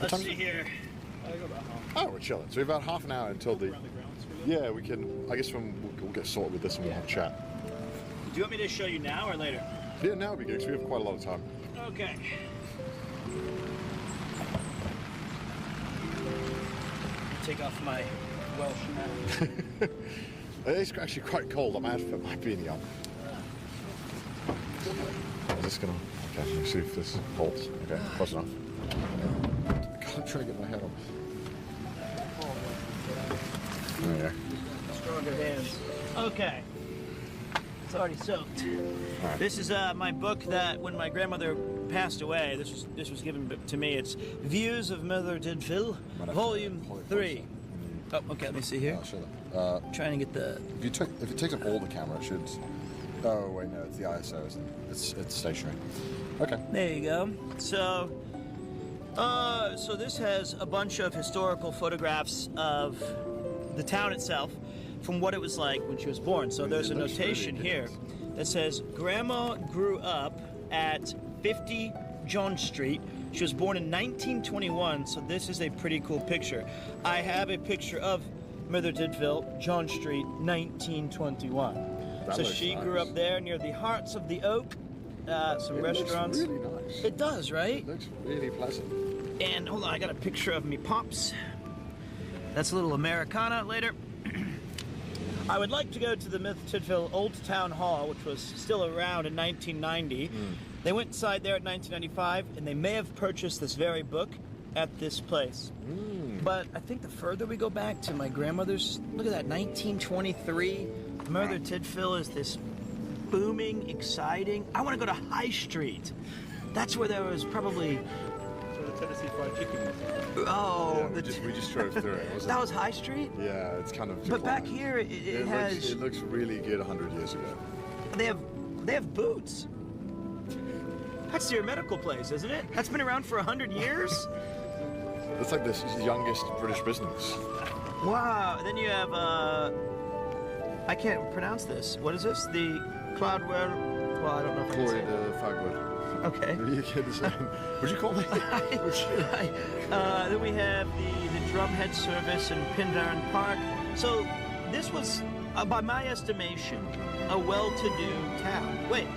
Let's see here. Oh, we're chilling. So we've about half an hour until the... Yeah, we can... I guess we'll get sorted with this and we'll have a chat. Do you want me to show you now or later? Yeah, now would be good because we have quite a lot of time. Okay. Take off my Welsh hat. It's actually quite cold. I'm out of my beanie on. I'm just gonna... Okay, let me see if this holds. Okay, close enough. I can't try to get my head on. There you go. Stronger hands. Okay. It's already soaked. Right. This is my book that when my grandmother passed away, this was given to me. It's Views of Mother Tydfil, Volume 3. Oh, okay, let me see here. I'll show that. Trying to get the... If it takes up all the camera, it should... Oh, wait, no, it's the ISO, isn't it? It's stationary. Okay. There you go. So this has a bunch of historical photographs of the town itself from what it was like when she was born. So there's a notation here that says, Grandma grew up at 50 John Street. She was born in 1921, so this is a pretty cool picture. I have a picture of Mother Tydfil, John Street, 1921. So she grew up there near the Hearts of the Oak, some restaurants. It looks really nice. It does, right? It looks really pleasant. And hold on, I got a picture of me pops. That's a little Americana later. I would like to go to the Mother Tydfil Old Town Hall, which was still around in 1990. They went inside there in 1995, and they may have purchased this very book at this place. But I think the further we go back to my grandmother's, look at that, 1923. Mother Tydfil is this booming, exciting. I want to go to High Street. That's where there was probably... So the Tennessee Fried Chicken was. Oh, Yeah, we just drove through it, wasn't that it? was High Street? Yeah, it's kind of... But back declined. here, it has... It looks really good 100 years ago. They have boots. That's your medical place, isn't it? That's been around for 100 years? It's like this youngest British business. Wow. And then you have, I can't pronounce this. What is this? The Cloudwell... Well, I don't know if I can say Floyd it. Fagwood. Okay. You get the same. What'd you call me? Then we have the Drumhead Service in Pindarren Park. So this was, by my estimation, a well-to-do town. Wait,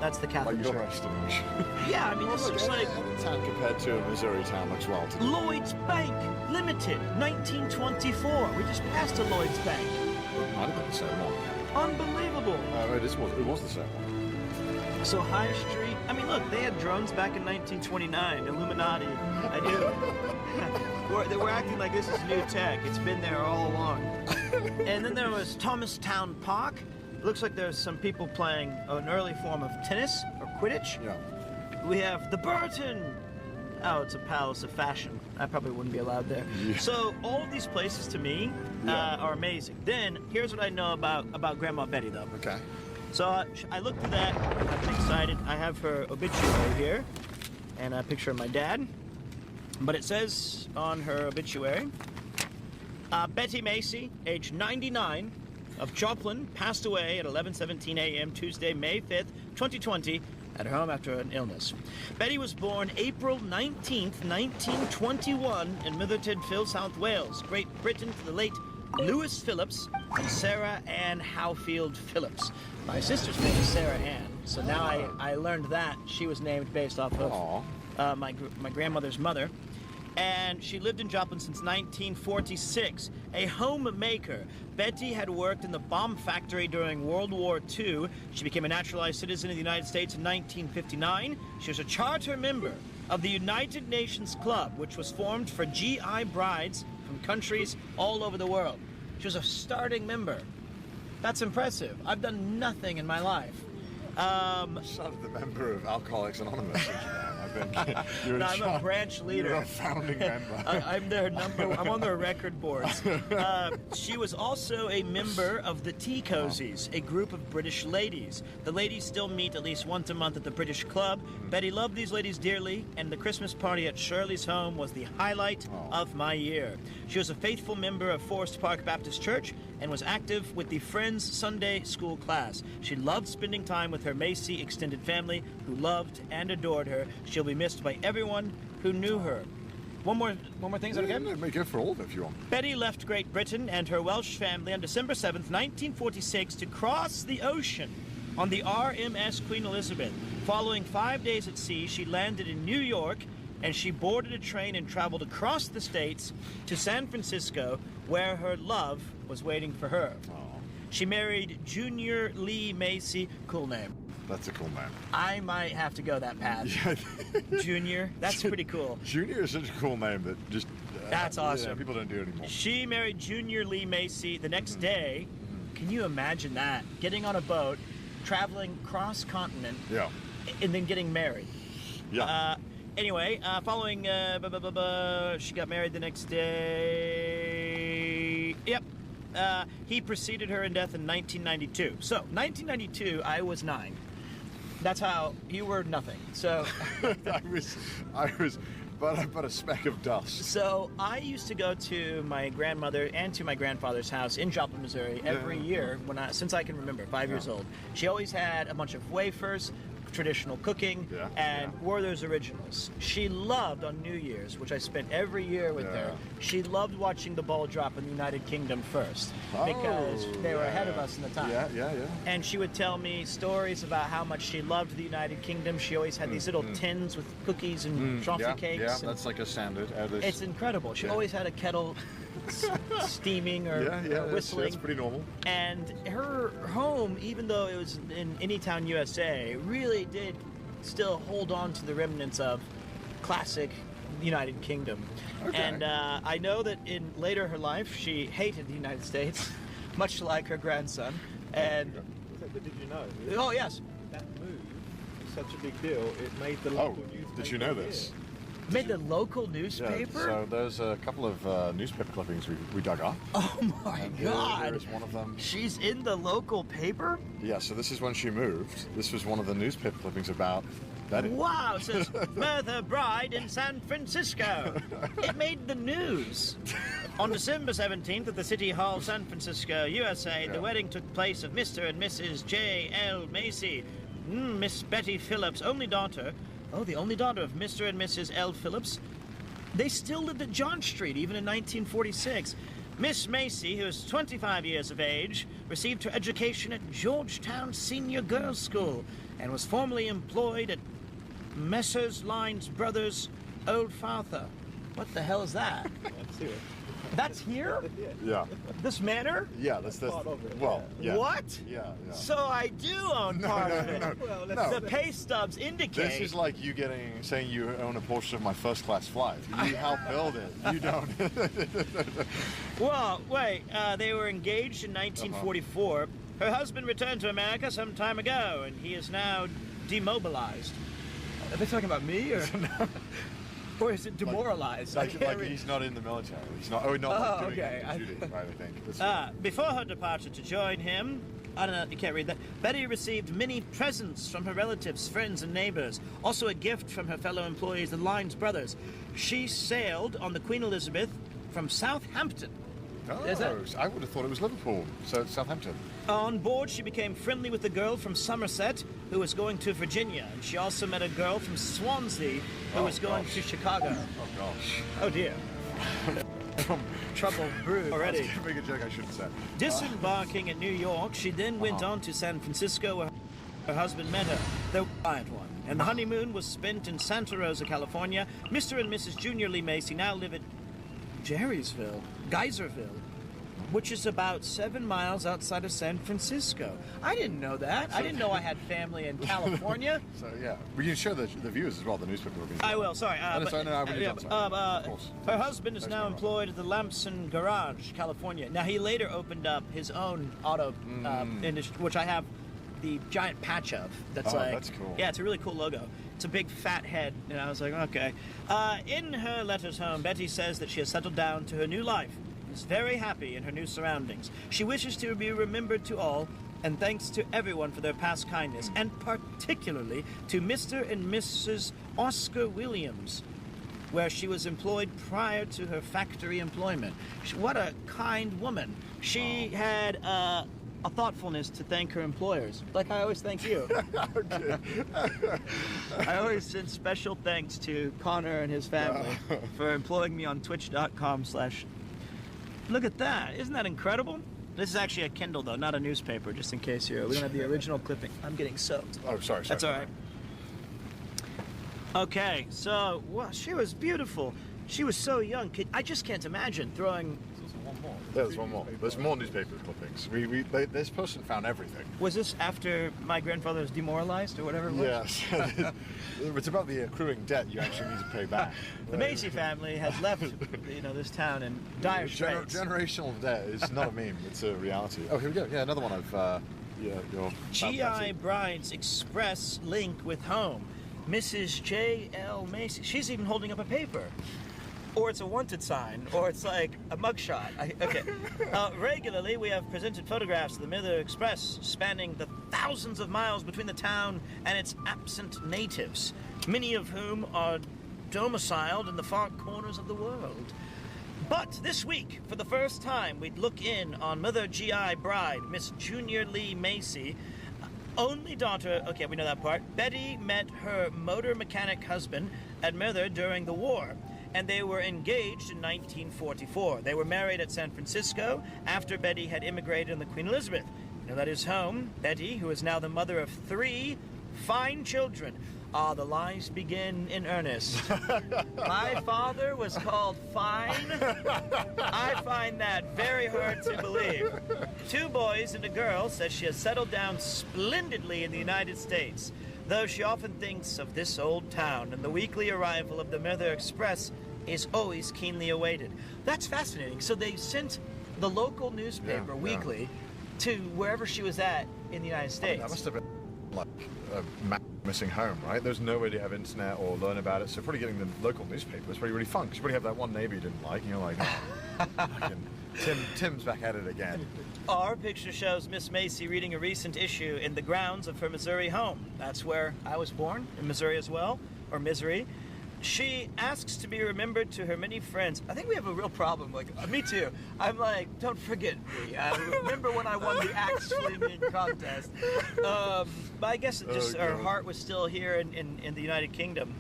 that's the Catholic Like your Church. estimation. Yeah, I mean, this looks like A town compared to a Missouri town looks well to do. Lloyd's Bank Limited, 1924. We just passed a Lloyd's Bank. It might have been the same one. Unbelievable. It was the same one. So High Street, I mean, look, they had drones back in 1929. Illuminati, I do. We're acting like this is new tech. It's been there all along. And then there was Thomastown Park. Looks like there's some people playing an early form of tennis or Quidditch. Yeah. We have the Burton. Oh, it's a palace of fashion. I probably wouldn't be allowed there. Yeah. So all of these places to me are amazing. Then here's what I know about Grandma Betty, though. Okay. So I looked through that. I've been excited. I have her obituary here, and a picture of my dad. But it says on her obituary, Betty Macy, age 99, of Joplin, passed away at 11:17 a.m. Tuesday, May 5th, 2020, at her home after an illness. Betty was born April 19th, 1921, in Mother Tydfil, South Wales, Great Britain, to the late Lewis Phillips and Sarah Ann Howfield Phillips. My sister's name is Sarah Ann, so now I learned that she was named based off of my grandmother's mother. And she lived in Joplin since 1946. A homemaker, Betty had worked in the bomb factory during World War II. She became a naturalized citizen of the United States in 1959. She was a charter member of the United Nations Club, which was formed for GI brides from countries all over the world. She was a starting member. That's impressive. I've done nothing in my life. Son of the member of Alcoholics Anonymous. I think. You're No, I'm a branch leader. You're a founding member. I'm their I'm on their record boards. She was also a member of the Tea Cozies, a group of British ladies. The ladies still meet at least once a month at the British Club. Betty loved these ladies dearly, and the Christmas party at Shirley's home was the highlight of my year. She was a faithful member of Forest Park Baptist Church and was active with the Friends Sunday School class. She loved spending time with her Macy extended family, who loved and adored her. She'll be missed by everyone who knew her. One more thing, is that okay? No, go for all of it if you want. Betty left Great Britain and her Welsh family on December 7th, 1946 to cross the ocean on the RMS Queen Elizabeth. Following 5 days at sea, she landed in New York and she boarded a train and traveled across the states to San Francisco, where her love was waiting for her. Oh, She married Junior Lee Macy, cool name. that's a cool name. I might have to go that path. Junior, that's pretty cool. Junior is such a cool name that just... That's awesome. Yeah, people don't do it anymore. She married Junior Lee Macy the next day. Can you imagine that? Getting on a boat, traveling cross-continent, Yeah. and then getting married. Yeah. Anyway, following, she got married the next day. Yep. He preceded her in death in 1992. So, 1992, I was 9. That's how you were nothing. So, I was but a speck of dust. so I used to go to my grandmother and to my grandfather's house in Joplin, Missouri every year since I can remember, 5 years old. She always had a bunch of wafers, traditional cooking, and Werther's Originals. She loved on New Year's, which I spent every year with her. She loved watching the ball drop in the United Kingdom first because they were ahead of us in the time. Yeah. And she would tell me stories about how much she loved the United Kingdom. She always had these little tins with cookies and toffee cakes. Yeah, and that's like a standard. it's incredible. She always had a kettle steaming or whistling. That's pretty normal. And her home, even though it was in Anytown, USA, really did still hold on to the remnants of classic United Kingdom. Okay. And I know that in later her life, she hated the United States, much like her grandson. And But did you know oh yes, that move is such a big deal? It made the local newspaper. Did you know this? made the local Yeah, newspaper. so there's a couple of newspaper clippings we dug up. Oh my And God! Here is one of them. She's in the local paper. Yeah, so this is when she moved. This was one of the newspaper clippings about Betty. Wow, it says Murtha Bride in San Francisco. It made the news. On December 17th at the City Hall, San Francisco, USA, the wedding took place of Mr. and Mrs. J.L. Macy, Miss Betty Phillips' only daughter. Oh, the only daughter of Mr. and Mrs. L. Phillips. They still lived at John Street, even in 1946. Miss Macy, who is 25 years of age, received her education at Georgetown Senior Girls School and was formerly employed at Messrs. Lyons Brothers, Old Farther. What the hell is that? That's it. That's here? Yeah. This manor? Yeah, that's Part of it, well, yeah. What? Yeah. So I do own part of it. Well, No. The pay stubs indicate. This is like you saying you own a portion of my first class flight. You help build it. You don't. Well, wait, they were engaged in 1944. Her husband returned to America some time ago, and he is now demobilized. Are they talking about me, or, or is it demoralized? Like he's not in the military. He's not. Oh, not Oh, like doing okay. active duty, right, I think. That's- Before her departure to join him, I don't know, you can't read that. Betty received many presents from her relatives, friends, and neighbors. Also a gift from her fellow employees, the Lyons Brothers. She sailed on the Queen Elizabeth from Southampton. Is that- I would have thought it was Liverpool. So it's Southampton. On board, she became friendly with a girl from Somerset who was going to Virginia. And she also met a girl from Swansea who was going to Chicago. Oh gosh. Oh dear. Trouble brewed already. I was gonna make a joke I shouldn't say. Disembarking at New York, she then went on to San Francisco where her husband met her, the quiet one. And the honeymoon was spent in Santa Rosa, California. Mr. and Mrs. Junior Lee Macy now live at Geyserville, which is about 7 miles outside of San Francisco. I didn't know that. I didn't know I had family in California. So yeah, we can show the viewers as well the newspaper clippings. I will, sorry. Of course. Her husband is Thanks now very much. employed at the Lamson Garage, California. Now, he later opened up his own auto industry, which I have the giant patch of. That's that's cool. Yeah, it's a really cool logo. It's a big fat head, and I was like, okay. In her letters home, Betty says that she has settled down to her new life. Is very happy in her new surroundings. She wishes to be remembered to all, and thanks to everyone for their past kindness, and particularly to Mr. and Mrs. Oscar Williams, where she was employed prior to her factory employment. What a kind woman. She had a thoughtfulness to thank her employers, like I always thank you. I always send special thanks to Connor and his family for employing me on twitch.com/. Look at that. Isn't that incredible? This is actually a Kindle, though, not a newspaper, just in case we don't have the original clipping. I'm getting soaked. Oh, sorry. That's all right. Okay, so, well, she was beautiful. She was so young. I just can't imagine throwing... Yeah, there's one more. There's more newspaper clippings. This person found everything. Was this after my grandfather was demoralized or whatever it was? Yes. It's about the accruing debt you actually need to pay back. The Macy family has left, this town in dire straits. Generational debt is not a meme; it's a reality. Oh, here we go. Yeah, another one of your GI Brides Express link with home. Mrs. J.L. Macy. She's even holding up a paper. Or it's a wanted sign, or it's like a mugshot. Okay. Regularly, we have presented photographs of the Miller Express spanning the thousands of miles between the town and its absent natives, many of whom are domiciled in the far corners of the world. But this week, for the first time, we'd look in on Mother G.I. Bride, Miss Junior Lee Macy, only daughter, okay, we know that part. Betty met her motor mechanic husband at Mother during the war, and they were engaged in 1944. They were married at San Francisco after Betty had immigrated in the Queen Elizabeth. You know, that is home. Betty, who is now the mother of 3 fine children. The lies begin in earnest. My father was called Fine. I find that very hard to believe. 2 boys and a girl, says she has settled down splendidly in the United States, though she often thinks of this old town, and the weekly arrival of the Mother Express is always keenly awaited. That's fascinating. So they sent the local newspaper weekly to wherever she was at in the United States. That must have been like a missing home, right? There's no way to have internet or learn about it, so probably getting the local newspaper is probably really fun, because you probably have that one neighbor you didn't like, and you're like, Tim's back at it again. Our picture shows Miss Macy reading a recent issue in the grounds of her Missouri home. That's where I was born, in Missouri as well, or Misery. She asks to be remembered to her many friends. I think we have a real problem. Like, me too. I'm like, don't forget me. I remember when I won the axe swinging contest. But I guess it just her heart was still here in the United Kingdom.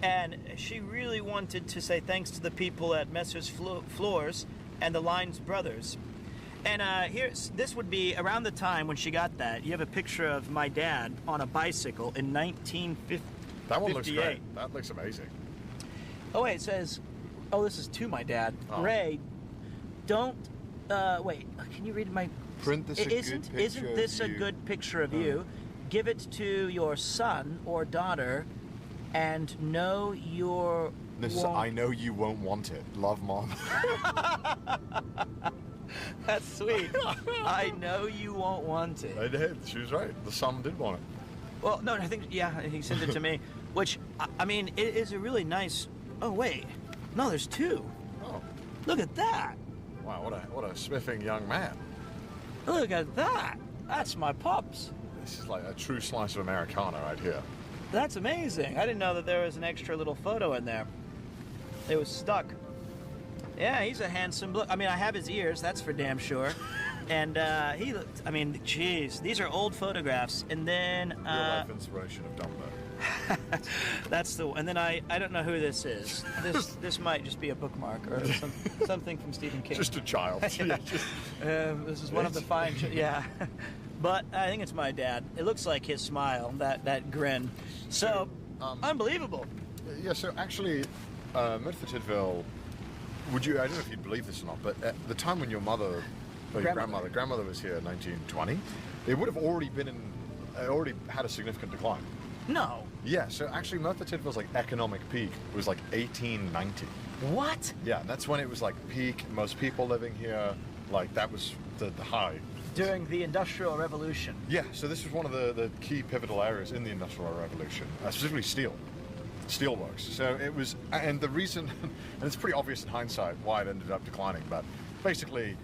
And she really wanted to say thanks to the people at Messrs. Floors and the Lines Brothers. And this would be around the time when she got that. You have a picture of my dad on a bicycle in 1950. That one looks great. That looks amazing. Oh, wait, it says, this is to my dad. Oh. Ray, don't, wait, can you read my... Print this Isn't this a good picture of you? Give it to your son or daughter and know your... I know you won't want it. Love, Mom. That's sweet. I know you won't want it. I did. She was right. The son did want it. Well, no, I think, he sent it to me, which, I mean, it is a really nice... Oh, wait. No, there's 2. Oh. Look at that. Wow, what a spiffing young man. Look at that. That's my pops. This is like a true slice of Americana right here. That's amazing. I didn't know that there was an extra little photo in there. It was stuck. Yeah, he's a handsome look. I mean, I have his ears, that's for damn sure. And he looked, I mean, geez, these are old photographs. And then... Real life inspiration of Dumbo. That's the one. And then I don't know who this is. This might just be a bookmark or something from Stephen King. Just a child. This is one of the fine... yeah. But I think it's my dad. It looks like his smile, that grin. So, unbelievable. Yeah, so actually, Medford Tidville... I don't know if you'd believe this or not, but at the time when your mother, or your grandmother was here in 1920, it would have already had a significant decline. No. Yeah, so actually Medford Tidville's like economic peak was like 1890. What? Yeah, that's when it was like peak, most people living here, like that was the high. During the Industrial Revolution. Yeah, so this was one of the key pivotal areas in the Industrial Revolution, specifically steel. Steelworks. So it was, and the reason, and it's pretty obvious in hindsight why it ended up declining, but basically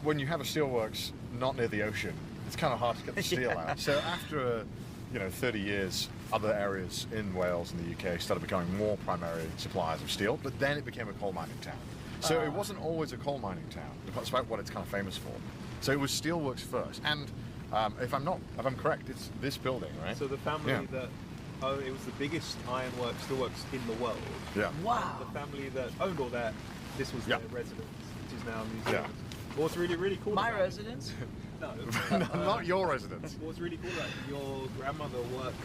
when you have a steelworks not near the ocean, it's kind of hard to get the steel out. So after 30 years, other areas in Wales and the UK started becoming more primary suppliers of steel, but then it became a coal mining town. So it wasn't always a coal mining town, despite what it's kind of famous for. So it was steelworks first, and if I'm correct, it's this building, right? So the family Yeah. that it was the biggest ironworks, steelworks in the world. Yeah. Wow. The family that owned all that, this was Yeah. their residence, which is now a museum. Yeah. What's really, really cool My about it- residence? No, Not your residence. What's really cool about it, your grandmother worked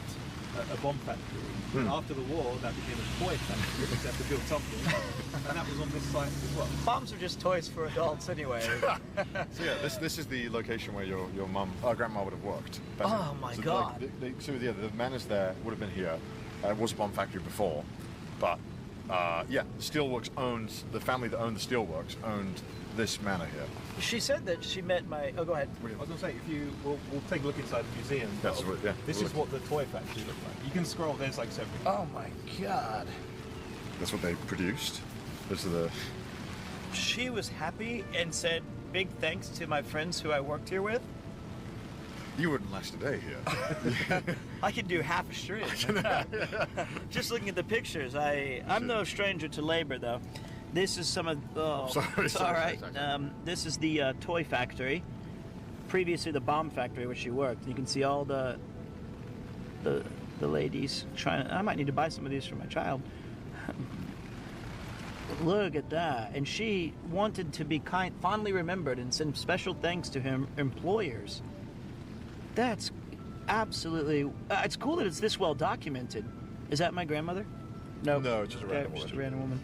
at a bomb factory. Hmm. And after the war, that became a toy factory, because they had to build something. And that was on this site as well. Bombs are just toys for adults anyway. So yeah, this is the location where your grandma would have worked. Oh my so God. So yeah, the manors there would have been here. It was a bomb factory before, but yeah, the steelworks owns the family that owned the steelworks owned this manor here. She said that she met my. Oh, go ahead. I was going to say, if you, we'll take a look inside the museum. That's what- yeah, This we'll is look. what the toy factory looked like. You can scroll, there's like several. Oh my God. That's what they produced. Those are the. She was happy and said, "Big thanks to my friends who I worked here with." You wouldn't last a day here. I could do half a street. Just looking at the pictures, I'm no stranger to labor, though. This is some of. Oh, Sorry, it's sorry, all right. sorry. This is the toy factory. Previously, the bomb factory, where she worked. You can see all the ladies trying. I might need to buy some of these for my child. Look at that. And she wanted to be fondly remembered and send special thanks to her employers. That's absolutely... it's cool that it's this well documented. Is that my grandmother? No. No, just a random Just a woman. random woman.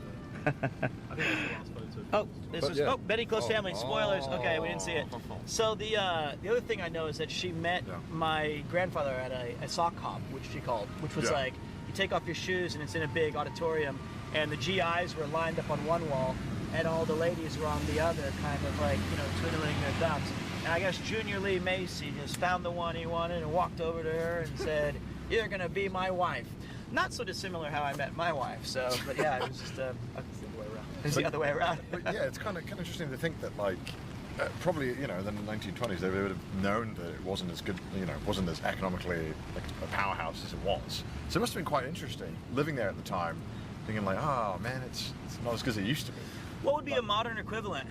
I think that's the last photo. Oh, this But is... yeah. Oh, Betty Close Oh. Family. Spoilers. Okay, we didn't see it. So the other thing I know is that she met Yeah. my grandfather at a sock hop, which she called, which was Yeah. like, you take off your shoes and it's in a big auditorium, and the GIs were lined up on one wall, and all the ladies were on the other, kind of like, twiddling their thumbs. And I guess Junior Lee Macy just found the one he wanted and walked over to her and said, "You're gonna be my wife." Not so dissimilar how I met my wife. So, but yeah, it was just it's the other way around. But yeah, it's kind of interesting to think that like probably in the 1920s they would have known that it wasn't as good, it wasn't as economically like a powerhouse as it was. So it must have been quite interesting living there at the time, thinking like, oh man, it's not as good as it used to be. What would be a modern equivalent?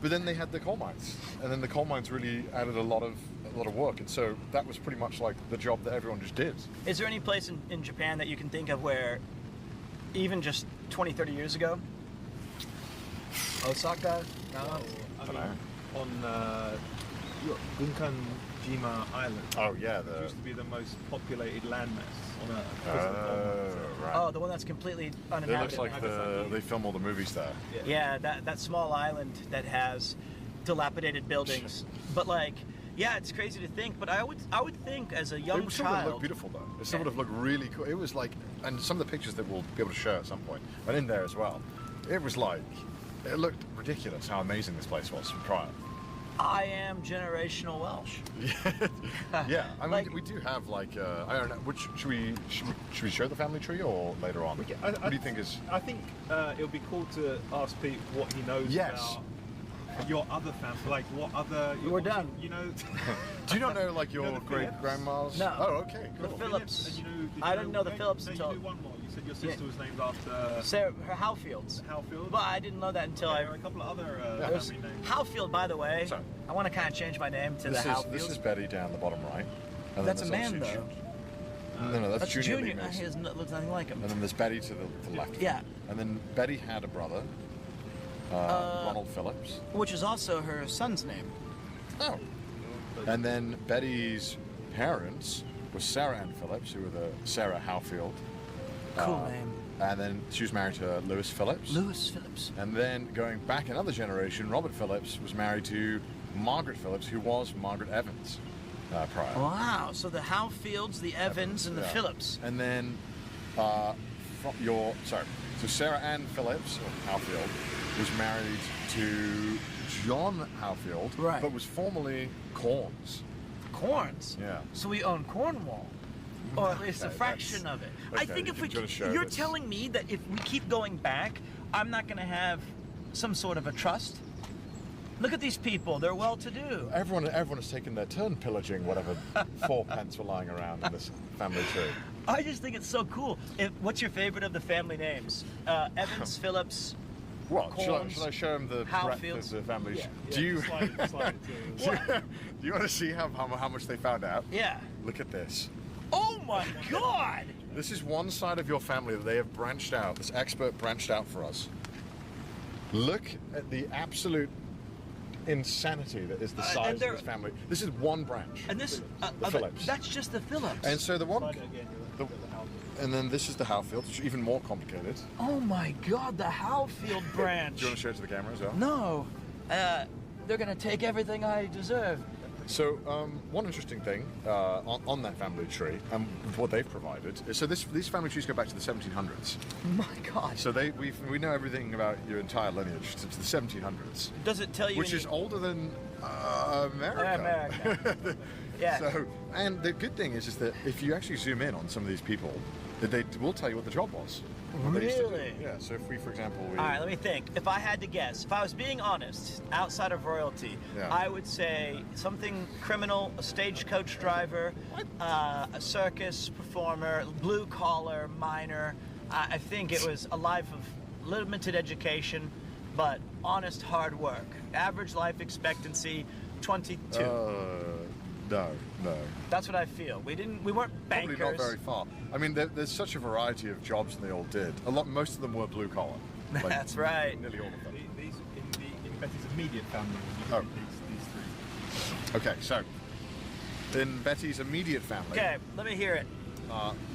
But then they had the coal mines, and then the coal mines really added a lot of work, and so that was pretty much like the job that everyone just did. Is there any place in Japan that you can think of where, even just 20, 30 years ago, Osaka? No. I mean, on Gunkanjima Island. Oh yeah, It used to be the most populated landmass on Earth. because of the coal mines there. right. Oh, the one that's completely It uninhabited. looks like they film all the movies there. Yeah, that small island that has dilapidated buildings. But like, yeah, it's crazy to think. But I would think as a young It still would have looked child. beautiful though. It still would have looked really cool. It was like, and some of the pictures that we'll be able to show at some point, and in there as well, it was like, it looked ridiculous how amazing this place was from prior. I am generational Welsh. Yeah, I mean, Like- we do have like, I don't know, which should we show the family tree or later on? What do you think is? I think it would be cool to ask Pete what he knows Yes. about your other family. Like what other? We're done. You know. Do you not know like You know your the great grandma's? No. Oh, okay, The cool. Phillips. And you know, did I you didn't know the wait, Phillips no, until- You knew one more. You said your sister Yeah. was named after Sarah, her Howfields. Howfield. But I didn't know that until There are a couple of other There's family names. Howfield, by the way. Sorry. I want to kind of change my name to This the Howfields. is Betty down the bottom right. And then That's a there's man, obviously though. No, that's Junior. Lee He Mason. looks nothing like him. And then there's Betty to the left. Yeah. And then Betty had a brother, Ronald Phillips. Which is also her son's name. Oh. And then Betty's parents were Sarah Ann Phillips, who were the Sarah Howfield. Cool name. And then she was married to Lewis Phillips. Lewis Phillips. And then going back another generation, Robert Phillips was married to Margaret Phillips, who was Margaret Evans prior. Wow. So the Howfields, the Evans, and the Yeah. Phillips. And then so Sarah Ann Phillips, or Howfield, was married to John Howfield, Right. but was formerly Corns. Corns. Yeah. So we own Cornwall. Or at least a Okay, fraction that's- of it. I okay, think if you we can just show you're this. telling me that if we keep going back, I'm not going to have some sort of a trust? Look at these people. They're well-to-do. Everyone has taken their turn pillaging whatever 4 pence were lying around in this family tree. I just think it's so cool. What's your favorite of the family names? Evans, Phillips, What? corns. Shall I show him the How breadth fields? of the family? Yeah, Do you slide it to- do you want to see how much they found out? Yeah. Look at this. Oh my God! This is one side of your family that they have branched out. This expert branched out for us. Look at the absolute insanity that is the size of this family. This is one branch. And this, The Phillips. that's just the Phillips. And so the one, Slide it again, you'll the- get the house. and then this is the Howfield, which is even more complicated. oh my God, the Howfield branch. Do you want to show it to the camera as well? No, they're gonna take everything I deserve. So one interesting thing on that family tree and what they've provided is these family trees go back to the 1700s. My God. So we know everything about your entire lineage to the 1700s, Does it tell you? which is older than America. America. Yeah. So, and the good thing is that if you actually zoom in on some of these people, that they will tell you what the job was. What they used to do. Really? Yeah. So if we, for example, All right, let me think. If I had to guess, if I was being honest, outside of royalty, Yeah. I would say something criminal, a stagecoach driver, a circus performer, blue collar, miner. I think it was a life of limited education, but honest hard work. Average life expectancy, 22. no. That's what I feel. We weren't bankers. Probably not very far. I mean, there's such a variety of jobs they all did. Most of them were blue collar. Like, That's right. Nearly all of them. These in Betty's immediate family. Oh. These three. Okay, so in Betty's immediate family, Okay, let me hear it.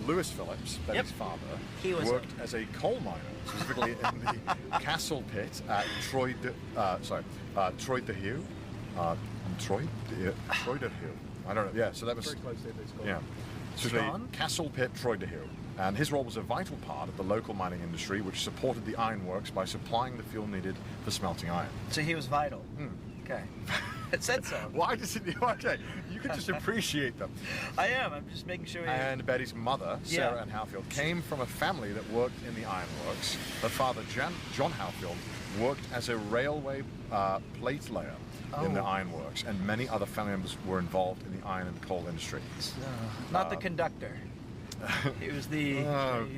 Lewis Phillips, Betty's father, He was worked as a coal miner, specifically in the Castle Pit at Troy de Hugh. Troy de Hugh. I don't know. Yeah, so that was Very close to it's called. yeah. Specifically, John? Castle Pit, Troy de Hugh. And his role was a vital part of the local mining industry, which supported the ironworks by supplying the fuel needed for smelting iron. So he was vital. Okay. It said so. Why does it? Okay, you can just appreciate them. I am. I'm just making sure. And Betty's mother, Sarah Ann Howfield, came from a family that worked in the ironworks. Her father, John Howfield, worked as a railway plate layer in the ironworks, and many other family members were involved in the iron and coal industry. Not the conductor. He was he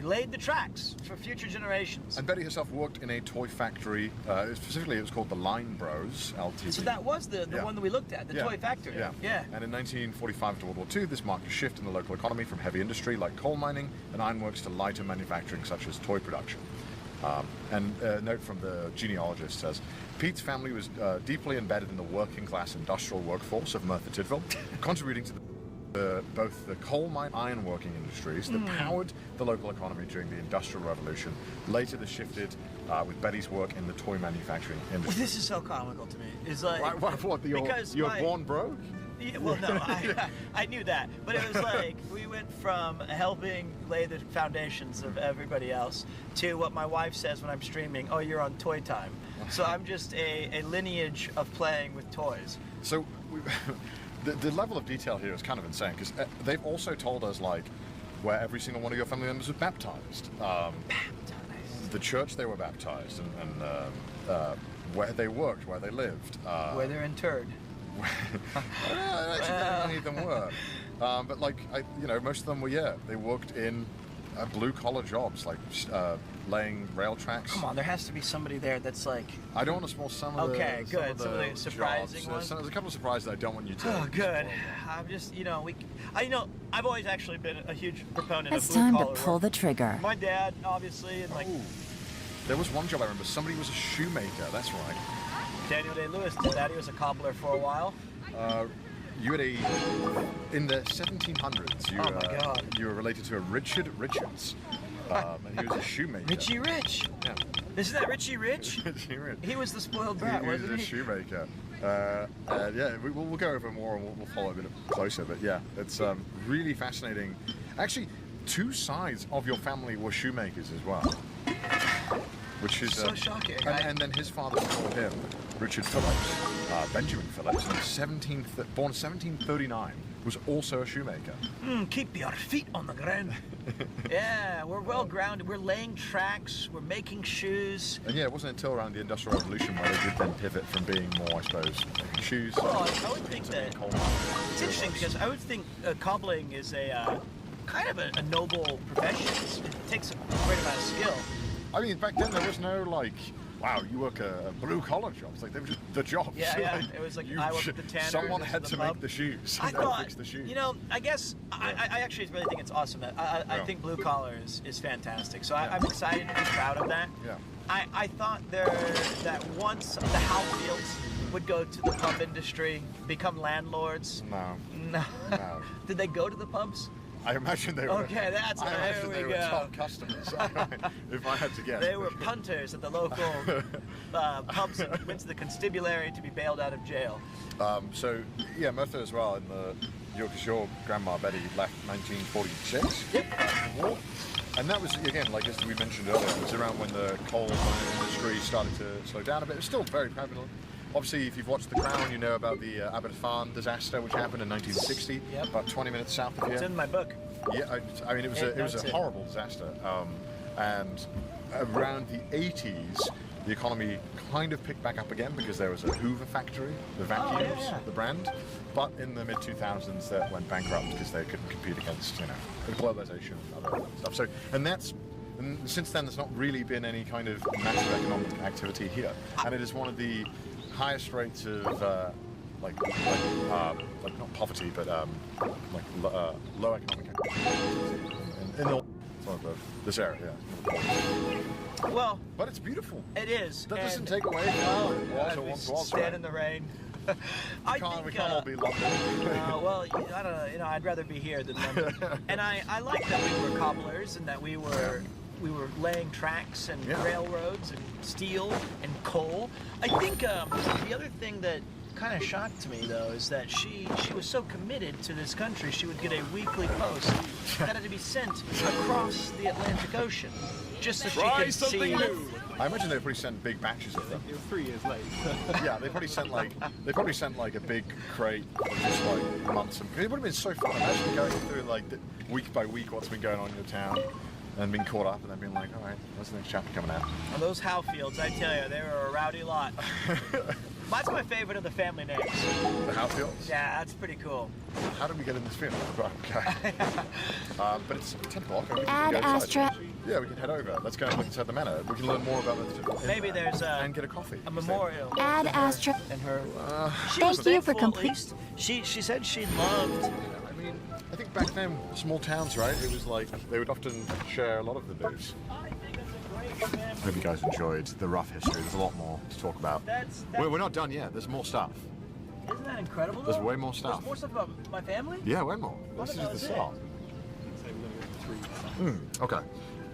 laid the tracks for future generations. And Betty herself worked in a toy factory. Specifically, it was called the Line Bros Ltd. So that was the one that we looked at, the toy factory. Yeah. Yeah. And in 1945 to World War II, this marked a shift in the local economy from heavy industry like coal mining and ironworks to lighter manufacturing such as toy production. And a note from the genealogist says, Pete's family was deeply embedded in the working class industrial workforce of Merthyr Tydfil, contributing to both the coal mine ironworking industries that powered the local economy during the Industrial Revolution. Later this shifted with Betty's work in the toy manufacturing industry. Well, this is so comical to me. It's like What? because you were my- born broke? Yeah, well, no, I knew that, but it was like we went from helping lay the foundations of everybody else to what my wife says when I'm streaming. Oh, you're on toy time. So I'm just a lineage of playing with toys. So the level of detail here is kind of insane because they've also told us like where every single one of your family members was baptized. The church they were baptized and where they worked, where they lived. Where they're interred. Actually, not many of them were. But like, most of them were, they worked in blue collar jobs, like laying rail tracks. Come on, there has to be somebody there that's like. I don't want to spoil some of the. Okay, good. Some of the jobs. surprising ones. There's a couple of surprises that I don't want you to. Oh, good. I'm just, I've always actually been a huge proponent It's of blue time to collar pull work. the trigger. My dad, obviously, and like Oh, there was one job I remember. Somebody was a shoemaker. That's right. Daniel Day-Lewis did that. He was a cobbler for a while. You had in the 1700s. Oh my God. You were related to a Richard Richards, and he was a shoemaker. Richie Rich. Yeah. Isn't that Richie Rich? Richie Rich. He was the spoiled brat, He was wasn't a he? shoemaker. We'll go over more and we'll follow a bit closer. But yeah, it's really fascinating. Actually, two sides of your family were shoemakers as well, which is So shocking. And then his father called him Richard Phillips, Benjamin Phillips, born 1739, was also a shoemaker. Keep your feet on the ground. Yeah, we're well grounded. We're laying tracks. We're making shoes. And yeah, it wasn't until around the Industrial Revolution where they did then pivot from being more, I suppose, making shoes. Oh, I would think that coal mining. it's interesting because I would think cobbling is a kind of a noble profession. It takes a great amount of skill. I mean, back then there was no like wow, you work a blue-collar job. It's like, they were just the jobs. Yeah, yeah. Like, It was like, I work at the tannery. Someone this had is to the make pub. the shoes. I and thought, fix the shoes. you know, I guess I actually really think it's awesome. That I think blue collar is fantastic. So I'm excited to be proud of that. Yeah. I thought that once the Housefields would go to the pub industry, become landlords. No. No. Did they go to the pubs? I imagine they were. Okay, that's I imagine there they we were go. top customers. If I had to guess. They were punters at the local pubs and went to the constabulary to be bailed out of jail. So yeah, Merthyr as well. Because your grandma Betty left 1946. Yep. War. And that was, again, like as we mentioned earlier, it was around when the coal mining industry started to slow down a bit. It was still very prevalent. Obviously, if you've watched The Crown, you know about the Aberfan disaster, which happened in 1960, about 20 minutes south of here. It's in my book. Yeah, I mean, it was a horrible disaster. And around the 80s, the economy kind of picked back up again because there was a Hoover factory, the vacuums, the brand. But in the mid-2000s, that went bankrupt because they couldn't compete against, globalization and other stuff. So, and since then, there's not really been any kind of massive economic activity here. And it is one of the highest rates of, not poverty, but low economic activity in this area, yeah. Well, but it's beautiful. It is. That doesn't take away from water once was stand in the rain. We can't all be London. Well, I don't know. I'd rather be here than London. And I like that we were cobblers and that we were laying tracks and railroads and steel and coal. I think the other thing that kind of shocked me though is that she was so committed to this country. She would get a weekly post that had to be sent across the Atlantic Ocean just so she could see. New. I imagine they probably sent big batches of them. It was 3 years late. Yeah, they probably sent like a big crate of just like months. It would have been so fun. Imagine going through like week by week what's been going on in your town, and being caught up, and then being like, all right, what's the next chapter coming out? And those Housefields, I tell you, they were a rowdy lot. That's my favorite of the family names. The Housefields? Yeah, that's pretty cool. How did we get in this film? Okay. But it's 10 o'clock. And we Add can go Astra. inside. Yeah, we can head over. Let's go and look inside the manor. We can learn more about it. Maybe there's and get a coffee. a memorial. Add Astra. And her. She Thank was you for thankful, at complete. least. She said she loved. I mean, I think back then, small towns, right? It was like they would often share a lot of the news. I think that's a great family. Hope you guys enjoyed the rough history. There's a lot more to talk about. We're not done yet. There's more stuff. Isn't that incredible? There's though? way more stuff. There's more stuff about my family? Yeah, way more. I This thought is that the was start. So we're going to go 3. Okay.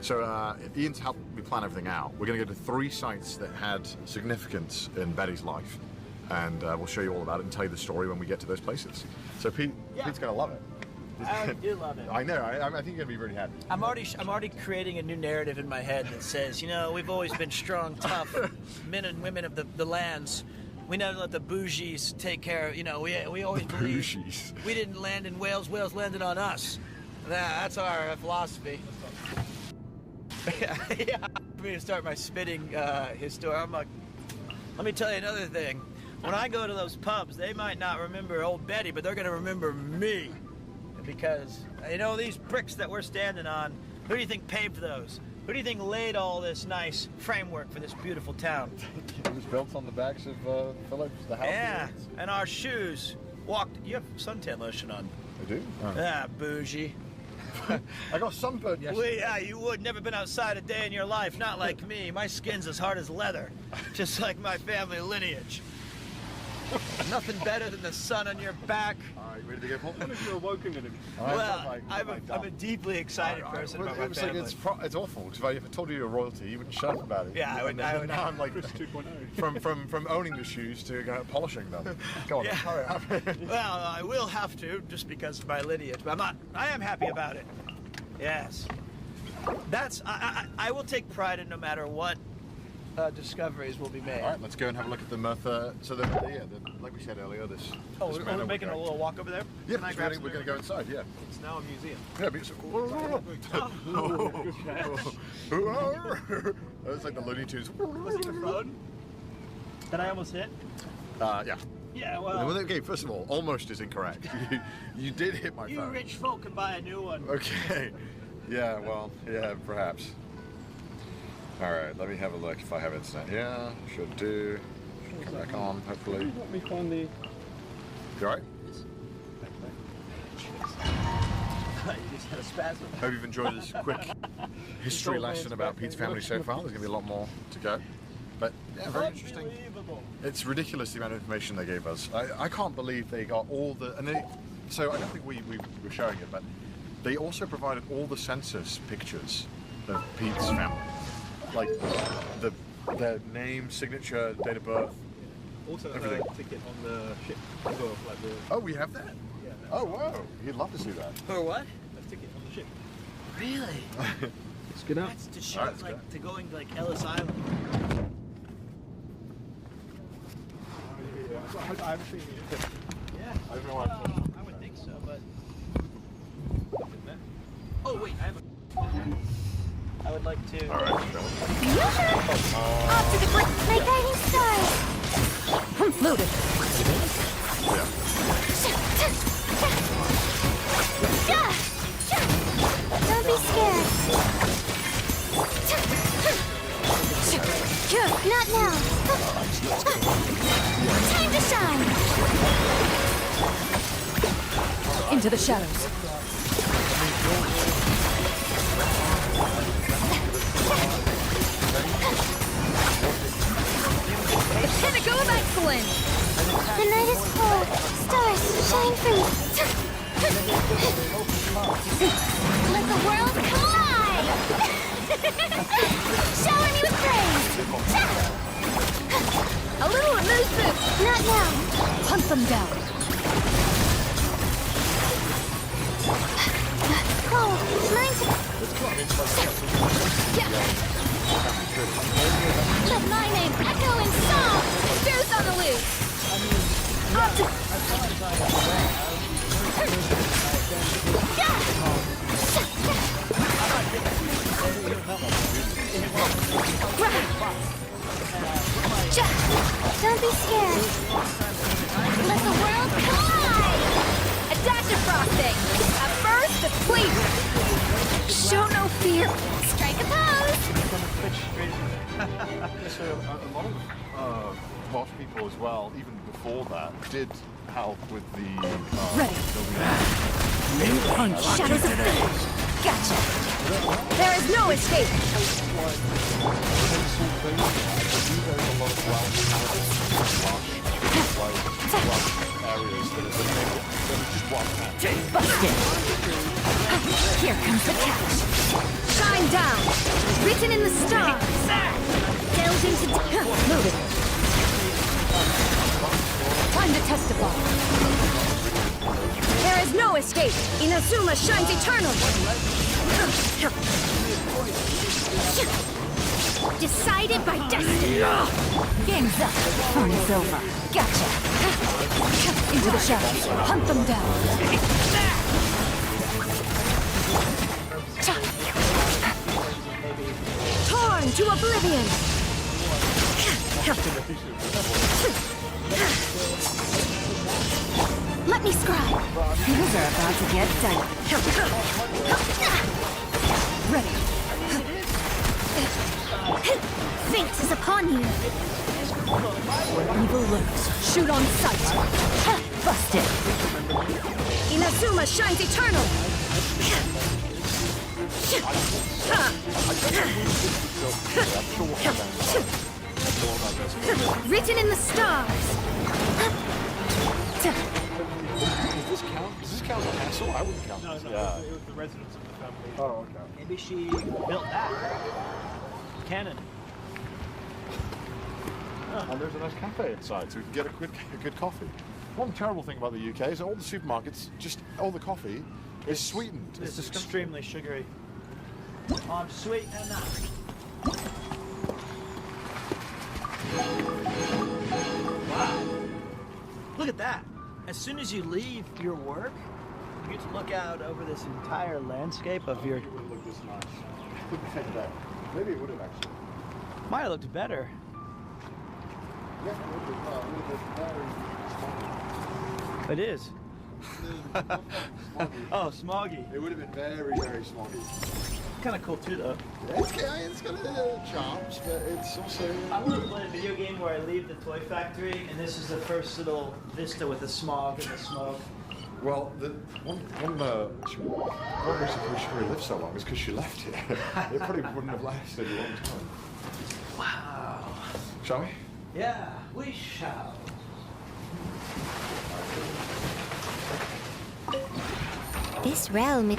So Ian's helped me plan everything out. We're going to go to 3 sites that had significance in Betty's life. And we'll show you all about it and tell you the story when we get to those places. So Pete's going to love it. I do love it. I know. I think you're going to be really happy. I'm already creating a new narrative in my head that says, we've always been strong, tough men and women of the lands. We never let the bougies take care of, we always believe Bougies. we didn't land in Wales, Wales landed on us. That's our philosophy. Yeah, for me to start my spitting history, I'm like, let me tell you another thing. When I go to those pubs, they might not remember old Betty, but they're going to remember me. Because, these bricks that we're standing on, who do you think paved those? Who do you think laid all this nice framework for this beautiful town? It was built on the backs of Phillips, the house. Yeah, and our shoes walked. You have suntan lotion on. I do? Oh. Ah, bougie. I got sunburned yesterday. Yeah, you would. Never been outside a day in your life. Not like me. My skin's as hard as leather. Just like my family lineage. Nothing better than the sun on your back. All right, ready to go, Paul? What if you're awoken in him? Well, I'm a deeply excited person about my It's like family. It's awful. If I told you you're royalty, you wouldn't shut up about it. Yeah, I would. Now I'm like Chris 2.0. from owning the shoes to polishing them. Go on, Yeah. hurry up. Well, I will have to, just because of my lineage. But I am happy about it. Yes. I will take pride in no matter what discoveries will be made. All right, let's go and have a look at the Merthyr. So like we said earlier, this. Oh, this we're manor making a little walk over there? Yeah, Can I we're grab going to go inside. Yeah. It's now a museum. Yeah, because. It's like the Looney Tunes. Was he the phone that I almost hit? Yeah. Yeah, Well, well, okay, first of all, almost is incorrect. You did hit my you phone. rich folk can buy a new one. Okay. Yeah, well, yeah, perhaps. Alright, let me have a look if I have internet here. Should do. Should come back on, hopefully. Let me find the... You alright? You just had a spasm. Hope you've enjoyed this quick history lesson about Pete's family so far. There's going to be a lot more to go. But yeah, very interesting. It's ridiculous the amount of information they gave us. I can't believe they got all the... So I don't think we were showing it, but they also provided all the census pictures of Pete's family. Like their name, signature, date of birth. Also, everything. a ticket on the ship as well. Like the, Oh, we have that? yeah, Oh, wow. He'd love to see that. For what? a ticket on the ship. Really? It's good out. That's to show Alright, like let's to going to like Ellis Island. I haven't seen it. Yeah. I don't know why. I would think so, but oh wait, I have a. I would like to. Alright, Off to the great, my guiding stars. Loaded. yeah. Don't be scared. Not now. Time to shine. Into the shadows. It's pinnacle of excellence. The night is cold. Stars, shine for me. Let the world collide. Shower me with praise. A little elusive. Not now. Hunt them down. Oh, mine to... Let my name echo in song. Spears on the loose. Don't be scared. Let the world collide. A dash of frosting. A burst of sleep. Show no fear. Strike a pose. So a lot of Welsh people as well, even before that, did help with the Ready. building. Shadows of fate. Gotcha. There is no escape. Busted. Here comes the catch. Shine down. Written in the stars. Delve into... Loaded. Time to testify. There is no escape. Inazuma shines eternal. Decided by destiny. Game's up. Fun is over. Gotcha. Into the shadows. Hunt them down. Torn to oblivion. Let me scribe. Things are about to get done. Ready. Fate is upon you. Evil lurks. Shoot on sight. Busted. Inazuma shines eternal. Written in the stars. Does this count? Does this count as a castle? I wouldn't count. No, this. no, Yeah. it was the residence of the family. Oh, okay. Maybe she built that cannon. And there's a nice cafe inside, so we can get a good coffee. One terrible thing about the UK is that all the supermarkets, just all the coffee is sweetened. It's disgusting. extremely sugary. Oh, I'm sweet and that. Wow. Look at that. As soon as you leave your work, you get to look out over this entire landscape of your... It wouldn't look this nice. Maybe it would have actually. Might have looked better. Yeah, it would have It is. smoggy. Oh, smoggy. It would have been very, very smoggy. kind of cool too, though. It's got charms, but it's also. I want to play a video game where I leave the toy factory, and this is the first little vista with the smog and the smoke. Well, the one reason she really lived so long is because she left here. It probably wouldn't have lasted a long time. Wow. Shall we? Yeah, we shall. This realm is...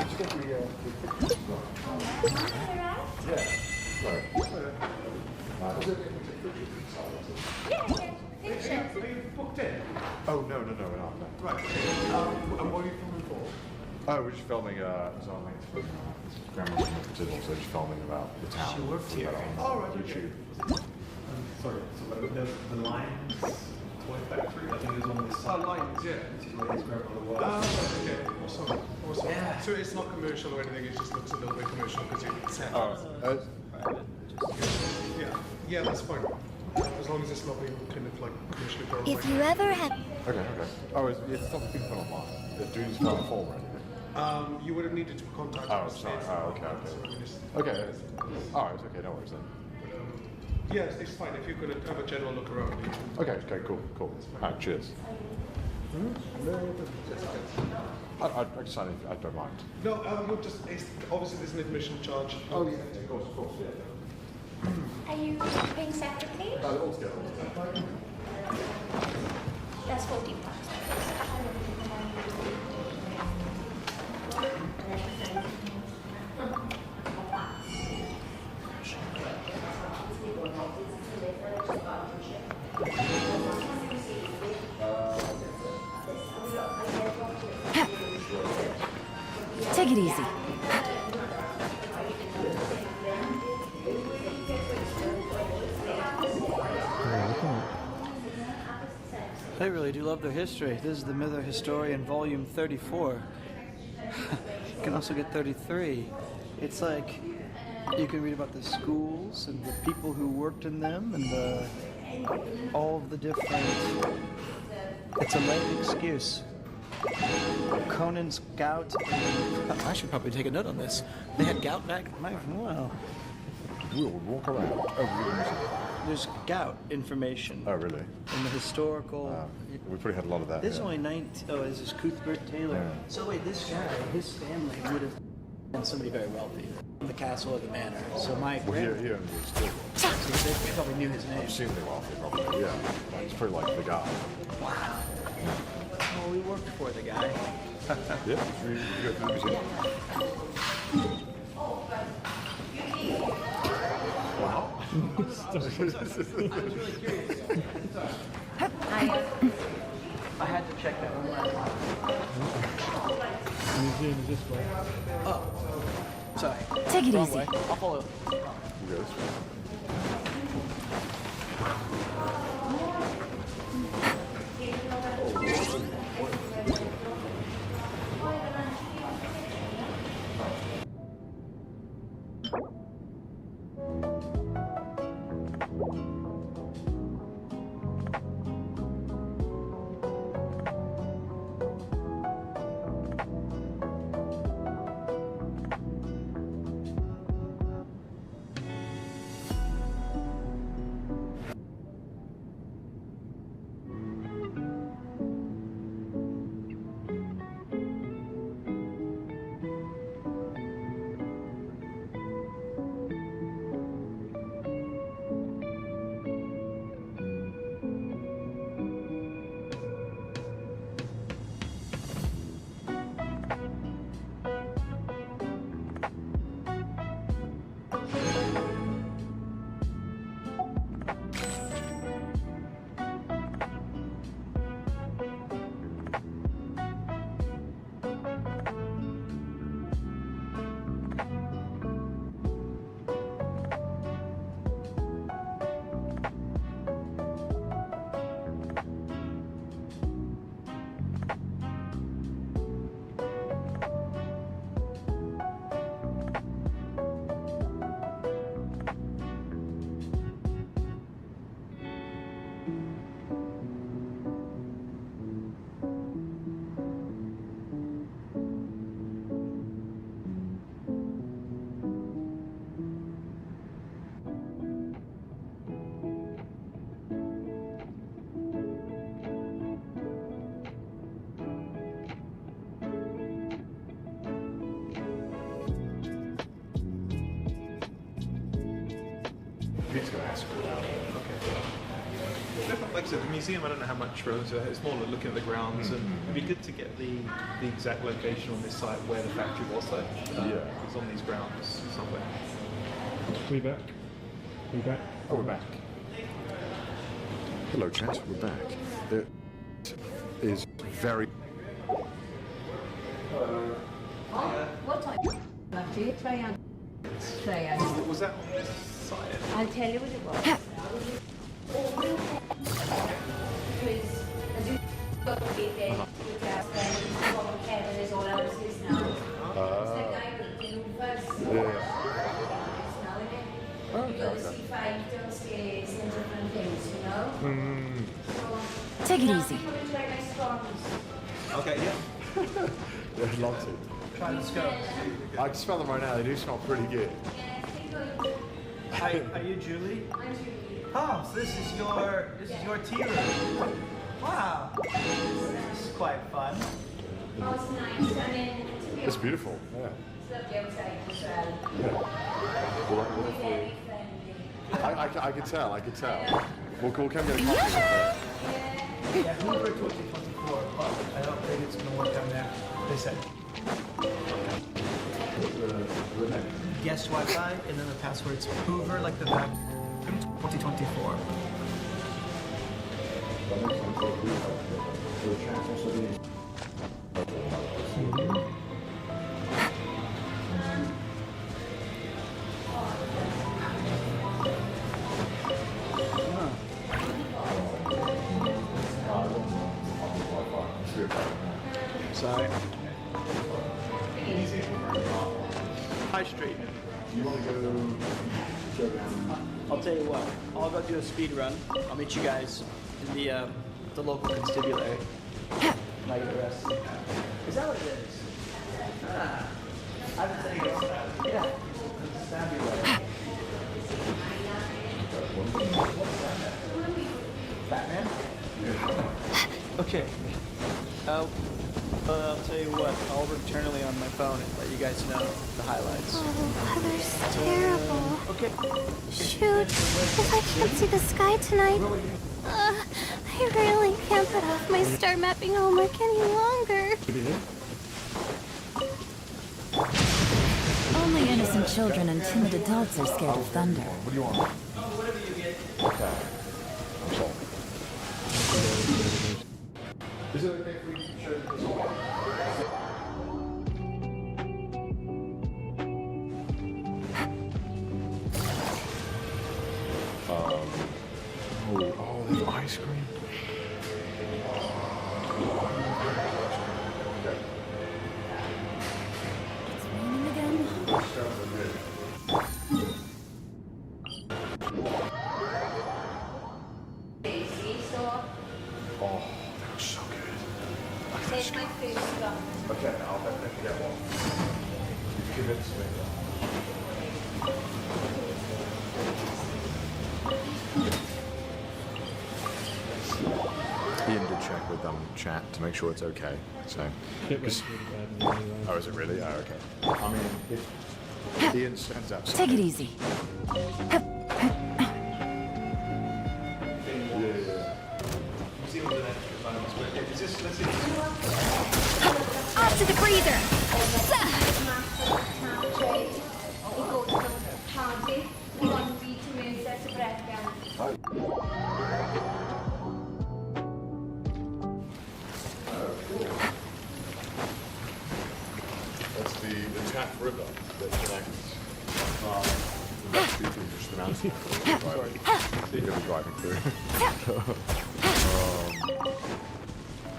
Oh, no, we're not. No. Right. And what are you filming for? Oh, we're just filming, it's on Grandma's Digital, so just filming about the town. She worked here. Oh, right, YouTube. Sorry, so the Lions toy factory, I think there's one this side. Oh, Lions, yeah. This is where his grandmother was. Oh, okay. Awesome. Yeah. So it's not commercial or anything, it just looks a little bit commercial because it's set. Yeah, that's fine. As long as it's not being kind of like commercially thrown If away. you ever have... Okay. Oh, it's not being put online. Do you just fill out a form or anything? You would have needed to contact Oh, us. sorry. Okay. Okay. Alright, okay, no worries then. Yes, it's fine. If you could have a general look around. Okay, cool. Alright, cheers. I can sign it, I don't mind. No, you'll just, obviously there's an admission charge. Oh, yeah, of course, yeah. Are you paying separately? All together. That's 40 pounds. Take it easy. I really do love their history. This is the Mither Historian, Volume 34. You can also get 33. It's like you can read about the schools and the people who worked in them and all of the different... It's a lame excuse. Conan's gout. I should probably take a note on this. They had gout back. Wow. We'll walk around. Oh, There's gout information really? in the historical. We probably had a lot of that. This is only 19. Oh, this is Cuthbert Taylor. Yeah. So wait, this guy, his family would have been somebody very wealthy. The castle or the manor. So my Well, here grandmother, was still. so they probably knew his name. Extremely wealthy, probably. Yeah, it's pretty like the guy. Wow. Well, we worked for the guy. Yeah, we go to the museum. Wow. I was really curious. I had to check that one. Museum is this way. Oh, sorry. Take it Wrong easy. way. I'll follow. We'll go this way. like I said, the museum, I don't know how much relevance to that. It's more like looking at the grounds, and it'd be good to get the exact location on this site where the factory was, though. It's on these grounds somewhere. We back? We back? Oh, we're back. Hello, chat. We're back. It is very. What time? Triangle. Was that on this site? I'll tell you what it was. Take it easy. Okay, yeah. Yeah, I'd love to. Try the scones. I can smell them right now. They do smell pretty good. Hi, are you Julie? I'm Julie. Oh, so this is your tea room. Wow. This is quite fun. It's beautiful. Yeah. I could tell. I could tell. We'll come get a coffee. Yeah, Hoover 2024. But I don't think it's going to work down there. They said. Guest Wi-Fi, and then the password's Hoover, like the vacuum 2024. Sorry. High Street. You want to go? I'll tell you what. I'll go do a speed run. I'll meet you guys in the local constabulary. And I get arrested. Is that what it is? Ah, I've been saying it's yeah, constabulary. Batman? Okay. I'll tell you what, I'll eternally on my phone and let you guys know the highlights. Oh, the weather's terrible. Okay. Shoot, if I can't see the sky tonight, I really can't put off my star mapping homework any longer. Only innocent children and timid adults are scared of thunder. What do you want? Whatever you get. Okay. I'm sorry. Is it okay if we show this one? Oh, there's ice cream. It's raining again. Oh, that was so good. Take my food from. Okay, I'll definitely get one. You've convinced me. Ian did check with chat to make sure it's okay. So, It was really bad anyway. oh, is it really? Oh, okay. I mean, if Ian stands up. Take it easy. Museum with an extra bonus, but is this, let's see. Off to the breather. That's the Taff River that connects the West Beach and just the mountain. You're going to be driving through.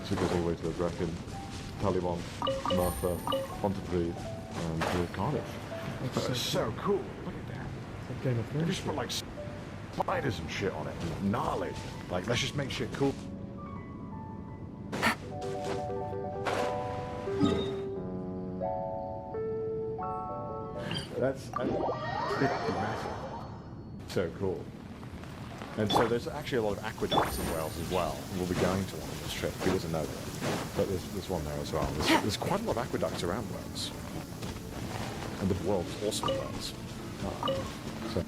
So it goes all the way to Brecon, Taliban, Merthyr, Pontypridd, and to Cardiff. That's so cool. Look at that. Game of They Thrones. just put like spiders and shit on it. Gnarly. Like, let's just make shit cool. That's massive. So cool. And so there's actually a lot of aqueducts in Wales as well. We'll be going to one on this trip. Who doesn't know that? But there's one there as well. There's quite a lot of aqueducts around Wales. And the world's also Wales. So.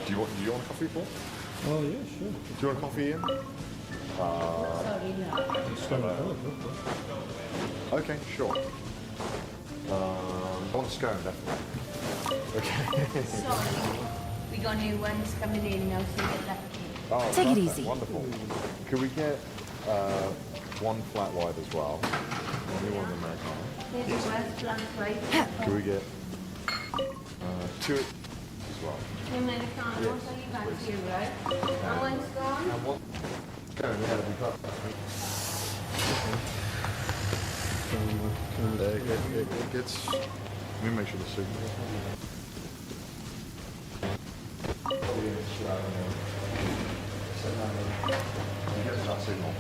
Do you want a coffee, Paul? Oh, yeah, sure. Do you want a coffee, Ian? Sorry, no. Stone cold, Okay, sure. I want a scone, definitely. Okay. Sorry. We got new ones coming in now, so you get that. Oh, Take it perfect. easy. Wonderful. Could we get one flat white as well? Only one Americano. Here's the West Black White. Could we get two as well? The Americano, so you got two, right? And one's gone. And one scone, yeah, that'd be perfect. It gets. Let me make sure the signal is on. Yes, that signal.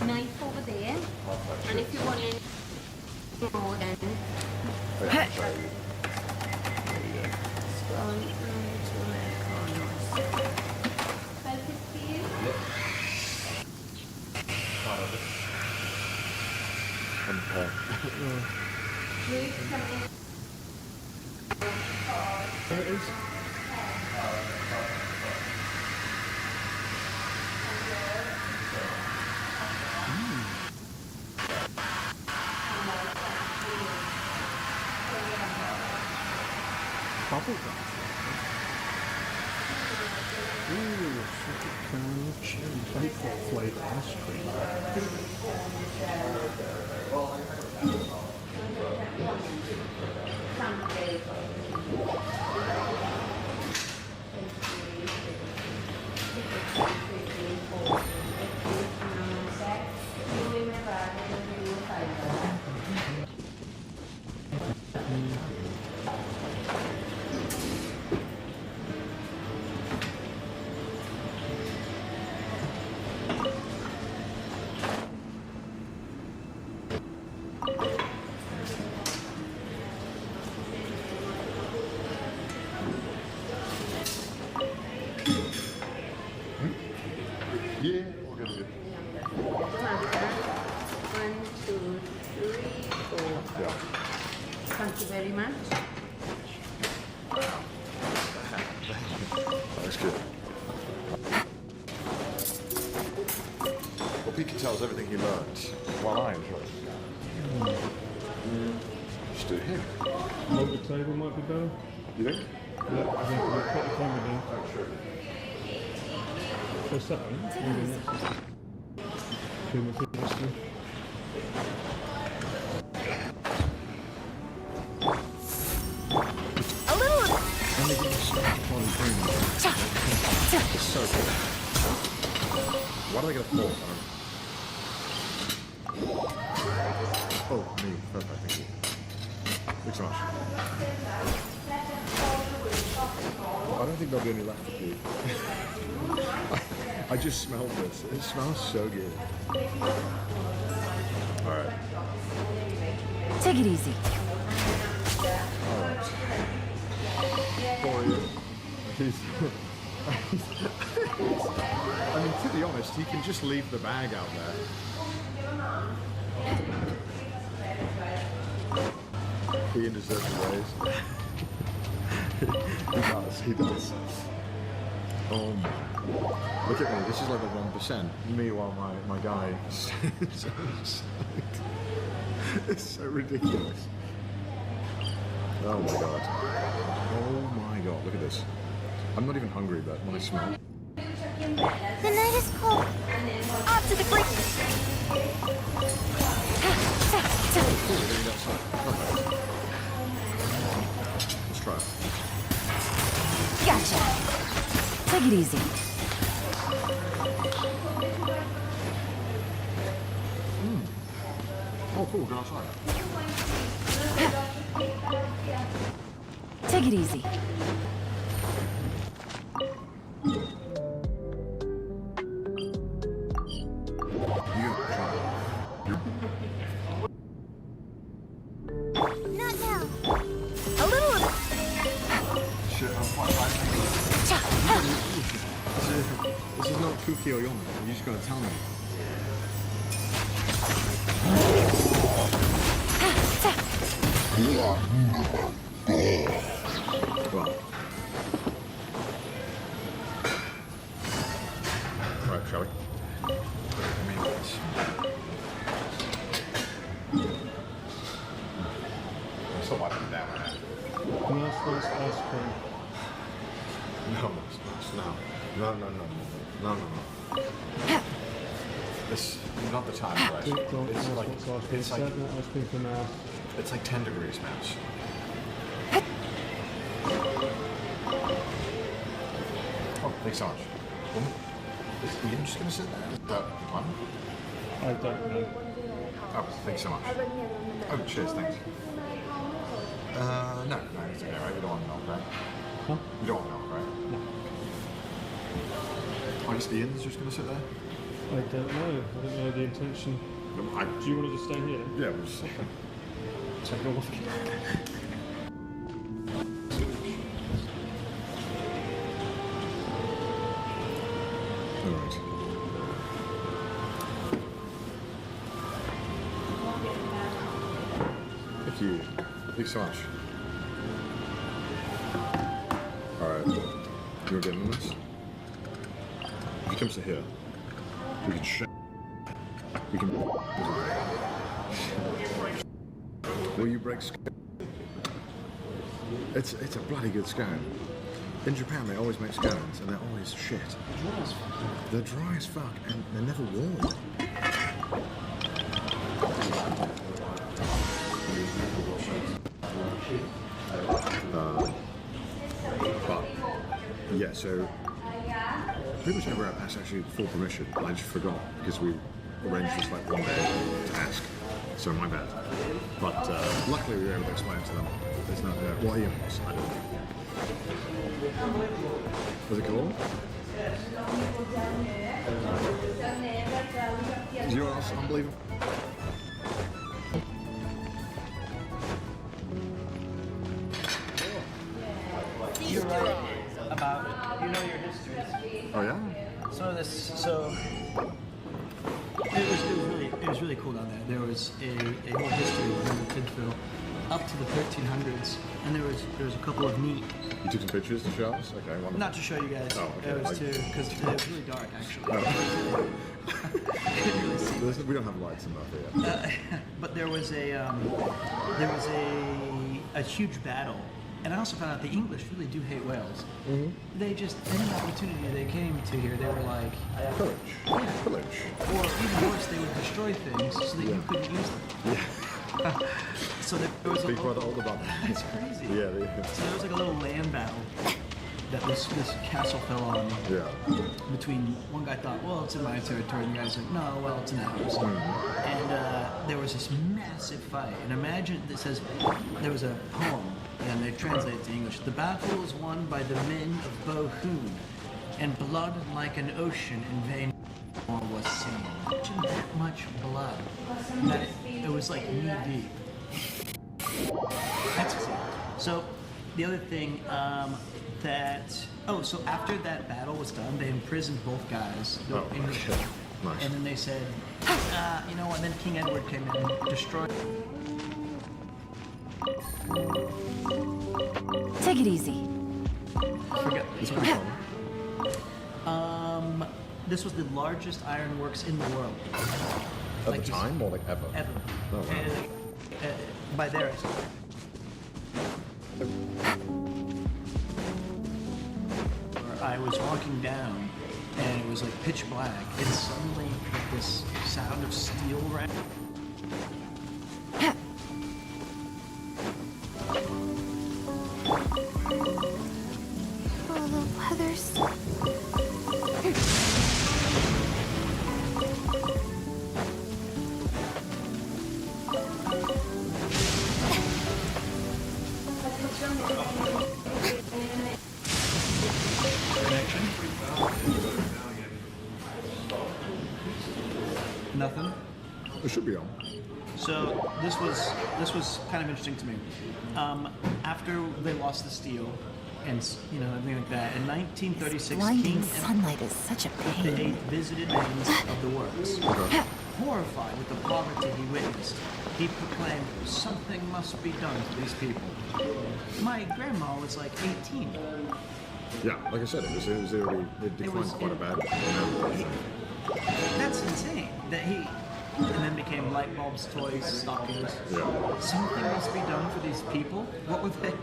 Knife over there. And if you want any more, then scone and two Americanos. 12.50 you? Please come in. There it is. Bubblegum. Ooh, chocolate caramel cherry bakewell flavour ice cream. Yeah, we're gonna do. 1, 2, 3, 4. Yeah. Thank you very much. That's good. Well, Pete tells everything he learned while I enjoy it. Just do him. Motor table might be better. You think? Yeah, I think we'll put the camera down. Oh, sure. What's that one? Maybe next. Two more things to do. A little. And they give us one cream. It's so good. Why do I get a fork? Oh, me. Perfect, thank you. Thanks so much. I don't think there'll be any left of you. I just smelled this. It smells so good. All right. Take it easy. All right. Poor Ian. I mean, to be honest, he can just leave the bag out there. Ian deserves a raise. He does. Look at me, this is like the 1%. Meanwhile, my guy is it's so ridiculous. Oh my god. Oh my god, look at this. I'm not even hungry, but when I smell it. The night is cold. Off to the break. Let's try it. Gotcha. Take it easy. Oh, cool, go outside. Take it easy. You try it. Not now. A little of Shit, I'm quite This is not Kuki or Yomi. You just gotta tell me. Well. Right, shall we? I'm still wiping it down right now. Nice ice cream. No. This not the time, right? It's like ice cream for now. it's like 10 degrees, Mouse. Oh, thanks so much. Is Ian just gonna sit there? I don't know. Oh, thanks so much. Oh, cheers, thanks. No, it's okay, right? You don't want milk, right? Huh? You don't want milk, right? No. I guess Ian's just gonna sit there? I don't know. I don't know the intention. Do you want to just stay here? Yeah, we'll just Take a look. Alright. Thank you. Thanks so much. Alright. You want to get in this? If he comes to here, we can we can. Will you break scone? It's a bloody good scone. In Japan, they always make scones, and they're always shit. They're dry as fuck, and they're never warm. But yeah, so pretty much everywhere I asked actually for permission, and I just forgot because we arranged just like one day to ask. So my bad. But luckily we were able to explain it to them. There's no what Ian was. I don't know. Was it cool? Is yours unbelievable? You're right about it. You know your history. Oh yeah? So it was really cool down there. There was a whole history of Tidfield up to the 1300s, and there was a couple of neat. You took some pictures to show us? Okay, wonderful. Not to show you guys. Oh, okay. It was because it was really dark actually. Oh. Couldn't really see. We don't have lights enough here. But there was a huge battle. And I also found out the English really do hate Wales. Mm-hmm. They just, any opportunity they came to here, they were like... Pillage. Yeah. Pillage. Or even worse, they would destroy things so that you couldn't use them. Yeah. So there was Big brother, older brother. It's crazy. Yeah. So there was like a little land battle that this castle fell on. Yeah. Between, one guy thought, well, it's in my territory, and the guy's like, no, well, it's in ours. Mm-hmm. And there was this massive fight. And imagine, it says, there was a poem, and they translate it to English. The battle was won by the men of Bohun, and blood like an ocean in vain was seen. Imagine that much blood. That it was like knee deep. That's exciting. So the other thing so after that battle was done, they imprisoned both guys. Oh, English, okay. Nice. and then they said, you know what? And then King Edward came in and destroyed. Take it easy. Forget. It's pretty fun. This was the largest ironworks in the world. At the time or like ever? Ever. Oh, wow. And, by their estimate. I was walking down, and it was like pitch black, and suddenly this sound of steel rang. Oh, the weather's... Connection? Nothing. It should be on. So this was kind of interesting to me. After they lost the steel, and you know, everything like that. In 1936, Blinding King sunlight is such a the pain. Eighth visited ends of the works. Horrified with the poverty he witnessed, he proclaimed, "Something must be done to these people." My grandma was like 18. Yeah, like I said, it declined quite a bad. That's insane. That he, and then became light bulbs, toys, stockings. Yeah. Something must be done for these people. What were they?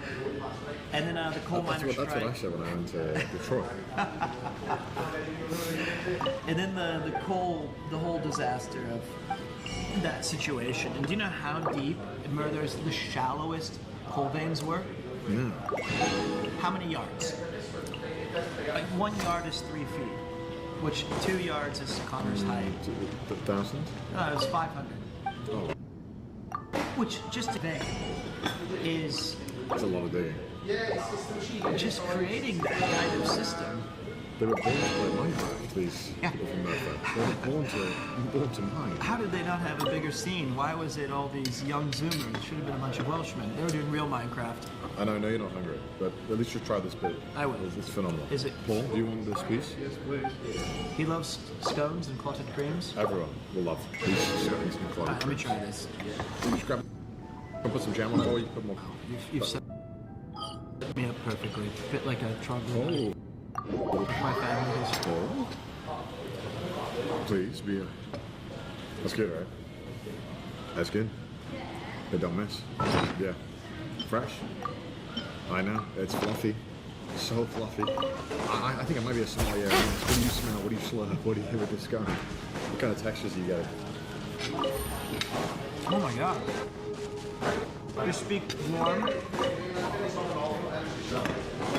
And then the coal miners' strike. That's what I said when I went to Detroit. And then the whole disaster of that situation. And do you know how deep the shallowest coal veins were? Yeah. How many yards? Like 1 yard is 3 feet, which 2 yards is Connor's height. 1,000? No, it was 500. Oh, Which, just to vein, is that's a lot of digging. just creating that kind of system. They were born to play Minecraft, these people from Merthyr. They were born to mine. How did they not have a bigger scene? Why was it all these young Zoomers? It should have been a bunch of Welshmen. They were doing real Minecraft. I know you're not hungry, but at least just try this bit. I will. It's phenomenal. Is it? Paul, do you want this piece? Yes, please. He loves scones and clotted creams. Everyone will love these scones and All right, clotted let me creams. try this. Just grab, put some jam on it, or you put more. You've set me up perfectly. Fit like a troglodyte. Oh. My family is. Oh. Please be. That's good, right? That's good. They don't miss. Yeah. Fresh. I know. It's fluffy. So fluffy. I think it might be a sommelier. What do you smell? What do you slurp? What do you hear with this guy? What kind of textures do you get? Oh my god. You speak warm. I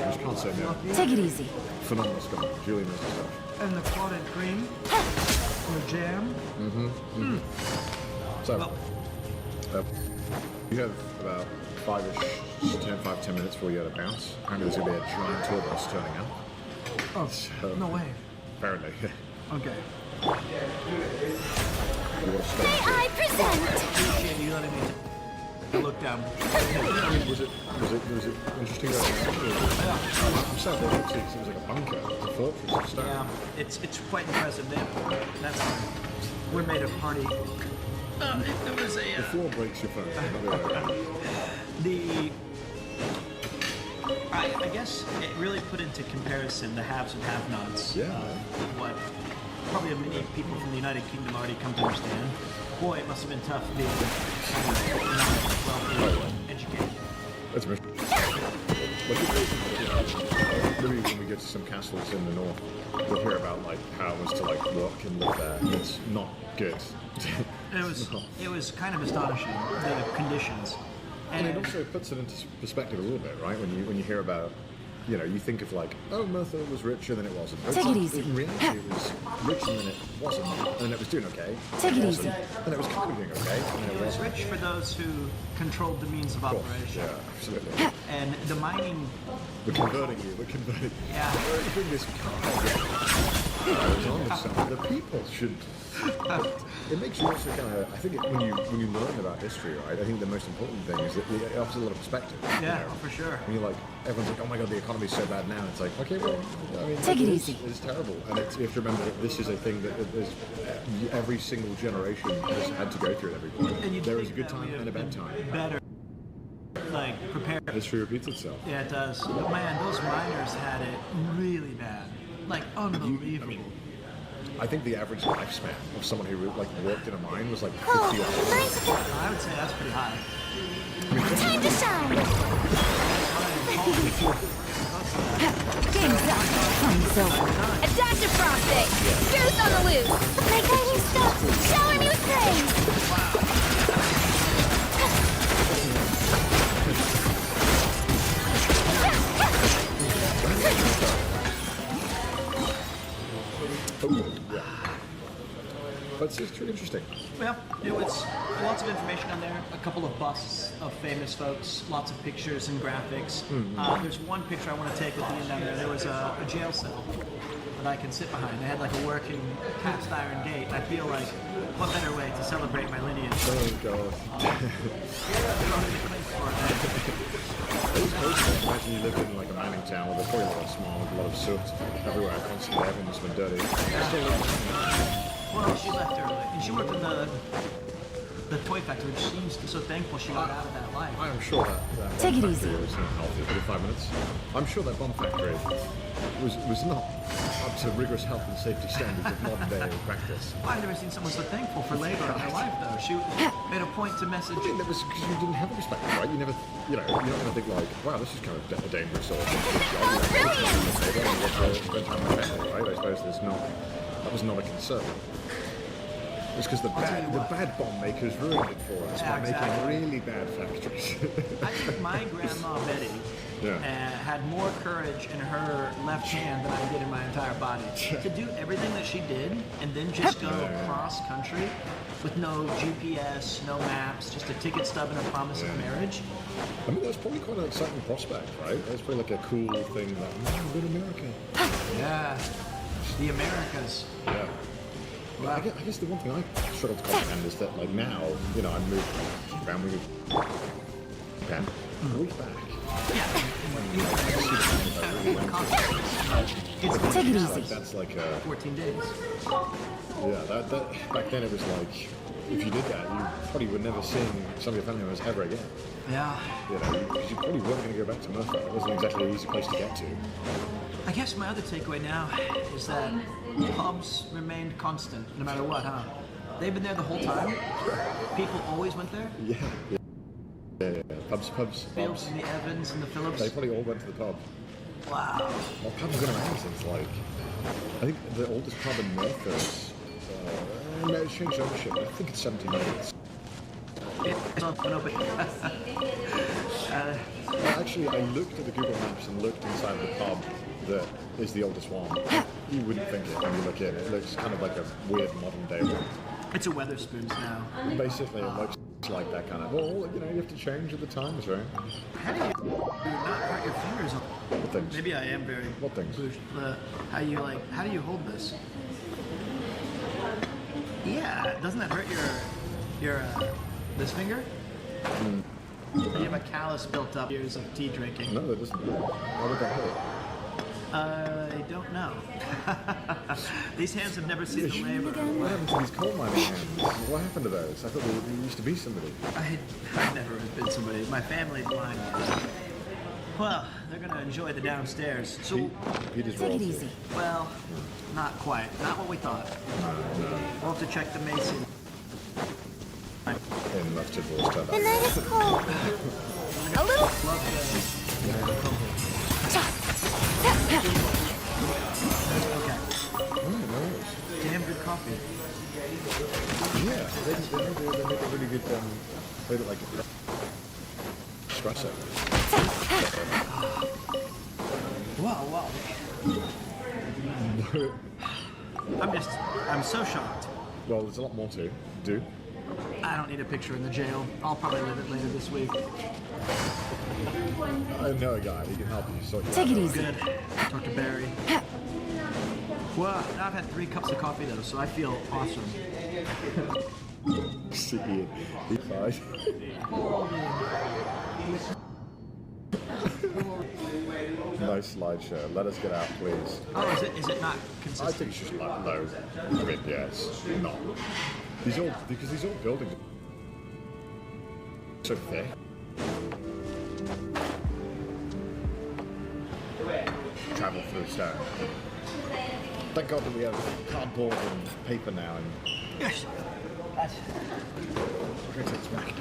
just can't say no. Take it easy. Phenomenal scone. Julie knows the stuff. And the clotted cream. And the jam. So, you have about 5-10 minutes before you had a bounce. Apparently there's going to be a giant tour bus turning up. Oh, So, no way. apparently. Okay. You want to stop. May I present? Appreciate you letting me look down. I mean, was it interesting that I'm sad that it was like a bunker, a fortress of stone. Yeah, it's quite impressive. That's we're made of hardy. There was The floor breaks your phone. I guess it really put into comparison the haves and have-nots. Yeah. What probably many people from the United Kingdom already come to understand. Boy, it must have been tough being well educated. That's a mission. But maybe when we get to some castles in the north, we'll hear about like how it was to like work and live there. It's not good. It was kind of astonishing, the conditions. And it also puts it into perspective a little bit, right? When you hear about, you know, you think of like, oh, Merthyr was richer than it wasn't. Take it easy. In reality, it was richer than it wasn't, and it was doing okay. Take it easy. And it was kind of doing okay, and It it was wasn't. rich for those who controlled the means of operation. Yeah, absolutely. And the mining, We're converting you. We're converting. yeah, We're doing this. The people should. It makes you also kind of. I think when you learn about history, right? I think the most important thing is that it offers a lot of perspective. yeah, You know? for sure. And you're like, everyone's like, oh my god, the economy's so bad now. It's like, okay, well, I mean, Take it is- easy. It's terrible, and you have to remember that this is a thing that every single generation has had to go through at every point. And you'd There is a think good that time we'd and a have bad time. been better, like, prepared. History repeats itself. Yeah, it does. But man, those miners had it really bad. Like, unbelievable. I think the average lifespan of someone who like worked in a mine was like 50 Oh, hours. mine's a good. I would say that's pretty high. Time to shine. Game's up. Fun's over. Adaptive frosting. Goose on the loose. My guiding stuff. Shower me with praise. Yeah. But it's really interesting. Well, it was lots of information on there, a couple of busts of famous folks, lots of pictures and graphics. There's one picture I want to take with Ian down there. There was a jail cell that I can sit behind. They had like a working cast iron gate. I feel like, what better way to celebrate my lineage? Oh god. Imagine you lived in like a mining town with probably a lot of smog, a lot of soot everywhere, constantly. Everyone's been dirty. Well, she left early, and she worked in the toy factory, which seems so thankful she got out of that life. I am sure that Take it bomb easy. factory was not healthy. 45 minutes. I'm sure that bomb factory was not up to rigorous health and safety standards of modern day practice. I've never seen someone so thankful for labor in her life, though. She made a point to message. I think that was because you didn't have a perspective, right? You never, you're not going to think like, wow, this is kind of a dangerous or brilliant. Right? I suppose that was not a concern. It's because the bad bomb makers ruined it for us by making really bad factories. I think my grandma Betty had more courage in her left hand than I did in my entire body. To do everything that she did and then just go cross country with no GPS, no maps, just a ticket stub and a promise of marriage. I mean, that's probably quite an exciting prospect, right? That's probably like a cool thing that, oh, good America. Yeah, the Americas. Yeah. Well, I guess the one thing I struggle to comprehend is that, like, now, you know, I moved around, we moved a week back. Take it easy. That's like 14 days. yeah, that back then it was like, if you did that, you probably would never see some of your family members ever again. Yeah. You know, because you probably weren't going to go back to Murphy. It wasn't exactly an easy place to get to. I guess my other takeaway now is that pubs remained constant, no matter what, huh? They've been there the whole time. People always went there. Yeah. Pubs. Fields and the Evans and the Phillips. They probably all went to the pub. Wow. Well, pubs have been around since, like, I think the oldest pub in Merthyr no, it's changed ownership. I think it's 1700s. It's not open. Well, actually, I looked at the Google Maps and looked inside the pub that is the oldest one. You wouldn't think it when you look in. It looks kind of like a weird modern day one. It's a Weatherspoons now. Basically, it looks like that kind of. Well, you know, you have to change with the times, right? How do you not hurt your fingers on? What things? Maybe I am very. What things? How do you hold this? Yeah, doesn't that hurt your this finger? You have a callus built up years of tea drinking. No, that doesn't. Why would that hurt? I don't know. These hands have never seen the labor. What happened to these coal mining hands? What happened to those? I thought they used to be somebody. I've never been somebody. My family blind. Well, they're gonna enjoy the downstairs. So, Peter's Take it easy. well, not quite. Not what we thought. We'll have to check the mason. In mustard balls turned The out. night is cold. A little. Okay. Oh, nice. Damn good coffee. Yeah, they make a really good, they look like espresso. Wow. I'm so shocked. Well, there's a lot more to do. I don't need a picture in the jail. I'll probably live it later this week. I know a guy, he can help you sort you Take it out. easy. Good. Talk to Barry. Well, now I've had 3 cups of coffee though, so I feel awesome. See you. He cried. Nice slideshow. Let us get out, please. Oh, is it not I consistent? think it's just like low. I mean, yes, not. These old buildings are so thick. Travel through stone. Thank God that we have cardboard and paper now and Yes. critics back.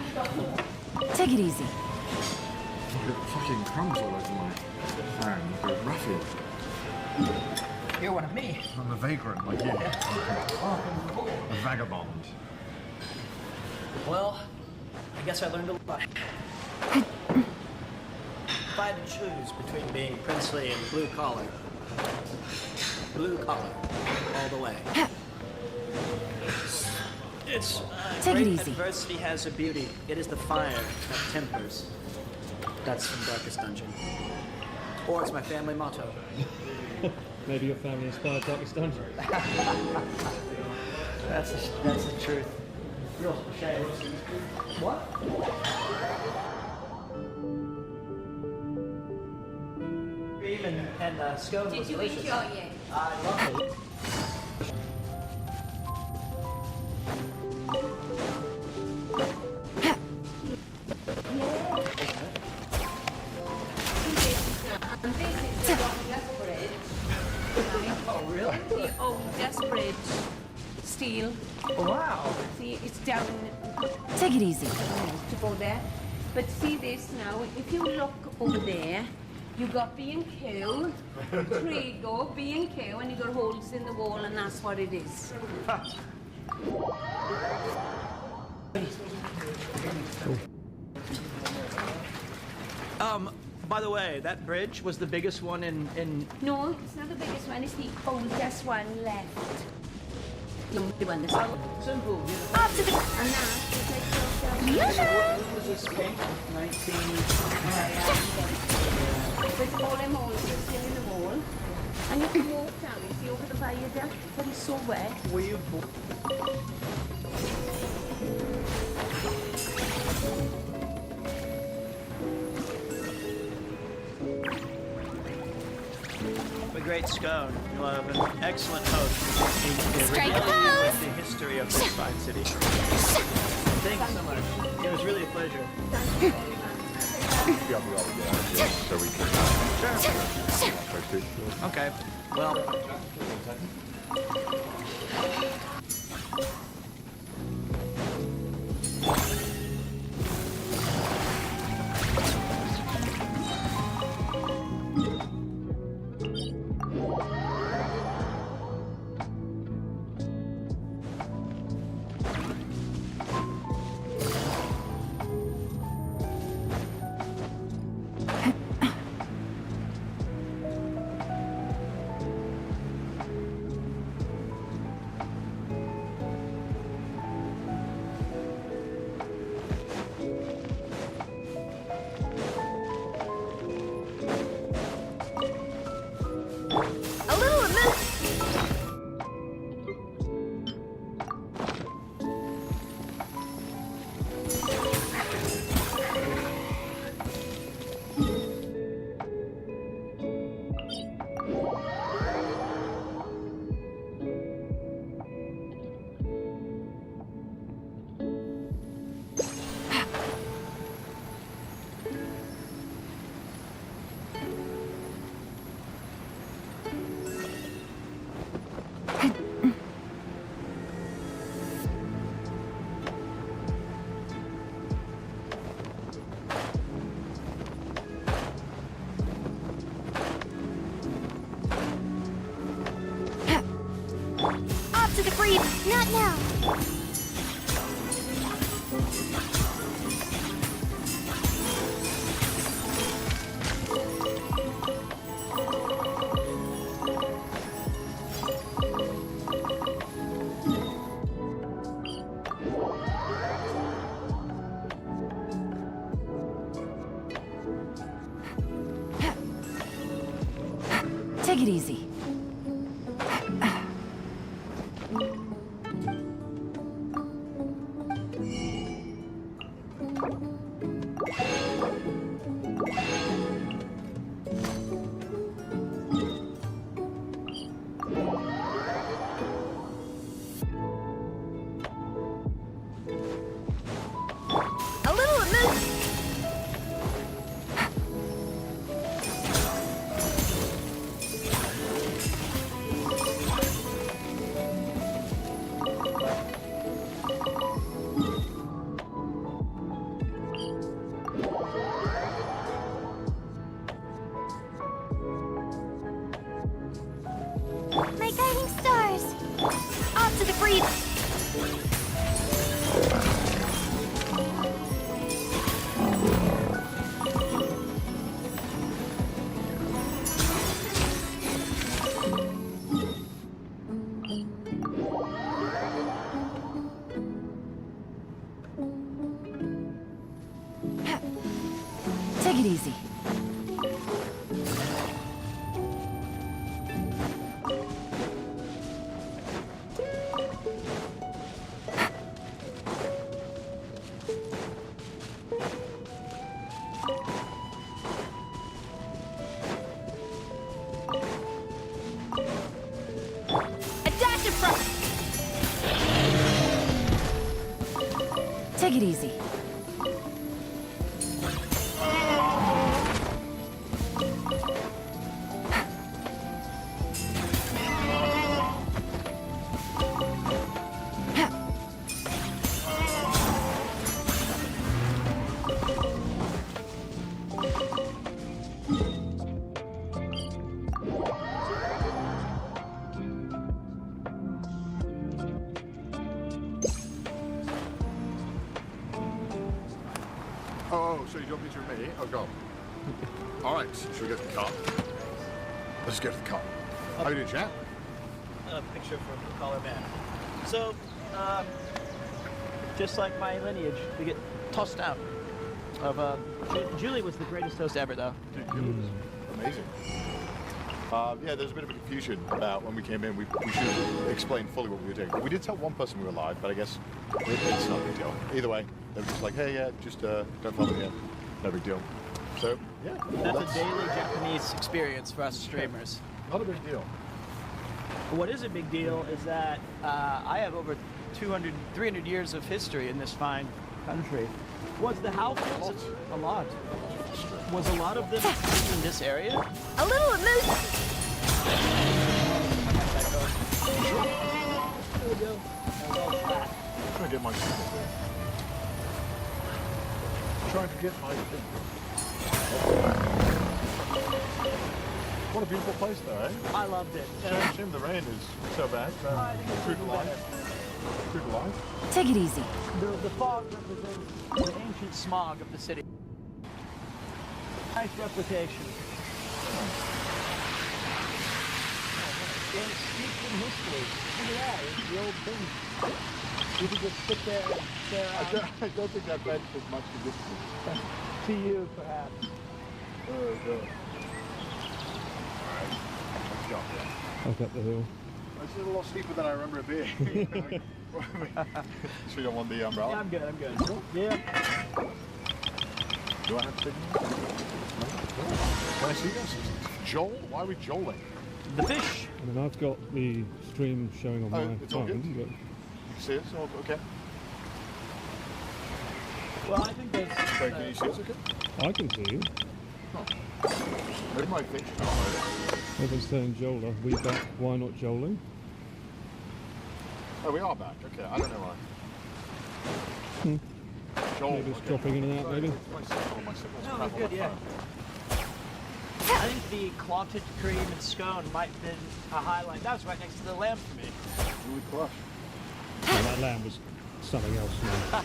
Take it easy. Fucking crumbs all over my hand. Like a ruffian. You're one of me. I'm a vagrant like you. A vagabond. Well, I guess I learned a lot. If I had to choose between being princely and blue collar all the way. It's Take it great easy. Adversity has a beauty. It is the fire that tempers. That's from Darkest Dungeon. Or it's my family motto. Maybe your family inspired Darkest Dungeon. That's the truth. Real shame. What? and the scone Did was you delicious. enjoy it? I love it. And this is the longest bridge. Oh, really? The oldest bridge. Steel. Wow. See, it's down Take it easy. to go there. But see this now, if you look over there, you got B&Q, Trigo, B&Q, and you got holes in the wall, and that's what it is. By the way, that bridge was the biggest one in No, it's not the biggest one, it's the oldest one left. The one that's Simple. Off to the... And now, you take yourself. When was this paint? 19... With all them holes are still in the wall. And you can walk down, you see over the viaduct, but it's so wet. Were you... A great scone. You'll have an excellent host. Strike a With pose! the history of this fine city. Thanks so much. It was really a pleasure. Yeah, we all get so we can Sure. Okay. Well, A little remove... Off to the breed! Not now! Take it easy. A little remove... My guiding stars! Off to the breed! Take it easy. Take it easy. Oh, so you got a picture of me? Oh, God. All right, should we get to the car? Let's get to the car. How you doing, chat? A picture from the collar band. So, just like my lineage, we get tossed out of, Julie was the greatest host ever, though. Dude, it was amazing. Yeah, there's a bit of a confusion about when we came in. We should have explained fully what we were doing. We did tell one person we were live, but I guess it's not a big deal. Either way, they were just like, hey, yeah, just don't follow me in. No big deal. So, yeah. That's a daily Japanese experience for us streamers. Not a big deal. What is a big deal is that I have over 200, 300 years of history in this fine country. Was the house a lot? Was a lot of them in this area? A little emotion. There we go. I'm trying to get my signal there. Trying to get my signal. What a beautiful place though, eh? I loved it. Shame the rain is so bad. I think it's True to life. True to life. Take it easy. The fog represents the ancient smog of the city. Nice replication. It's steeped in history. Look at that, it's the old thing. You could just sit there and stare out. I don't think that bench is much to distance. To you, perhaps. Alright, let's go. Back up the hill. It's a lot steeper than I remember it being. So you don't want the umbrella? Yeah, I'm good, I'm good. Yeah. Do I have signal? Can I see this? Joel? Why are we joling? The fish. I mean, I've got the stream showing on my it's all good? phone, but You see us? Oh, okay. Well, I think there's... Sorry, can you see us okay? I can see you. Maybe my thing's not right. Everyone's saying Joel, are we back? Why not Joeling? Oh, we are back. Okay, I don't know why. Joel, Maybe it's dropping in and out, maybe. My signal's No, crap we're on good, my yeah. phone. I think the clotted cream and scone might have been a highlight. That was right next to the lamb for me. Really crush. No, that lamb was something else now.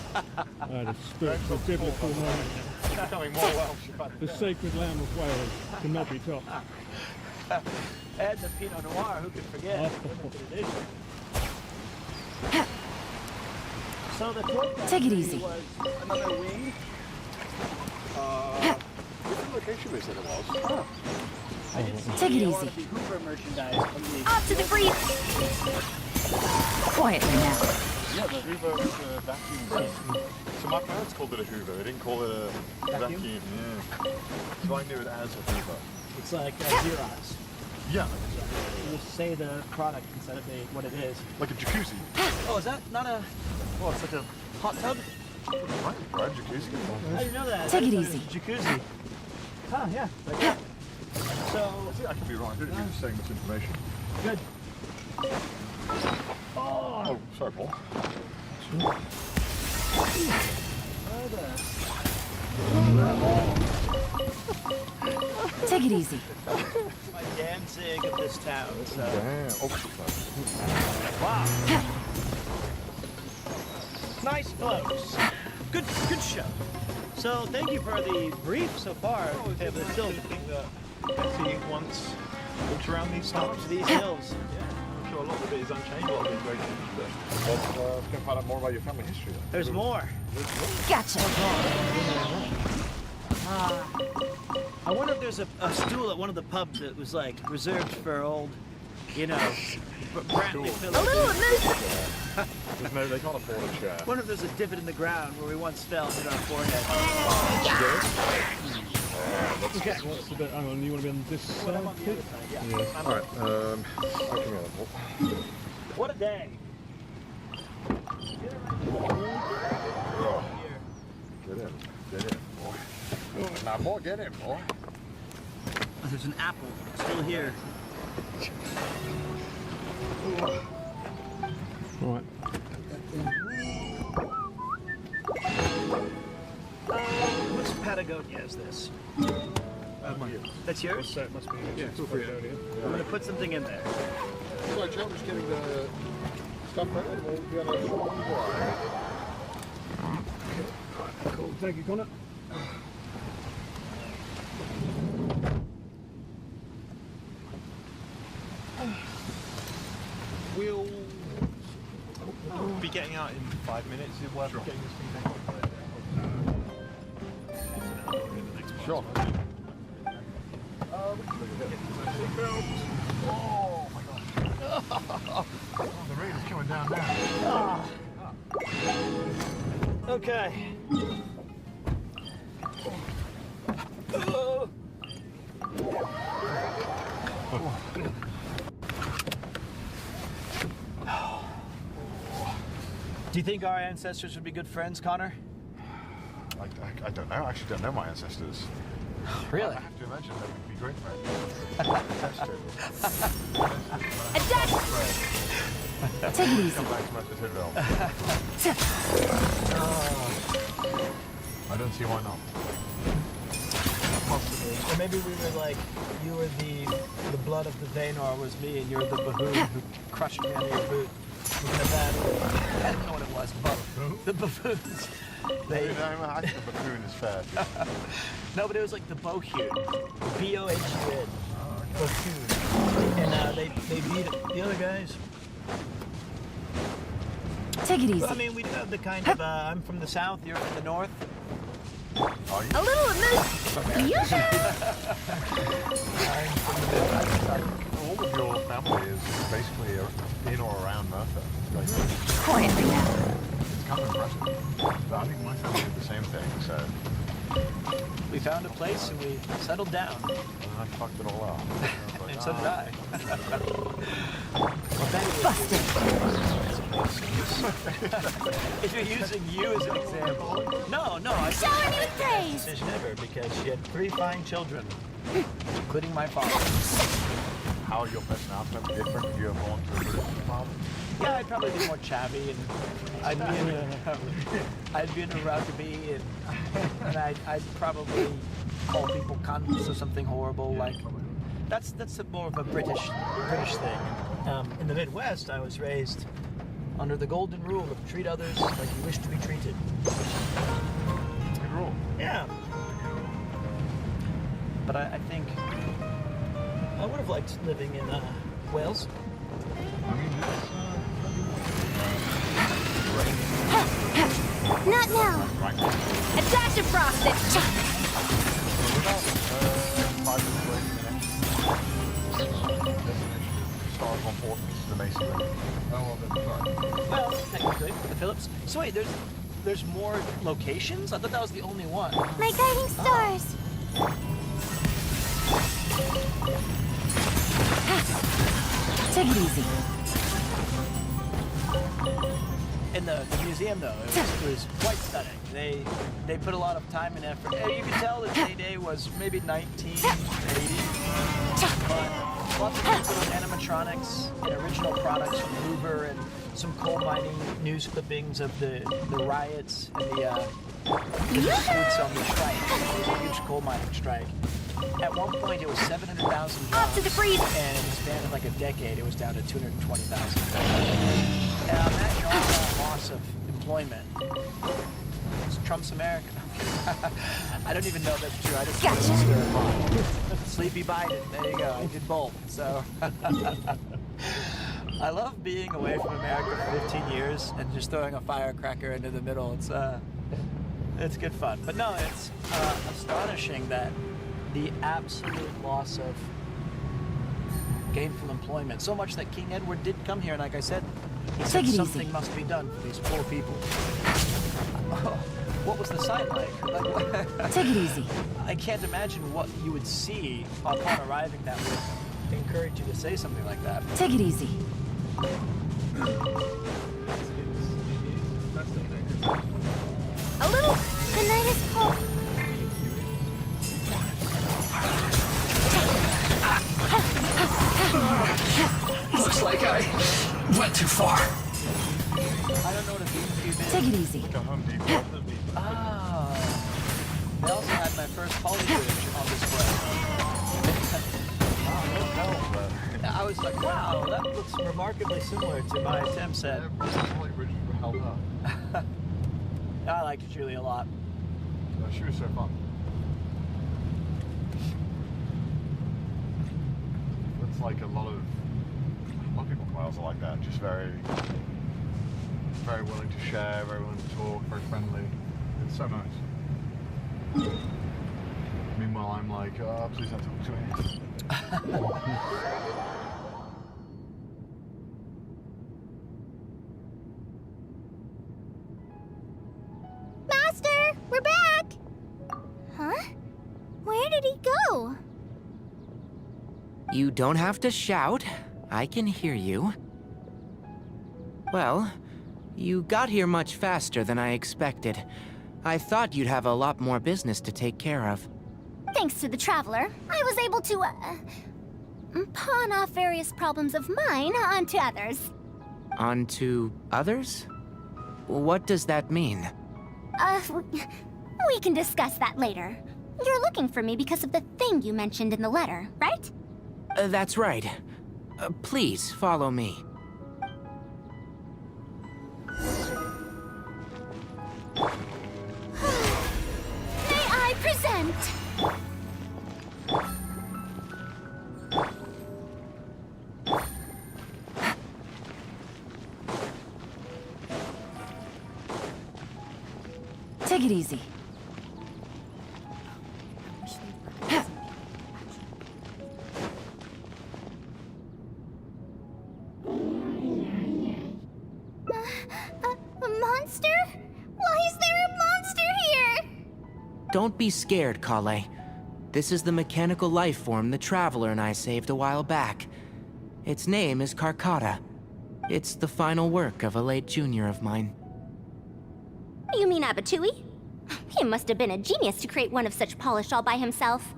I had a spiritual biblical moment. Becoming more Welsh. The sacred lamb of Wales cannot be topped. And the Pinot Noir, who could forget? Limited edition. So the Take it easy. was another wing. Different location they said it was. I did see Take it all easy. of the Hoover merchandise from the Off to the breeze. Quietly now. Yeah, the Hoover was a vacuum thing. So my parents called it a Hoover. They didn't call it a vacuum. Yeah. So I knew it as a Hoover. It's like Xerox. Yeah. You just say the product instead of what it is. Like a jacuzzi. Oh, is that not a... Oh, it's like a hot tub? Right, jacuzzi. I didn't know that. Take I it thought easy. was a jacuzzi. Huh, yeah. Like that. So, See, I could be wrong. I think you're just saying misinformation. good. Oh, sorry, Paul. Take it easy. My Danzig of this town, so... Damn. Oh, Wow. Nice flows. Good show. So thank you for the brief so far. Okay, but it's still See once walks around these stops. these hills. I'm sure a lot of it is unchanged. A lot of it is very changed, but Let's can find out more about your family history then. There's more. Gotcha. I wonder if there's a stool at one of the pubs that was like reserved for old, you know, Brantley A Phillips. little emotion. There's no, they can't afford a chair. I wonder if there's a divot in the ground where we once fell and hit our forehead. Okay. What's the bit? Hang on, you want to be on this Well, I'm side? on the other side, yeah. Yeah. All right. I can go. What a day. Oh. Get in, boy. Now, boy, get in, boy. Oh, there's an apple still here. Right. Whose Patagonia is this? That's yours? So it must be. Yeah, feel free to. I'm gonna put something in there. So, Joe, just getting the stuff ready. We'll be on a short ride. Cool. Thank you, Connor. We'll be getting out in 5 minutes. Is it worth getting this thing back on? Sure. Oh my God. The rain is coming down now. Okay. Do you think our ancestors would be good friends, Connor? I don't know. I actually don't know my ancestors. Really? I have to imagine they would be great friends. Take it easy. Come back to Master Tidwell. I don't see why not. Or maybe we were like, you were the blood of the Vaynor was me, and you're the baboon who crushed me under your boot. I don't know what it was, but the baboons. They, I think the buffoon is fair. no, but it was like the bohun, B-O-H-U-N, buffoon, and they beat the other guys. Take it easy. Well, I mean, we do have the kind of, I'm from the south, you're from the north. Are you? A little amuse. All of your family is basically in or around Merthyr. Quietly now. It's kind of impressive. But I think my family did the same thing, so We found a place and we settled down, I fucked it all up. and so did I. Busted. If you're using you as an example, no, I Shower me with best praise. decision ever because she had 3 fine children, including my father. How are your personalities different if you were born to a British father? Yeah, I'd probably be more chavvy, and I'd be in a rugby, and I'd probably call people cunts or something horrible. Like that's more of a British thing. In the Midwest, I was raised under the golden rule of treat others like you wish to be treated. Good rule. Yeah. But I think I would have liked living in Wales. I mean, Not now. right. A dash of frosting. We're about 5 minutes away from the next destination. Start on port, this is the Mason. Oh, well, that's right. Well, technically, the Phillips. So wait, there's more locations? I thought that was the only one. My guiding stars. Take it easy. In the museum, though, it was quite stunning. They put a lot of time and effort. You could tell that heyday was maybe 1980, but lots of cute little animatronics and original products from Hoover and some coal mining news clippings of the riots and the disputes on the strike. It was a huge coal mining strike. At one point, it was 700,000 jobs. Off to the freeze. And in the span of like a decade, it was down to 220,000. And imagine all that loss of employment. It's Trump's America. I don't even know if that's true. I just Gotcha. Sleepy Biden. There you go. I did both. So I love being away from America for 15 years and just throwing a firecracker into the middle. It's good fun. But no, it's astonishing that the absolute loss of gainful employment. So much that King Edward did come here, and like I said, he said Take it something easy. must be done for these poor people. What was the sight like? Take it easy. I can't imagine what you would see upon arriving that would encourage you to say something like that. Take it easy. A little. Good night too far. I don't know what it means to you, man. Take it easy. Go Home Depot. Ah. They also had my first polybridge on display. I was like, wow, that looks remarkably similar to my attempts at... held up. I liked Julie a lot. She was so fun. It's like a lot of people in Wales are like that. Just very willing to share, very willing to talk, very friendly. It's so nice. Meanwhile, I'm like, oh, please don't talk to me. Master, we're back! Huh? Where did he go? You don't have to shout. I can hear you. Well, you got here much faster than I expected. I thought you'd have a lot more business to take care of. Thanks to the Traveler, I was able to, pawn off various problems of mine onto others. Onto others? What does that mean? We can discuss that later. You're looking for me because of the thing you mentioned in the letter, right? That's right. Please, follow me. May I present? Take it easy. A monster? Why is there a monster here? Don't be scared, Kale. This is the mechanical life form the Traveler and I saved a while back. Its name is Karkata. It's the final work of a late junior of mine. You mean Abatui? He must have been a genius to create one of such polish all by himself.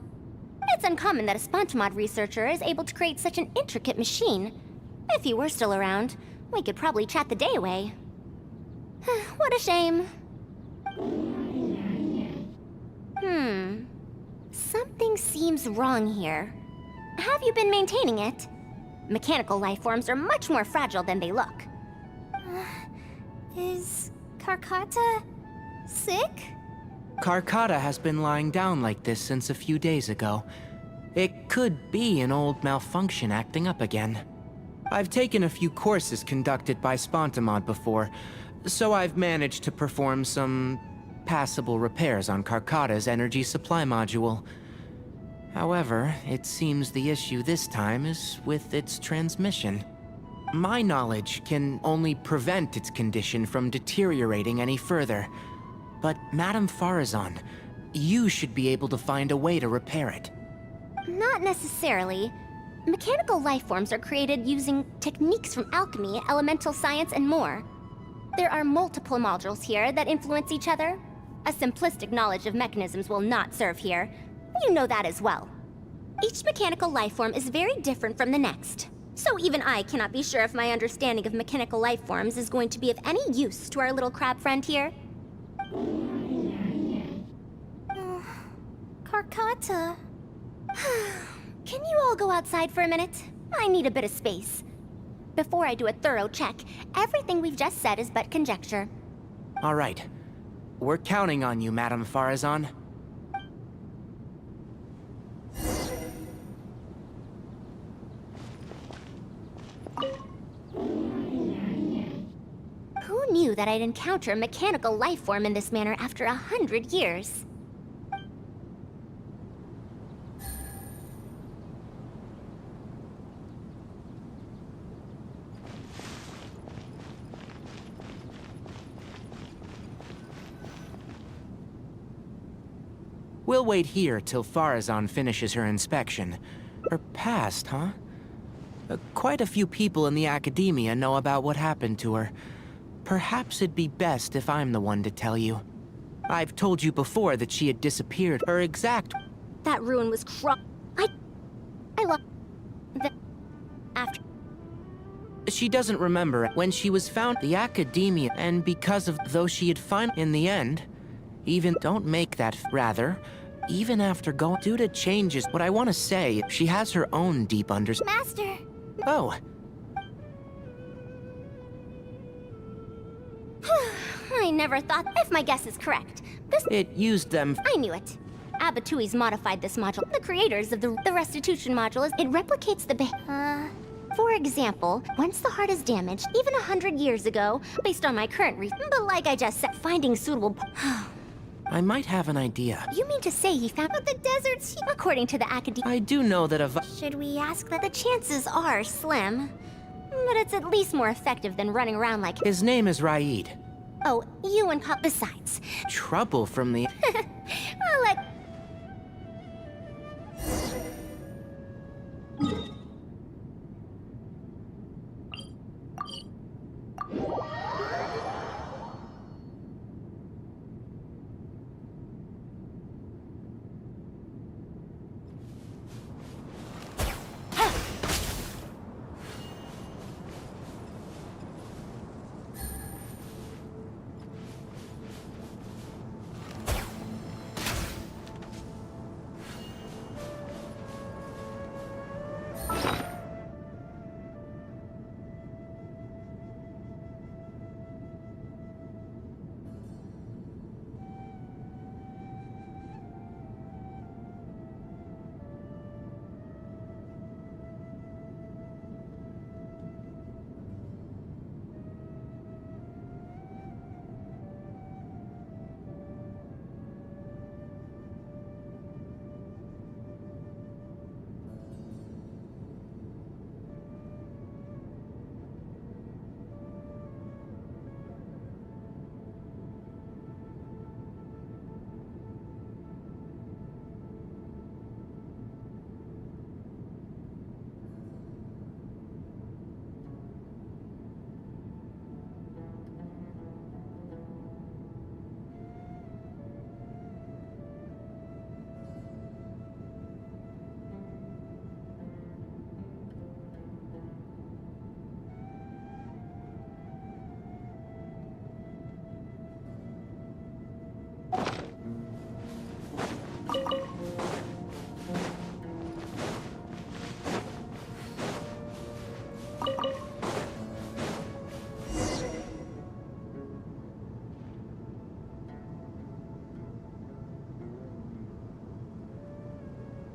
It's uncommon that a Spontamod researcher is able to create such an intricate machine. If he were still around, we could probably chat the day away. What a shame. Something seems wrong here. Have you been maintaining it? Mechanical life forms are much more fragile than they look. Is Karkata sick? Karkata has been lying down like this since a few days ago. It could be an old malfunction acting up again. I've taken a few courses conducted by Spontamod before, so I've managed to perform some passable repairs on Karkata's energy supply module. However, it seems the issue this time is with its transmission. My knowledge can only prevent its condition from deteriorating any further. But Madame FARUZAN, you should be able to find a way to repair it. Not necessarily. Mechanical life forms are created using techniques from alchemy, elemental science, and more. There are multiple modules here that influence each other. A simplistic knowledge of mechanisms will not serve here. You know that as well. Each mechanical life form is very different from the next. So even I cannot be sure if my understanding of mechanical life forms is going to be of any use to our little crab friend here. Karkata. Can you all go outside for a minute? I need a bit of space. Before I do a thorough check, everything we've just said is but conjecture. All right. We're counting on you, Madame FARUZAN. Who knew that I'd encounter a mechanical life form in this manner after 100 years? We'll wait here till FARUZAN finishes her inspection. Her past, huh? Quite a few people in the academia know about what happened to her. Perhaps it'd be best if I'm the one to tell you. I've told you before that she had disappeared. Her exact... That ruin was I lost the... after... She doesn't remember when she was found the academia, and because of though she had in the end, even don't make that rather, even after going due to changes, what I want to say, she has her own deep Master! Oh. I never thought, if my guess is correct, It used them. I knew it. Abatui's modified this module. The creators of the restitution module it replicates the for example, once the heart is damaged, even 100 years ago, based on my current but like I just said, finding suitable I might have an idea. You mean to say he found the deserts according to the academy? I do know that Should we ask that the chances are slim, but it's at least more effective than running around like his name is Raid. Oh, you and Pop besides. Trouble from the I'll let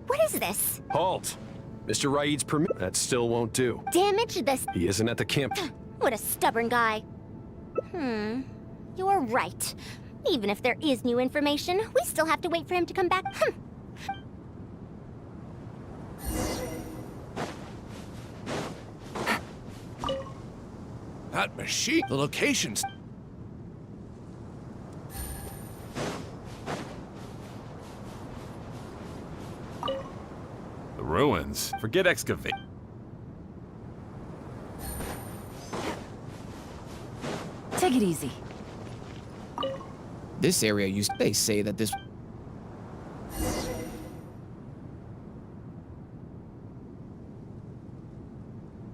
What is this? Halt! Mr. Raid's permit. That still won't do. Damage this. He isn't at the camp. What a stubborn guy. You're right. Even if there is new information, we still have to wait for him to come back. That machine. The locations. The ruins. Forget excavate. Take it easy. This area used. They say that this.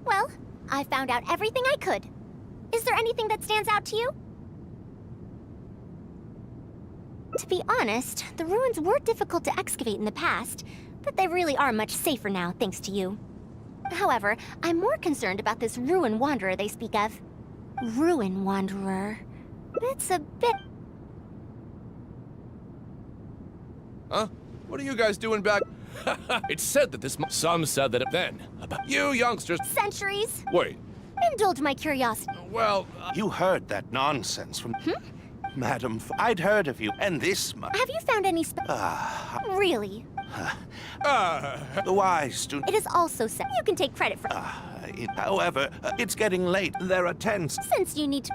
Well, I found out everything I could. Is there anything that stands out to you? To be honest, the ruins were difficult to excavate in the past, but they really are much safer now, thanks to you. However, I'm more concerned about this Ruin Wanderer they speak of. Ruin Wanderer. It's a bit... Huh? What are you guys doing back? It's said that this. Some said that then. About you youngsters. Centuries? Wait. Indulge my curiosity. Well. You heard that nonsense from. Madam, I'd heard of you, and this much. Have you found any Really? The wise do. It is also said you can take credit for. However, it's getting late. There are tents. Since you need to.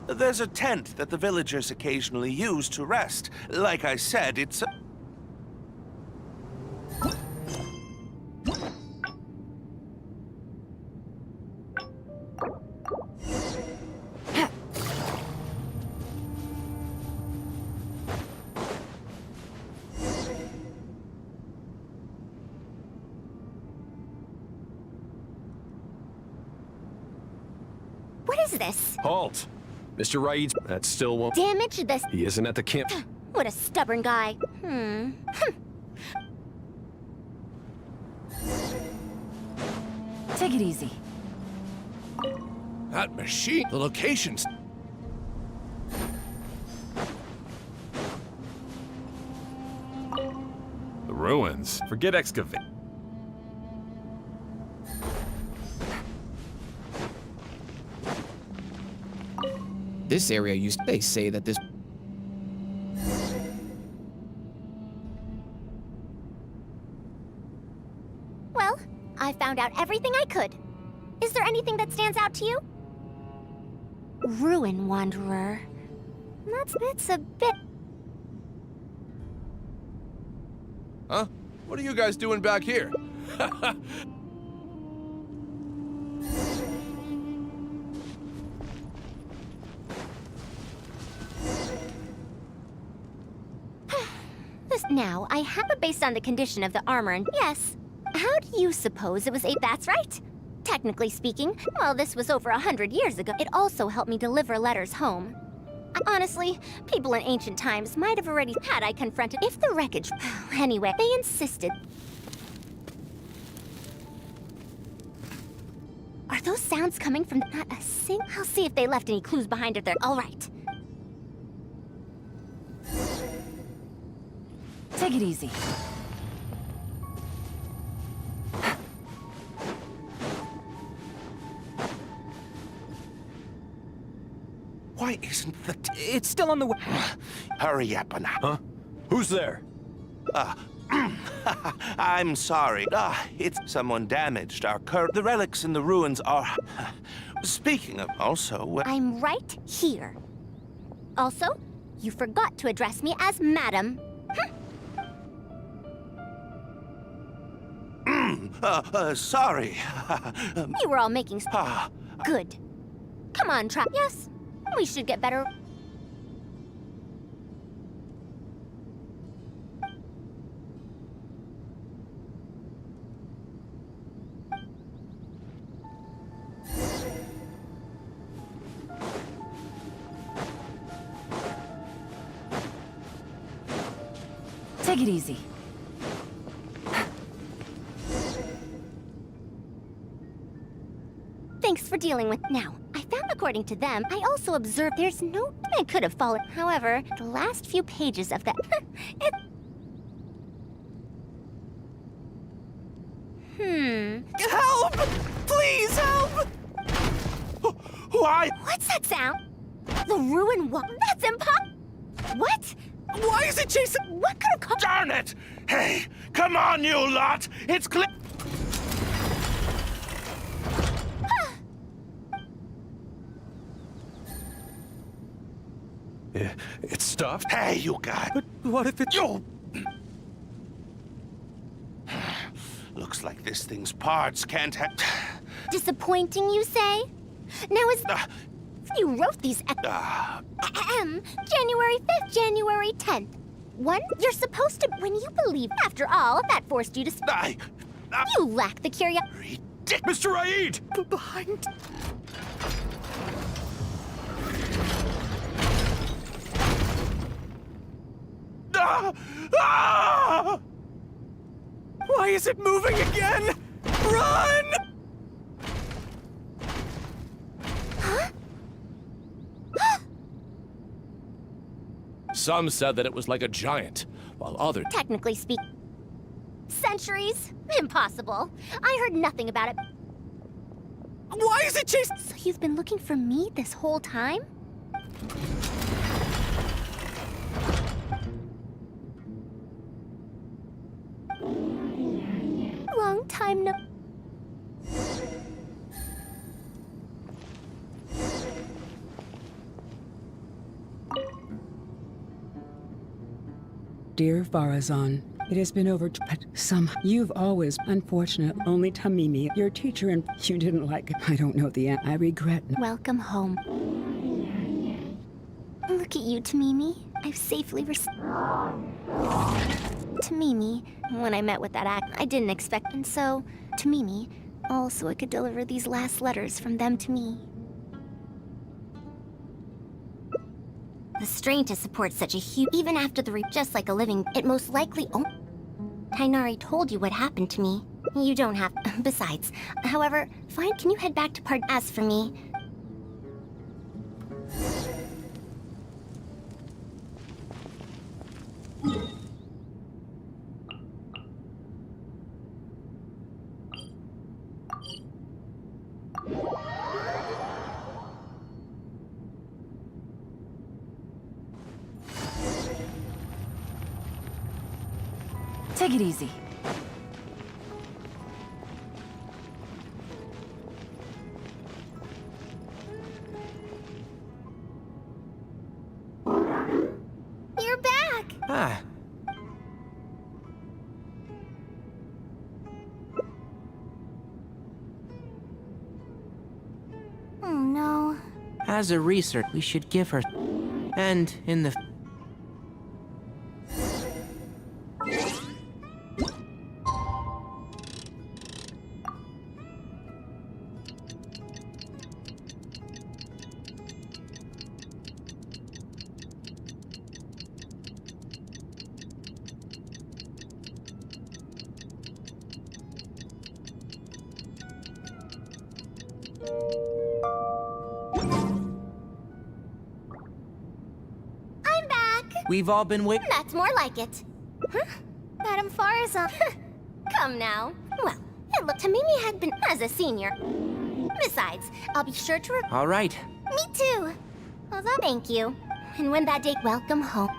There's a tent that the villagers occasionally use to rest. Like I said, it's a... is this? Halt! Mr. Raid, that still won't... Damage this... He isn't at the camp. What a stubborn guy. Take it easy. That machine, the locations. The ruins. Forget excavate. This area used. They say that this. Well, I found out everything I could. Is there anything that stands out to you? Ruin Wanderer. That's a bit... Huh? What are you guys doing back here? Now, I have it based on the condition of the armor and... Yes. How do you suppose it was a... That's right. Technically speaking, well, this was over 100 years ago. It also helped me deliver letters home. Honestly, people in ancient times might have already had I confronted... If the wreckage... Anyway, they insisted... Are those sounds coming from... Not a sing... I'll see if they left any clues behind it there. All right. Take it easy. Why isn't the... It's still on the way. Hurry up and... Huh? Who's there? I'm sorry. It's someone damaged our current... The relics in the ruins are... Speaking of also... I'm right here. Also, you forgot to address me as Madam. Sorry. You were all making... Good. Come on, Trap. Yes, we should get better. Take it easy. Thanks for dealing with... Now, I found according to them, I also observed there's no... I could have fallen. However, the last few pages of that... Help! Please help! Why? What's that sound? The ruin wall. That's impossible. What? Why is it chasing... What could have caused... Darn it! Hey, come on, you lot! It's clear... It's stopped? Hey, you guys! But what if it... You! Looks like this thing's parts can't have... Disappointing, you say? Now is... You wrote these... January 5th, January 10th. One, you're supposed to... When you believe... After all, that forced you to... You lack the curiosity... Mr. Raid! Behind... Why is it moving again? Run! Huh? Some said that it was like a giant, while others... Technically speaking... Centuries? Impossible. I heard nothing about it. Why is it chasing... So you've been looking for me this whole time? Long time no... Dear FARUZAN, it has been over, but you've always, unfortunate, only Tamimi, your teacher, and you didn't like it. I don't know the end. I regret. Welcome home. Look at you, Tamimi. I've safely Tamimi, when I met with that act, I didn't expect, and so, Tamimi, also I could deliver these last letters from them to me. The strain to support such a huge... Even after the just like a living, it most likely... Oh, Tainari told you what happened to me. You don't have... Besides. However, fine, can you head back to part... As for me... Take it easy. You're back! Ah, Oh no. as a research, we should give her... And in the... I'm back! We've all been waiting... That's more like it. Huh? Madame FARUZAN. Come now. Well, it looked Tamimi had been as a senior. Besides, I'll be sure to... All right. Me too. Although, thank you. And when that date, welcome home.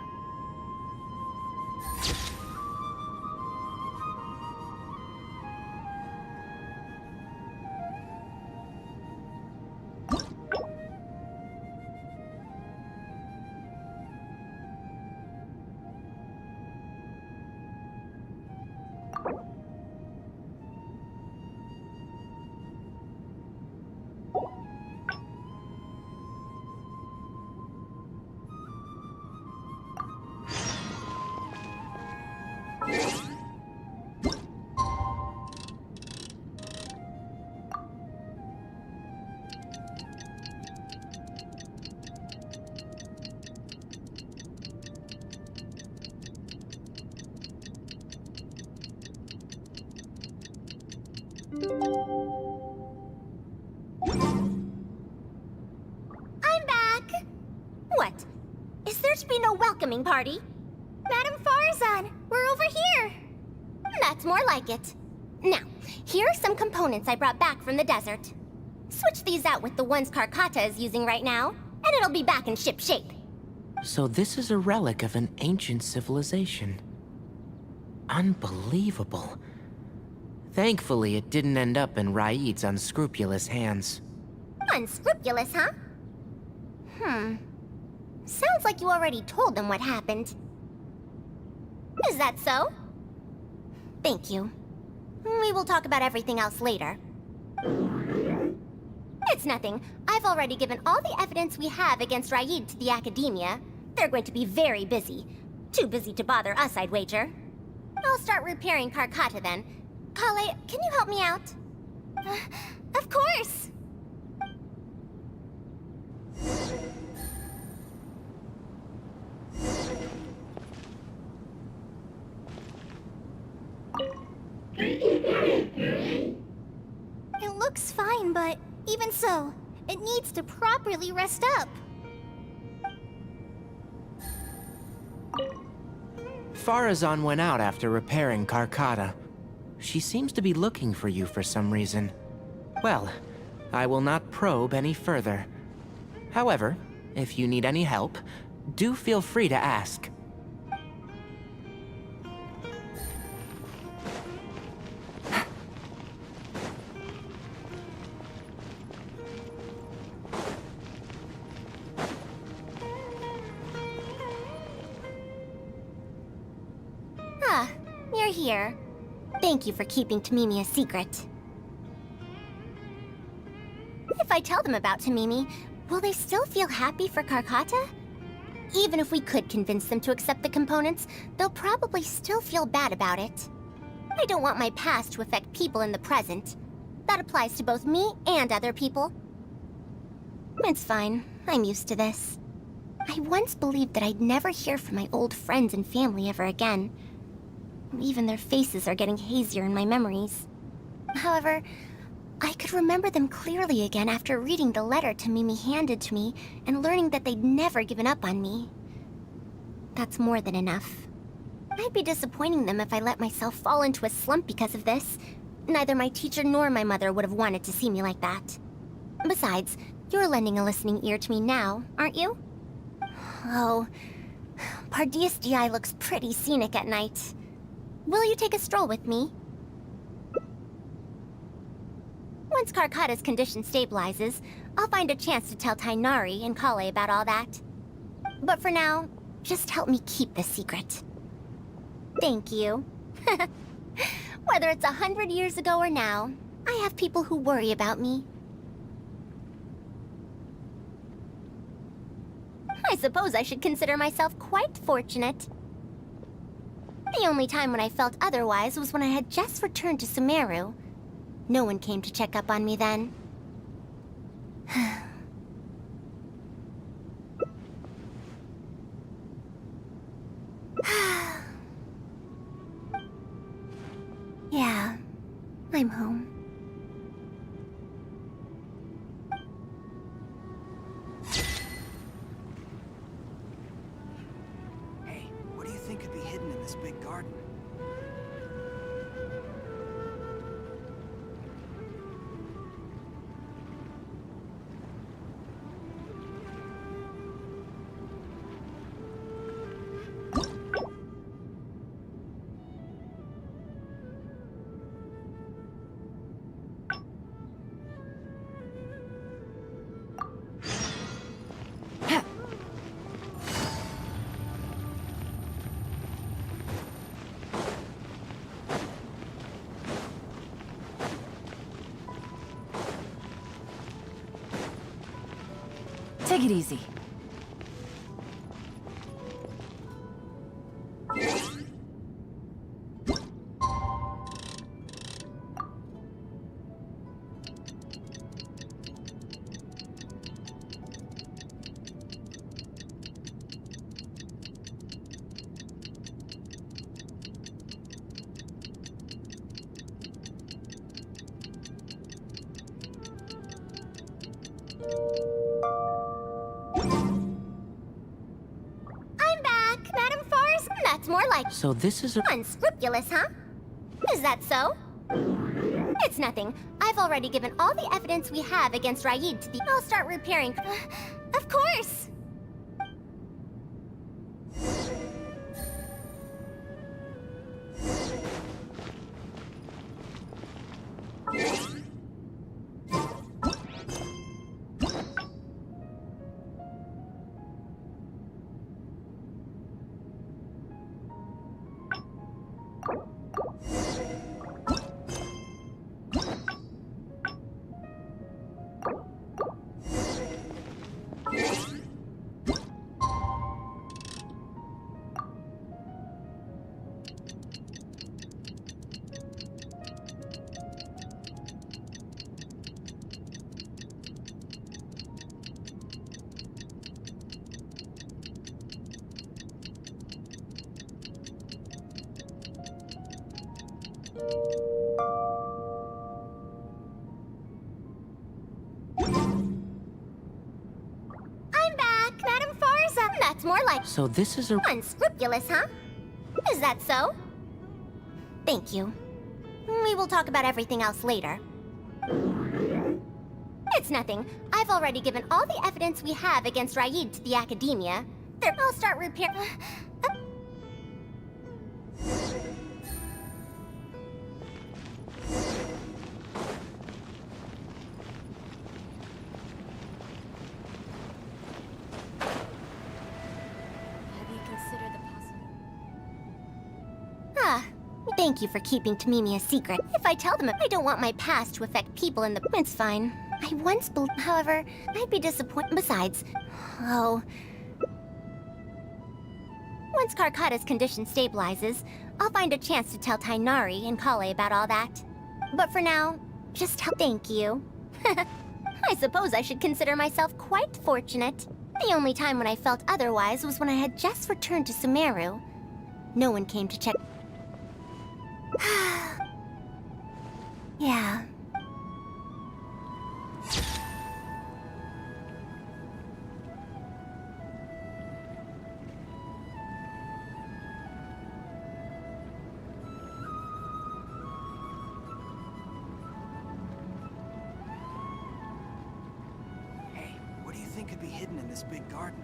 I'm back! What? Is there to be no welcoming party? Madame FARUZAN, we're over here! That's more like it. Now, here are some components I brought back from the desert. Switch these out with the ones Karkata is using right now, and it'll be back in ship shape. So this is a relic of an ancient civilization. Unbelievable. Thankfully, it didn't end up in Raid's unscrupulous hands. Unscrupulous, huh? Sounds like you already told them what happened. Is that so? Thank you. We will talk about everything else later. It's nothing. I've already given all the evidence we have against Raid to the Academia. They're going to be very busy. Too busy to bother us, I'd wager. I'll start repairing Karkata then. Kale, can you help me out? Of course! It looks fine, but even so, it needs to properly rest up. FARUZAN went out after repairing Karkata. She seems to be looking for you for some reason. Well, I will not probe any further. However, if you need any help, do feel free to ask. Ah, you're here. Thank you for keeping Tamimi a secret. If I tell them about Tamimi, will they still feel happy for Karkata? Even if we could convince them to accept the components, they'll probably still feel bad about it. I don't want my past to affect people in the present. That applies to both me and other people. It's fine. I'm used to this. I once believed that I'd never hear from my old friends and family ever again. Even their faces are getting hazier in my memories. However, I could remember them clearly again after reading the letter Mimi handed to me and learning that they'd never given up on me. That's more than enough. I'd be disappointing them if I let myself fall into a slump because of this. Neither my teacher nor my mother would have wanted to see me like that. Besides, you're lending a listening ear to me now, aren't you? Oh, Pardius GI looks pretty scenic at night. Will you take a stroll with me? Once Karkata's condition stabilizes, I'll find a chance to tell Tainari and Kale about all that. But for now, just help me keep this secret. Thank you. Whether it's 100 years ago or now, I have people who worry about me. I suppose I should consider myself quite fortunate. The only time when I felt otherwise was when I had just returned to Sumeru. No one came to check up on me then. Yeah, I'm home. Hey, what do you think could be hidden in this big garden? Take it easy. More like So this is a... unscrupulous, huh? Is that so? It's nothing. I've already given all the evidence we have against Raid to the... I'll start repairing. Of course! I'm back, Madame Faruzan. That's more like... So this is a... unscrupulous, huh? Is that so? Thank you. We will talk about everything else later. It's nothing. I've already given all the evidence we have against Raid to the Academia. I'll start repair... Thank you for keeping Tamimi a secret. If I tell them I don't want my past to affect people in the... It's fine. I once believed... However, I'd be disappointed. Besides... Oh... Once Karkata's condition stabilizes, I'll find a chance to tell Tainari and Kale about all that. But for now, just thank you. I suppose I should consider myself quite fortunate. The only time when I felt otherwise was when I had just returned to Sumeru. No one came to check. Yeah. Hey, what do you think could be hidden in this big garden?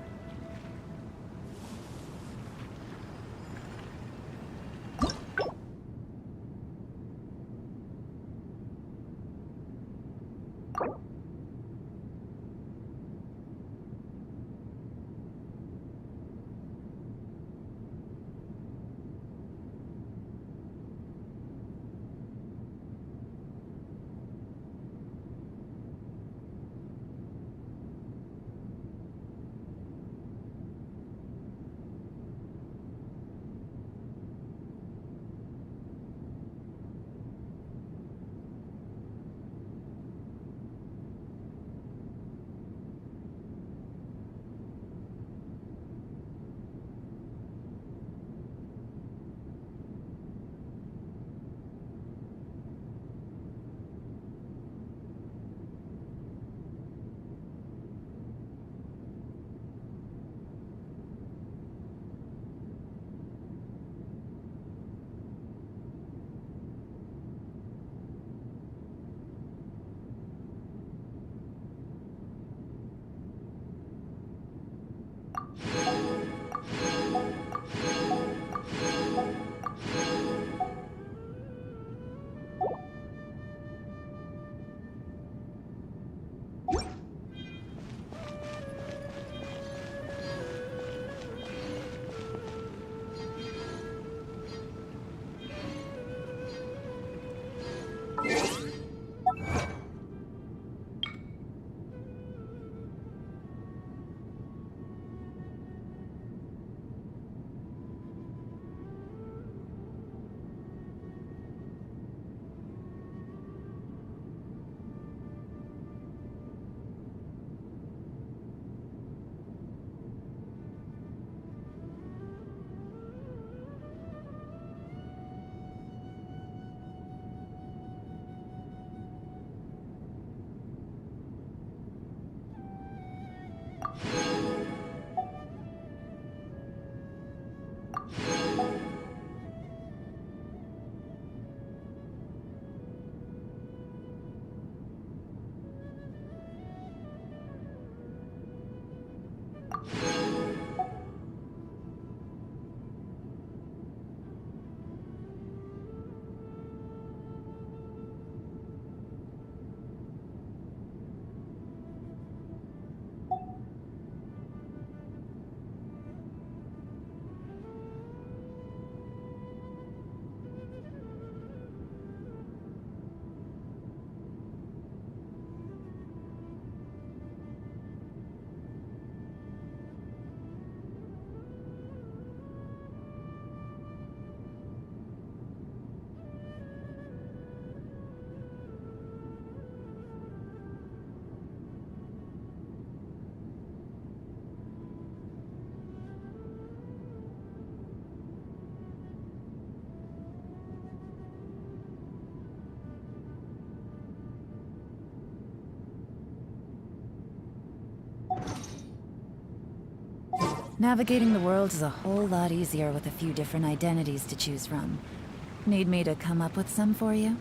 Navigating the world is a whole lot easier with a few different identities to choose from. Need me to come up with some for you?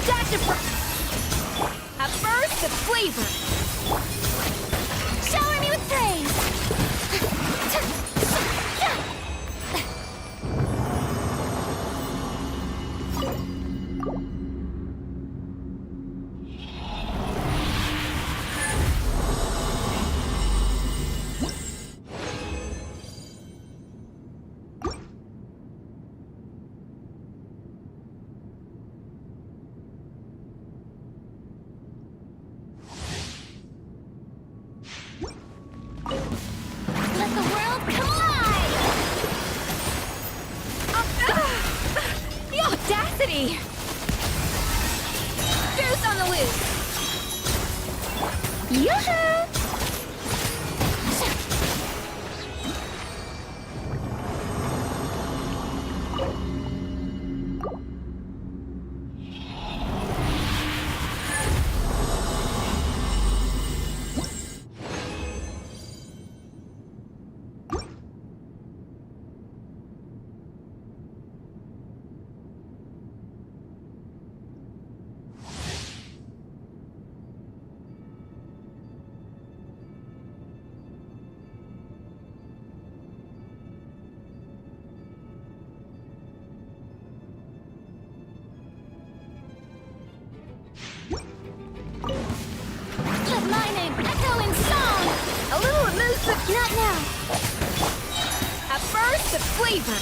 A burst of flavor. Shower me with praise! Let the world come alive! The audacity! Goose on the loose! Yoo-hoo! Let my name echo in song! A little elusive. Not now! A burst of flavor.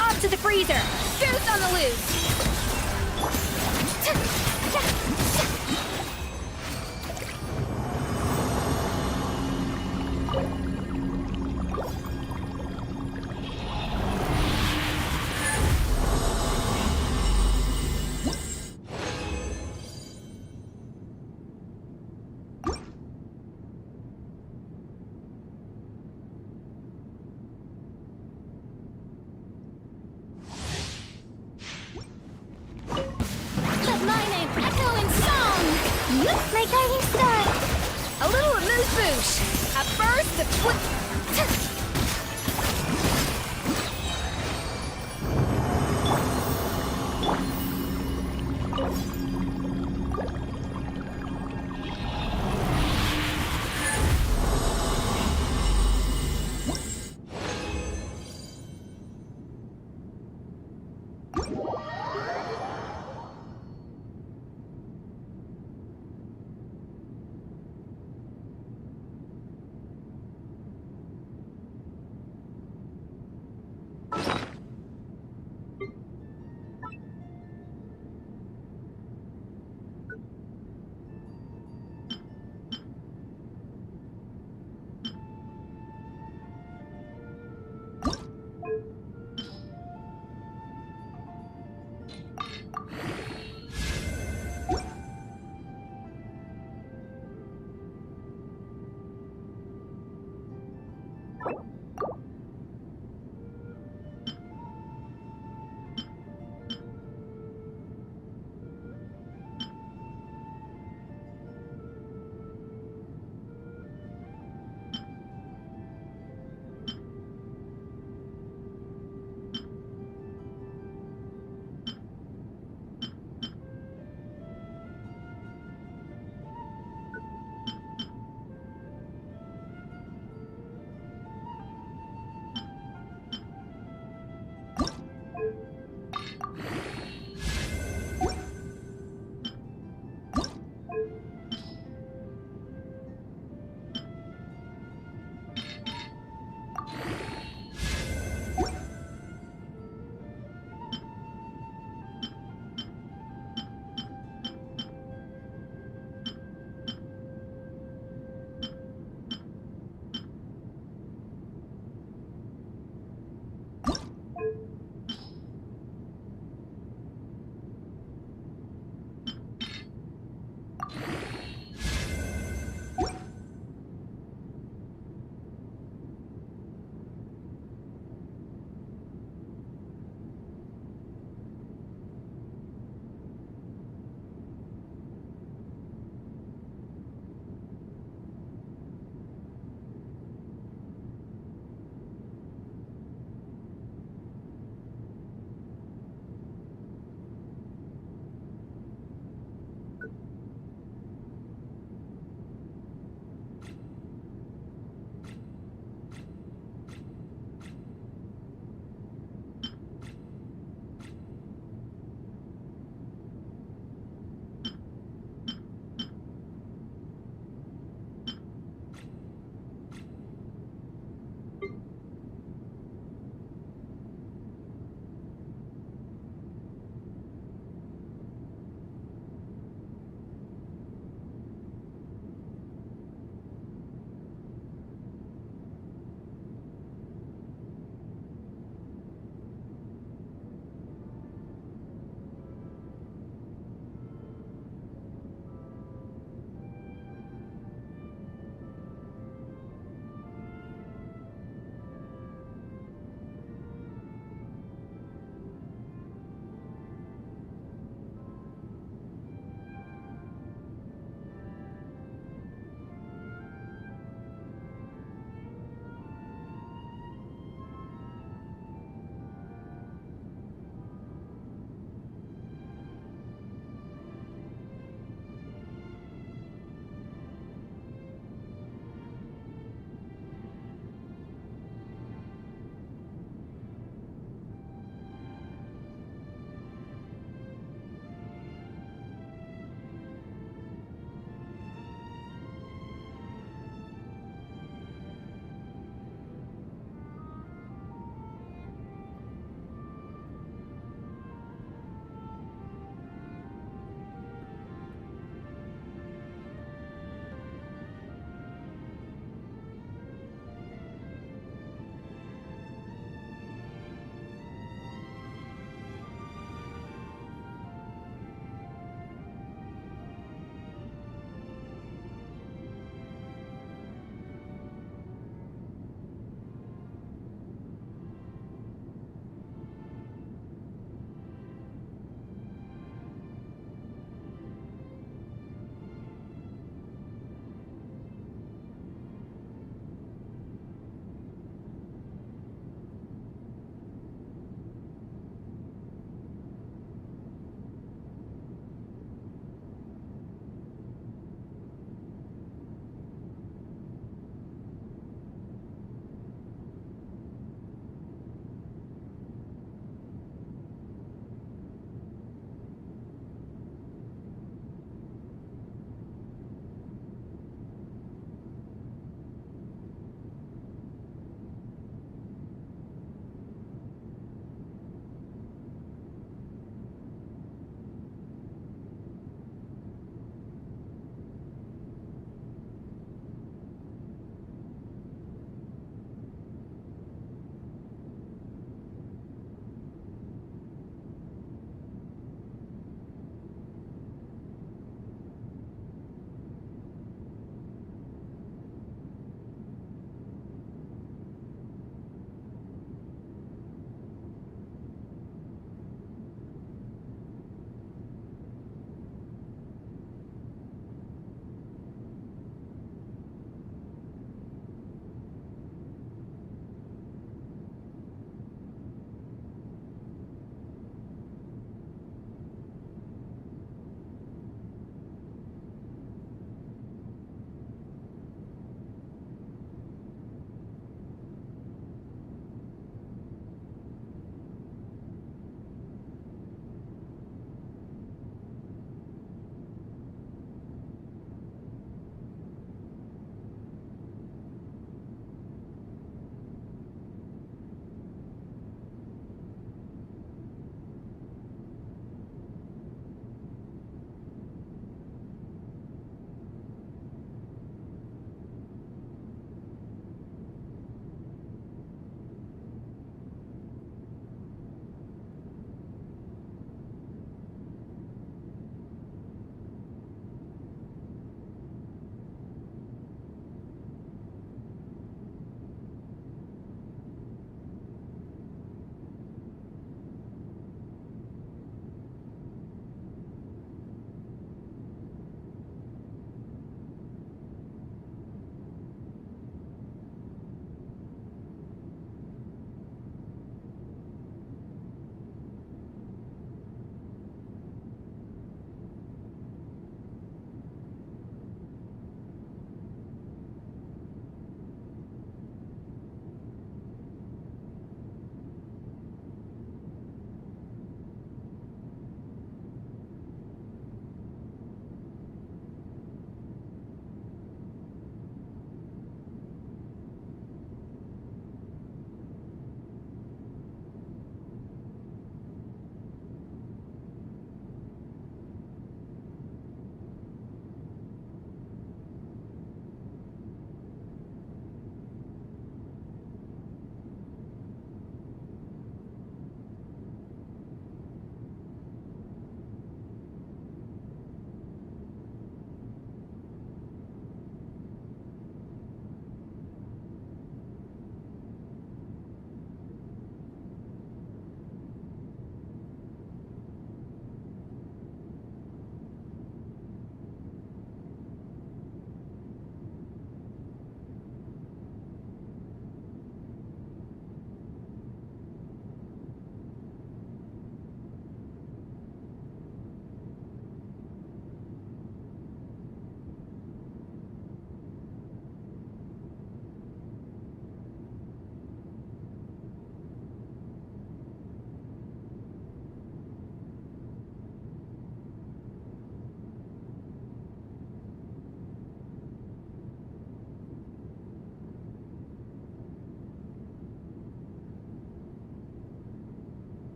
Off to the freezer! Goose on the loose! Let my name echo in song! My guiding star! A little amuse-bouche! A burst of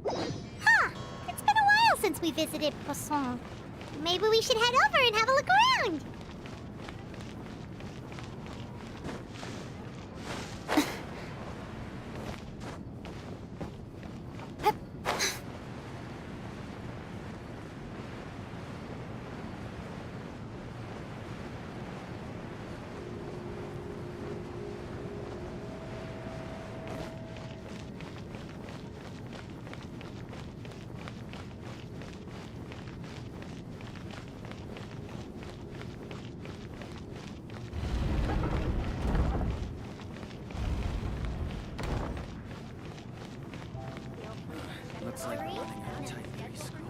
Huh! It's been a while since we visited Poisson. Maybe we should head over and have a look around. Looks like we're running out of time for these scrolls.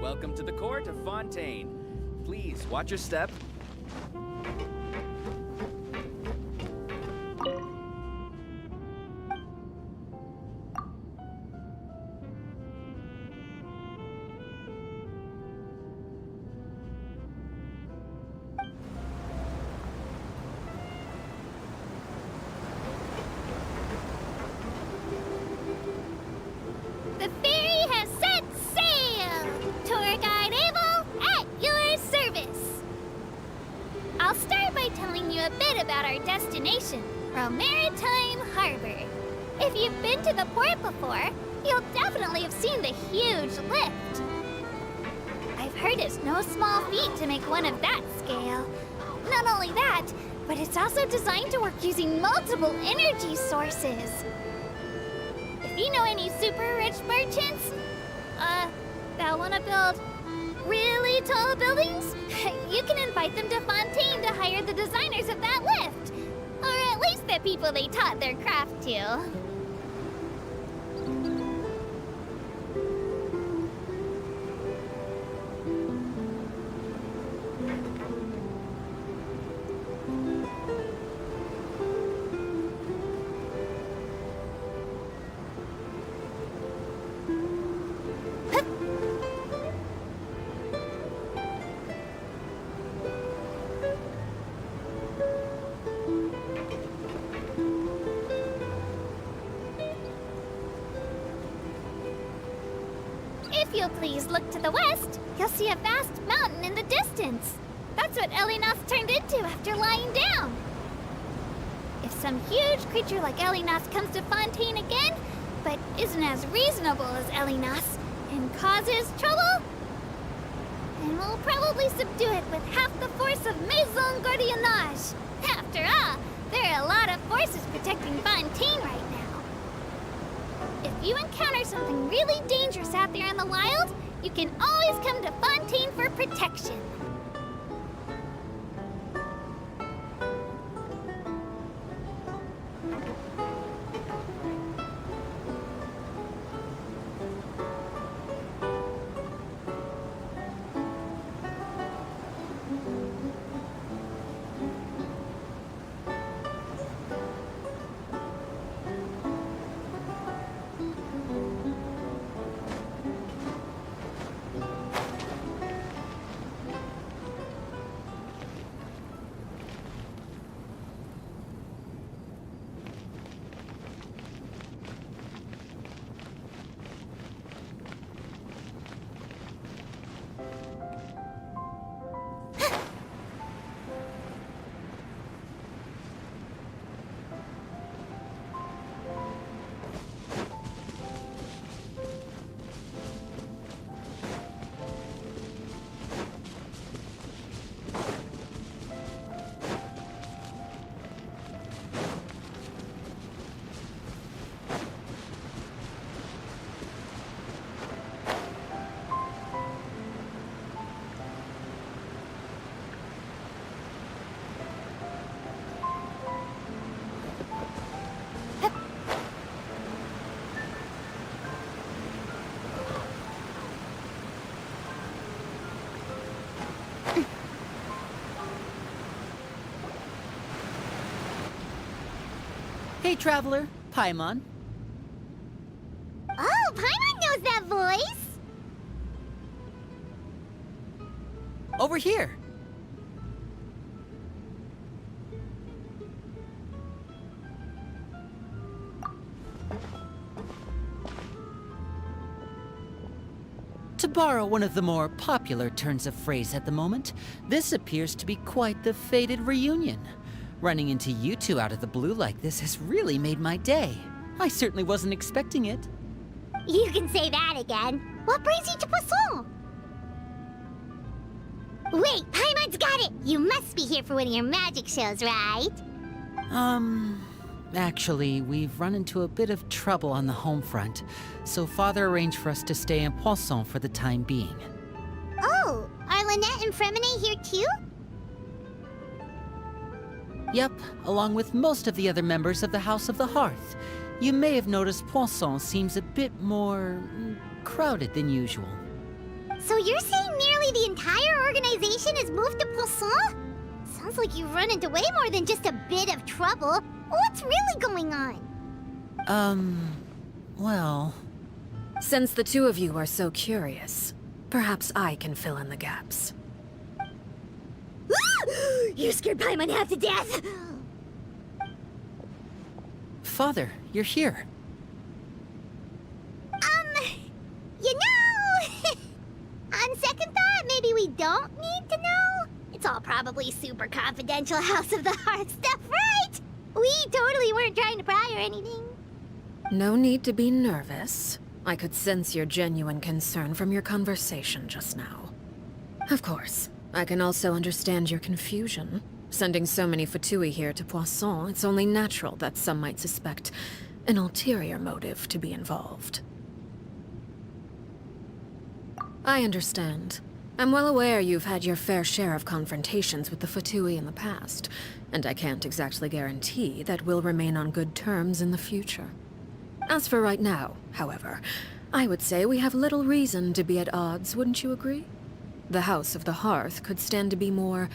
Welcome to the court of Fontaine. Please watch your step. The ferry has set sail! Tour guide Abel, at your service! I'll start by telling you a bit about our destination, Maritime Harbor. If you've been to the port before, you'll definitely have seen the huge lift. I've heard it's no small feat to make one of that scale. Not only that, but it's also designed to work using multiple energy sources. If you know any super rich merchants, that want to build really tall buildings, you can invite them to Fontaine to hire the designers of that lift. Or at least the people they taught their craft to. If you'll please look to the west, you'll see a vast mountain in the distance. That's what Elinath turned into after lying down. If some huge creature like Elinath comes to Fontaine again, but isn't as reasonable as Elinath, and causes trouble, then we'll probably subdue it with half the force of Maison Gardiennage. After all, there are a lot of forces protecting Fontaine right now. If you encounter something really dangerous out there in the wild, you can always come to Fontaine for protection. Hey, Traveler. Paimon. Oh, Paimon knows that voice! Over here. To borrow one of the more popular turns of phrase at the moment, this appears to be quite the fated reunion. Running into you two out of the blue like this has really made my day. I certainly wasn't expecting it. You can say that again. What brings you to Poisson? Wait, Paimon's got it! You must be here for one of your magic shows, right? Actually, we've run into a bit of trouble on the home front, so Father arranged for us to stay in Poisson for the time being. Oh, are Lynette and Fremine here too? Yep, along with most of the other members of the House of the Hearth. You may have noticed Poisson seems a bit more crowded than usual. So you're saying nearly the entire organization has moved to Poisson? Sounds like you've run into way more than just a bit of trouble. What's really going on? Well... Since the two of you are so curious, perhaps I can fill in the gaps. You scared Paimon half to death! Father, you're here. You know... On second thought, maybe we don't need to know? It's all probably super confidential House of the Hearth stuff, right? We totally weren't trying to pry or anything. No need to be nervous. I could sense your genuine concern from your conversation just now. Of course, I can also understand your confusion. Sending so many Fatui here to Poisson, it's only natural that some might suspect an ulterior motive to be involved. I understand. I'm well aware you've had your fair share of confrontations with the Fatui in the past, and I can't exactly guarantee that we'll remain on good terms in the future. As for right now, however, I would say we have little reason to be at odds, wouldn't you agree? The House of the Hearth could stand to be more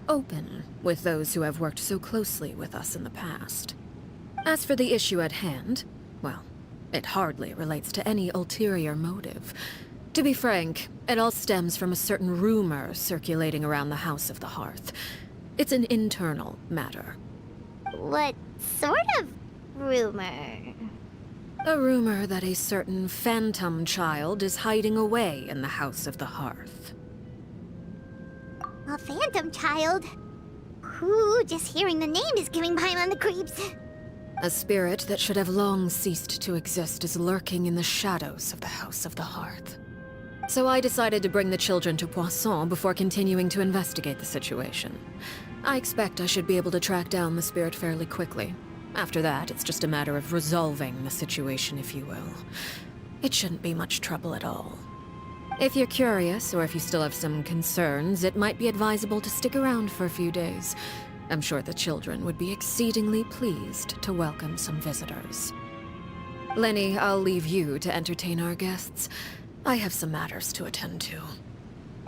open with those who have worked so closely with us in the past. As for the issue at hand, well, it hardly relates to any ulterior motive. To be frank, it all stems from a certain rumor circulating around the House of the Hearth. It's an internal matter. What sort of rumor? A rumor that a certain phantom child is hiding away in the House of the Hearth. A phantom child? Ooh, just hearing the name is giving Paimon the creeps. A spirit that should have long ceased to exist is lurking in the shadows of the House of the Hearth. So I decided to bring the children to Poisson before continuing to investigate the situation. I expect I should be able to track down the spirit fairly quickly. After that, it's just a matter of resolving the situation, if you will. It shouldn't be much trouble at all. If you're curious, or if you still have some concerns, it might be advisable to stick around for a few days. I'm sure the children would be exceedingly pleased to welcome some visitors. Lenny, I'll leave you to entertain our guests. I have some matters to attend to.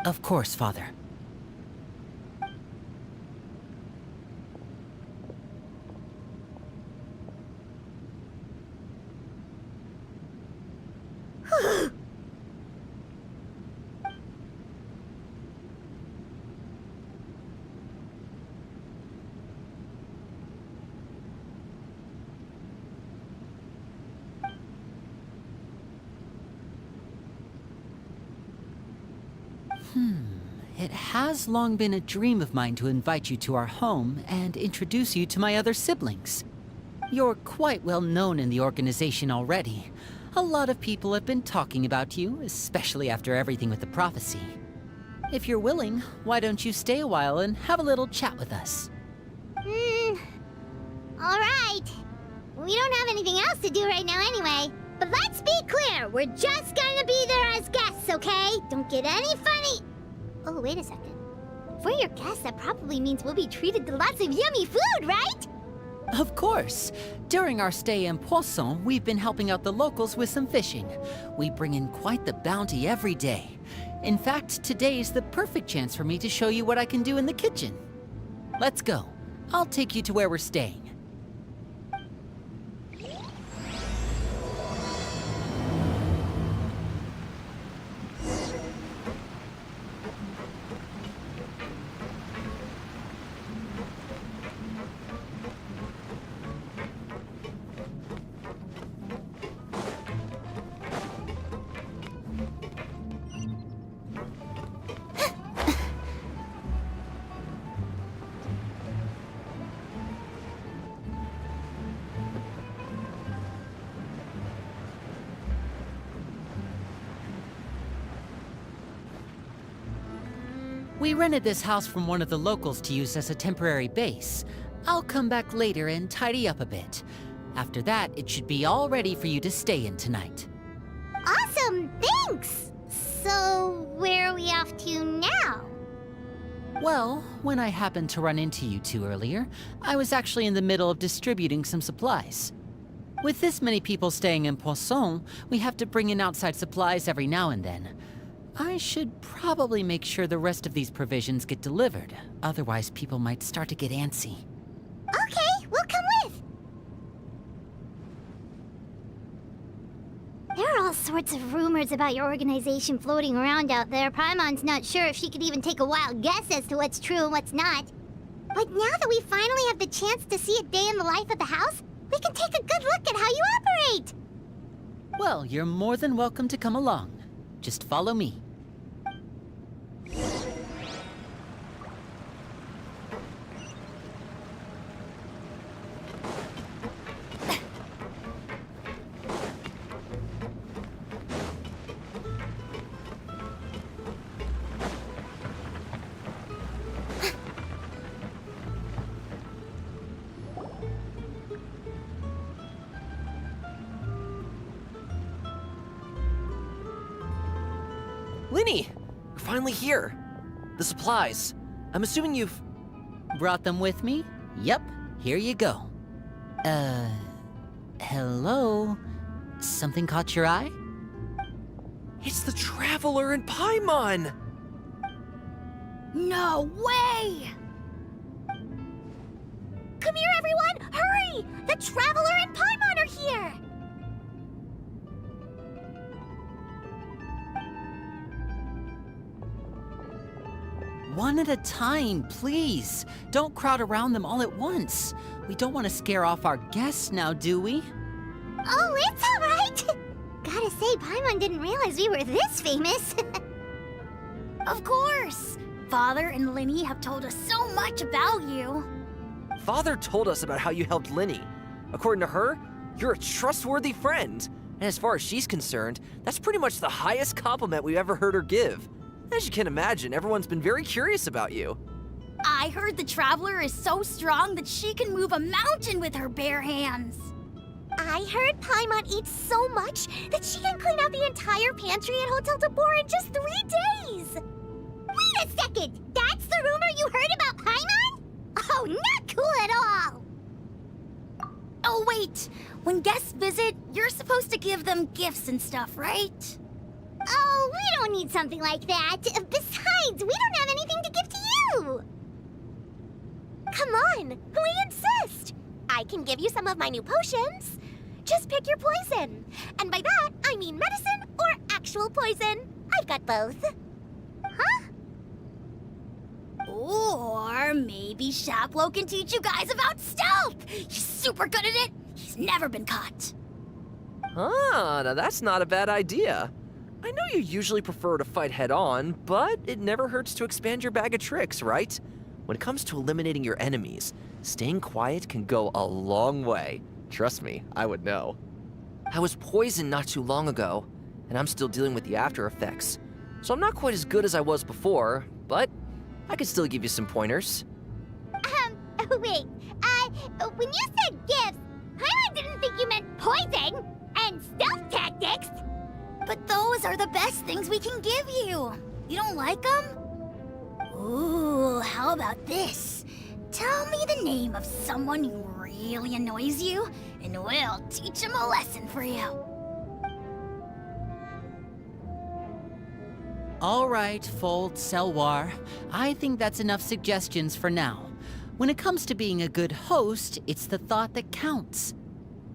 Of course, Father. It has long been a dream of mine to invite you to our home and introduce you to my other siblings. You're quite well known in the organization already. A lot of people have been talking about you, especially after everything with the prophecy. If you're willing, why don't you stay a while and have a little chat with us? Alright. We don't have anything else to do right now anyway. But let's be clear, we're just gonna be there as guests, okay? Don't get any funny... Oh, wait a second. For your guests, that probably means we'll be treated to lots of yummy food, right? Of course. During our stay in Poisson, we've been helping out the locals with some fishing. We bring in quite the bounty every day. In fact, today's the perfect chance for me to show you what I can do in the kitchen. Let's go. I'll take you to where we're staying. We rented this house from one of the locals to use as a temporary base. I'll come back later and tidy up a bit. After that, it should be all ready for you to stay in tonight. Awesome, thanks! So, where are we off to now? Well, when I happened to run into you two earlier, I was actually in the middle of distributing some supplies. With this many people staying in Poisson, we have to bring in outside supplies every now and then. I should probably make sure the rest of these provisions get delivered. Otherwise, people might start to get antsy. Okay, we'll come with. There are all sorts of rumors about your organization floating around out there. Paimon's not sure if she could even take a wild guess as to what's true and what's not. But now that we finally have the chance to see a day in the life of the house, we can take a good look at how you operate! Well, you're more than welcome to come along. Just follow me. Linny! You're finally here. The supplies. I'm assuming you've... Brought them with me? Yep, here you go. Hello? Something caught your eye? It's the Traveler in Paimon! No way! Come here, everyone! Hurry! The Traveler and Paimon are here! One at a time, please. Don't crowd around them all at once. We don't want to scare off our guests now, do we? Oh, it's all right! Gotta say, Paimon didn't realize we were this famous. Of course! Father and Linny have told us so much about you. Father told us about how you helped Linny. According to her, you're a trustworthy friend. And as far as she's concerned, that's pretty much the highest compliment we've ever heard her give. As you can imagine, everyone's been very curious about you. I heard the Traveler is so strong that she can move a mountain with her bare hands. I heard Paimon eats so much that she can clean out the entire pantry at Hotel de Boer in just 3 days. Wait a second! That's the rumor you heard about Paimon? Oh, not cool at all! Oh, wait. When guests visit, you're supposed to give them gifts and stuff, right? Oh, we don't need something like that. Besides, we don't have anything to give to you. Come on, we insist. I can give you some of my new potions. Just pick your poison. And by that, I mean medicine or actual poison. I've got both. Huh? Or maybe Shaplo can teach you guys about stealth. He's super good at it. He's never been caught. Ah, now that's not a bad idea. I know you usually prefer to fight head-on, but it never hurts to expand your bag of tricks, right? When it comes to eliminating your enemies, staying quiet can go a long way. Trust me, I would know. I was poisoned not too long ago, and I'm still dealing with the after effects. So I'm not quite as good as I was before, but I could still give you some pointers. Wait, when you said gifts, I didn't think you meant poison and stealth tactics. But those are the best things we can give you. You don't like them? Ooh, how about this? Tell me the name of someone who really annoys you, and we'll teach him a lesson for you. All right, Fold, Selwar. I think that's enough suggestions for now. When it comes to being a good host, it's the thought that counts.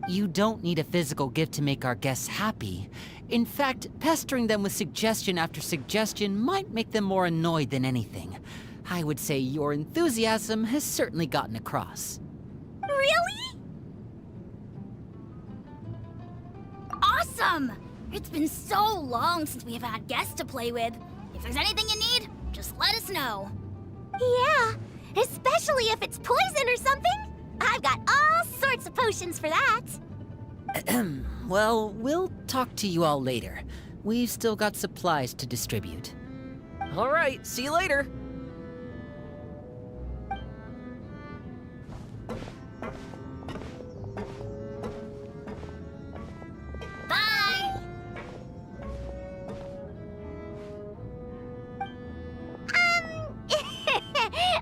You don't need a physical gift to make our guests happy. In fact, pestering them with suggestion after suggestion might make them more annoyed than anything. I would say your enthusiasm has certainly gotten across. Really? Awesome! It's been so long since we've had guests to play with. If there's anything you need, just let us know. Yeah, especially if it's poison or something. I've got all sorts of potions for that. Well, we'll talk to you all later. We've still got supplies to distribute. All right, see you later.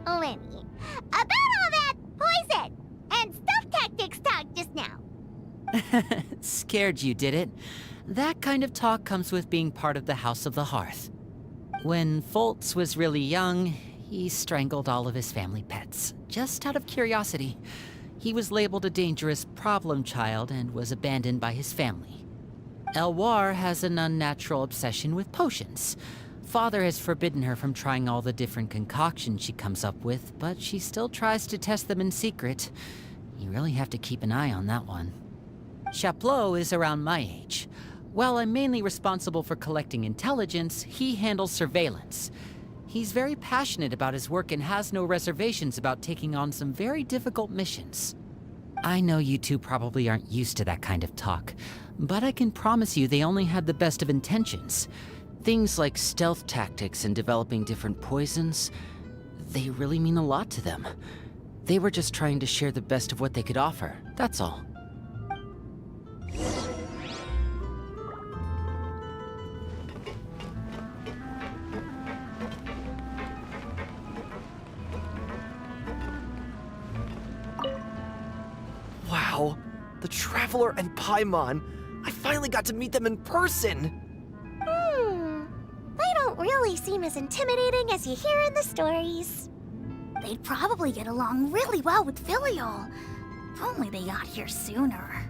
Lenny. About all that poison and stealth tactics talk just now. Scared you, did it? That kind of talk comes with being part of the House of the Hearth. When Foltz was really young, he strangled all of his family pets, just out of curiosity. He was labeled a dangerous problem child and was abandoned by his family. Elwar has an unnatural obsession with potions. Father has forbidden her from trying all the different concoctions she comes up with, but she still tries to test them in secret. You really have to keep an eye on that one. Chaplot is around my age. While I'm mainly responsible for collecting intelligence, he handles surveillance. He's very passionate about his work and has no reservations about taking on some very difficult missions. I know you two probably aren't used to that kind of talk, but I can promise you they only had the best of intentions. Things like stealth tactics and developing different poisons, they really mean a lot to them. They were just trying to share the best of what they could offer, that's all. Wow, the Traveler and Paimon. I finally got to meet them in person! They don't really seem as intimidating as you hear in the stories. They'd probably get along really well with Filial. If only they got here sooner.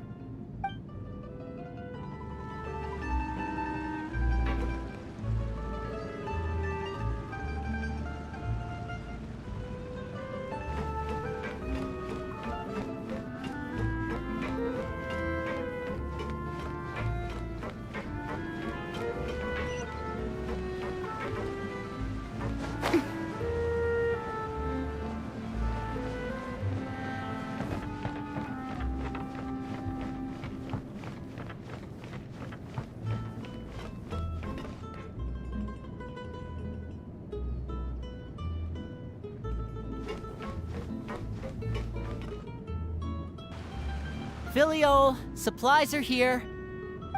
Filial, supplies are here.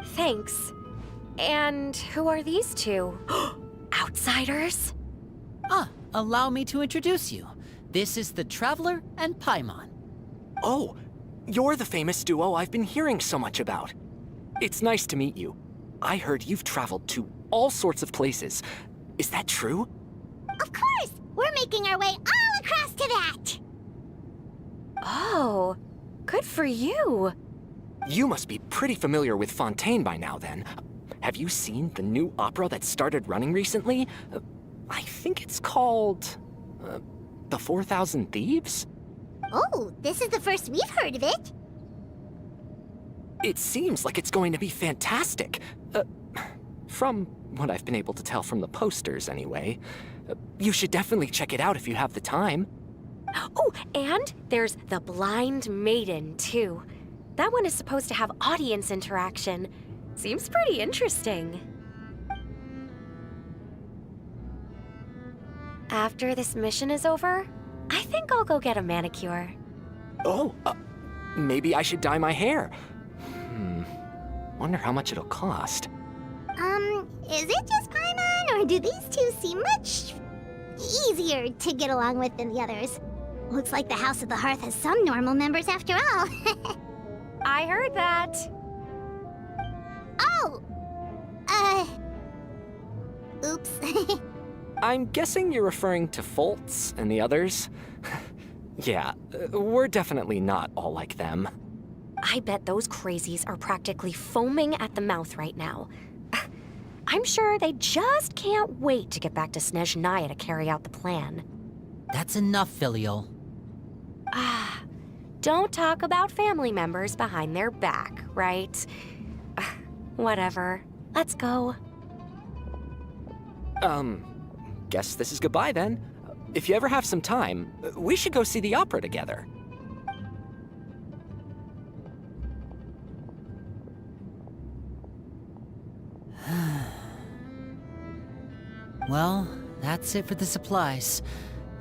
Thanks. And who are these two? Outsiders? Allow me to introduce you. This is the Traveler and Paimon. Oh, you're the famous duo I've been hearing so much about. It's nice to meet you. I heard you've traveled to all sorts of places. Is that true? Of course! We're making our way all across to that! Oh, good for you. You must be pretty familiar with Fontaine by now, then. Have you seen the new opera that started running recently? I think it's called... The 4,000 Thieves? Oh, this is the first we've heard of it. It seems like it's going to be fantastic. From what I've been able to tell from the posters, anyway. You should definitely check it out if you have the time. Oh, and there's The Blind Maiden, too. That one is supposed to have audience interaction. Seems pretty interesting. After this mission is over, I think I'll go get a manicure. Oh, maybe I should dye my hair. Wonder how much it'll cost. Is it just Paimon, or do these two seem much easier to get along with than the others? Looks like the House of the Hearth has some normal members after all. I heard that. Oh! Oops. I'm guessing you're referring to Foltz and the others? Yeah, we're definitely not all like them. I bet those crazies are practically foaming at the mouth right now. I'm sure they just can't wait to get back to Snezhnaya to carry out the plan. That's enough, Filial. Don't talk about family members behind their back, right? Whatever. Let's go. Guess this is goodbye then. If you ever have some time, we should go see the opera together. Well, that's it for the supplies.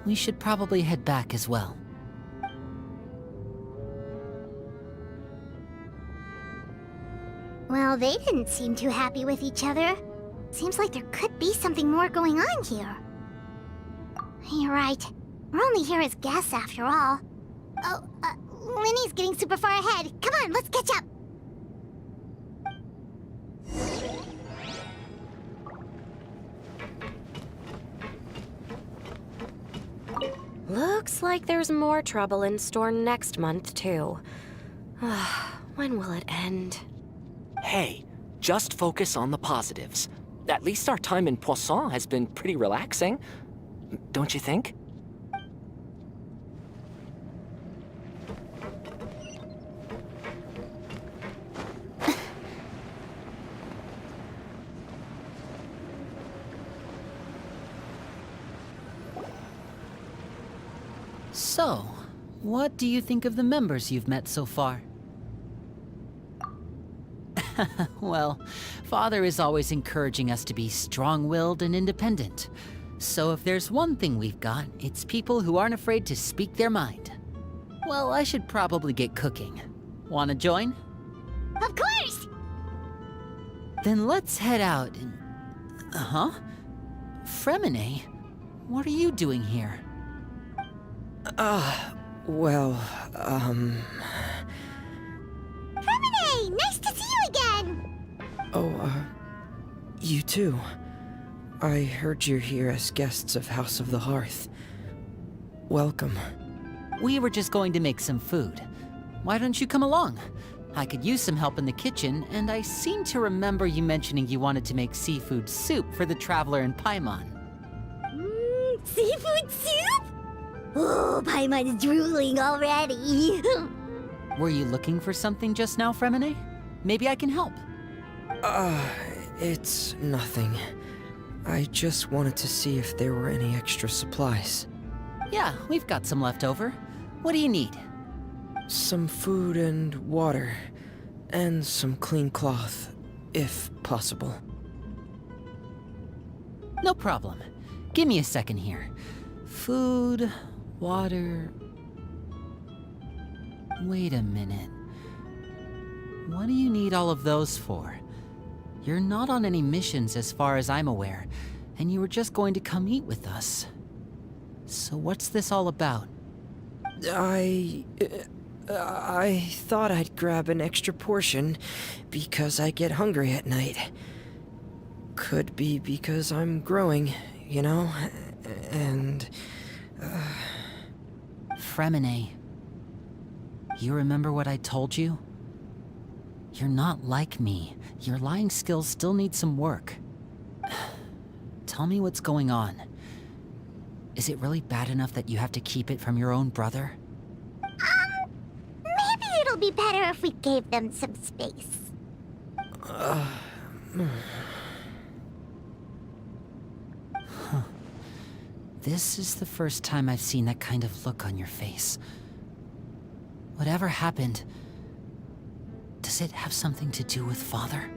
We should probably head back as well. Well, they didn't seem too happy with each other. Seems like there could be something more going on here. You're right. We're only here as guests after all. Oh, Linny's getting super far ahead. Come on, let's catch up. Looks like there's more trouble in store next month, too. When will it end? Hey, just focus on the positives. At least our time in Poisson has been pretty relaxing. Don't you think? So, what do you think of the members you've met so far? Well, Father is always encouraging us to be strong-willed and independent. So if there's one thing we've got, it's people who aren't afraid to speak their mind. Well, I should probably get cooking. Wanna join? Of course! Then let's head out and... Fremine? What are you doing here? Fremine! Nice to see you again! You too. I heard you're here as guests of House of the Hearth. Welcome. We were just going to make some food. Why don't you come along? I could use some help in the kitchen, and I seem to remember you mentioning you wanted to make seafood soup for the traveler in Paimon. Seafood soup? Oh, Paimon's drooling already. Were you looking for something just now, Fremine? Maybe I can help. It's nothing. I just wanted to see if there were any extra supplies. Yeah, we've got some left over. What do you need? Some food and water. And some clean cloth, if possible. No problem. Give me a second here. Food, water... Wait a minute. What do you need all of those for? You're not on any missions as far as I'm aware, and you were just going to come eat with us. So what's this all about? I thought I'd grab an extra portion because I get hungry at night. Could be because I'm growing, you know? And... Fremine, you remember what I told you? You're not like me. Your lying skills still need some work. Tell me what's going on. Is it really bad enough that you have to keep it from your own brother? Maybe it'll be better if we gave them some space. This is the first time I've seen that kind of look on your face. Whatever happened, does it have something to do with Father?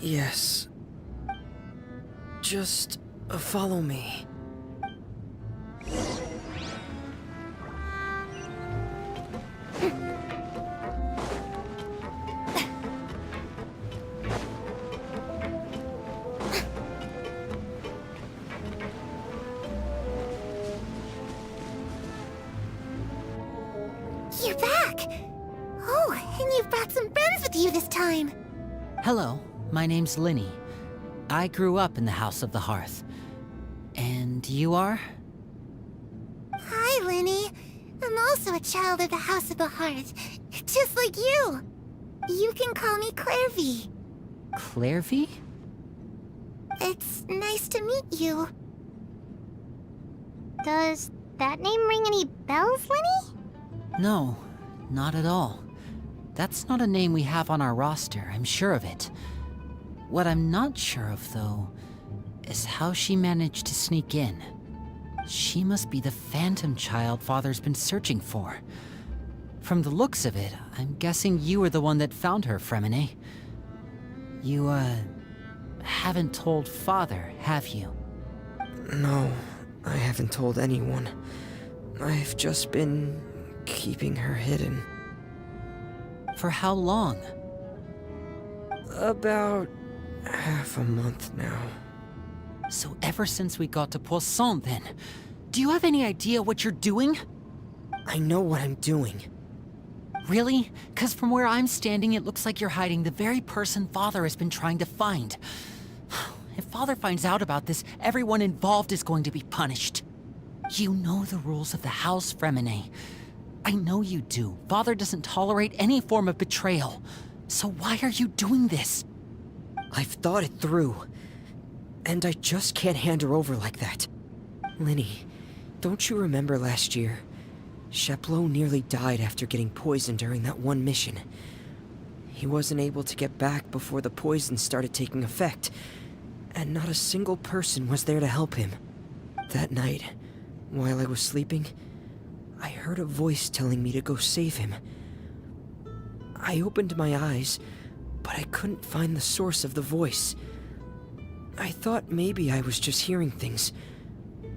Yes. Just follow me. You're back! Oh, and you've brought some friends with you this time. Hello, my name's Linny. I grew up in the House of the Hearth. And you are? Hi, Linny. I'm also a child of the House of the Hearth, just like you. You can call me Clairvy. Clairvy? It's nice to meet you. Does that name ring any bells, Linny? No, not at all. That's not a name we have on our roster, I'm sure of it. What I'm not sure of, though, is how she managed to sneak in. She must be the phantom child Father's been searching for. From the looks of it, I'm guessing you were the one that found her, Fremine. You, haven't told Father, have you? No, I haven't told anyone. I've just been keeping her hidden. For how long? About half a month now. So ever since we got to Poisson, then? Do you have any idea what you're doing? I know what I'm doing. Really? 'Cause from where I'm standing, it looks like you're hiding the very person Father has been trying to find. If Father finds out about this, everyone involved is going to be punished. You know the rules of the house, Fremine. I know you do. Father doesn't tolerate any form of betrayal. So why are you doing this? I've thought it through. And I just can't hand her over like that. Linny, don't you remember last year? Sheplo nearly died after getting poisoned during that one mission. He wasn't able to get back before the poison started taking effect, and not a single person was there to help him. That night, while I was sleeping, I heard a voice telling me to go save him. I opened my eyes, but I couldn't find the source of the voice. I thought maybe I was just hearing things,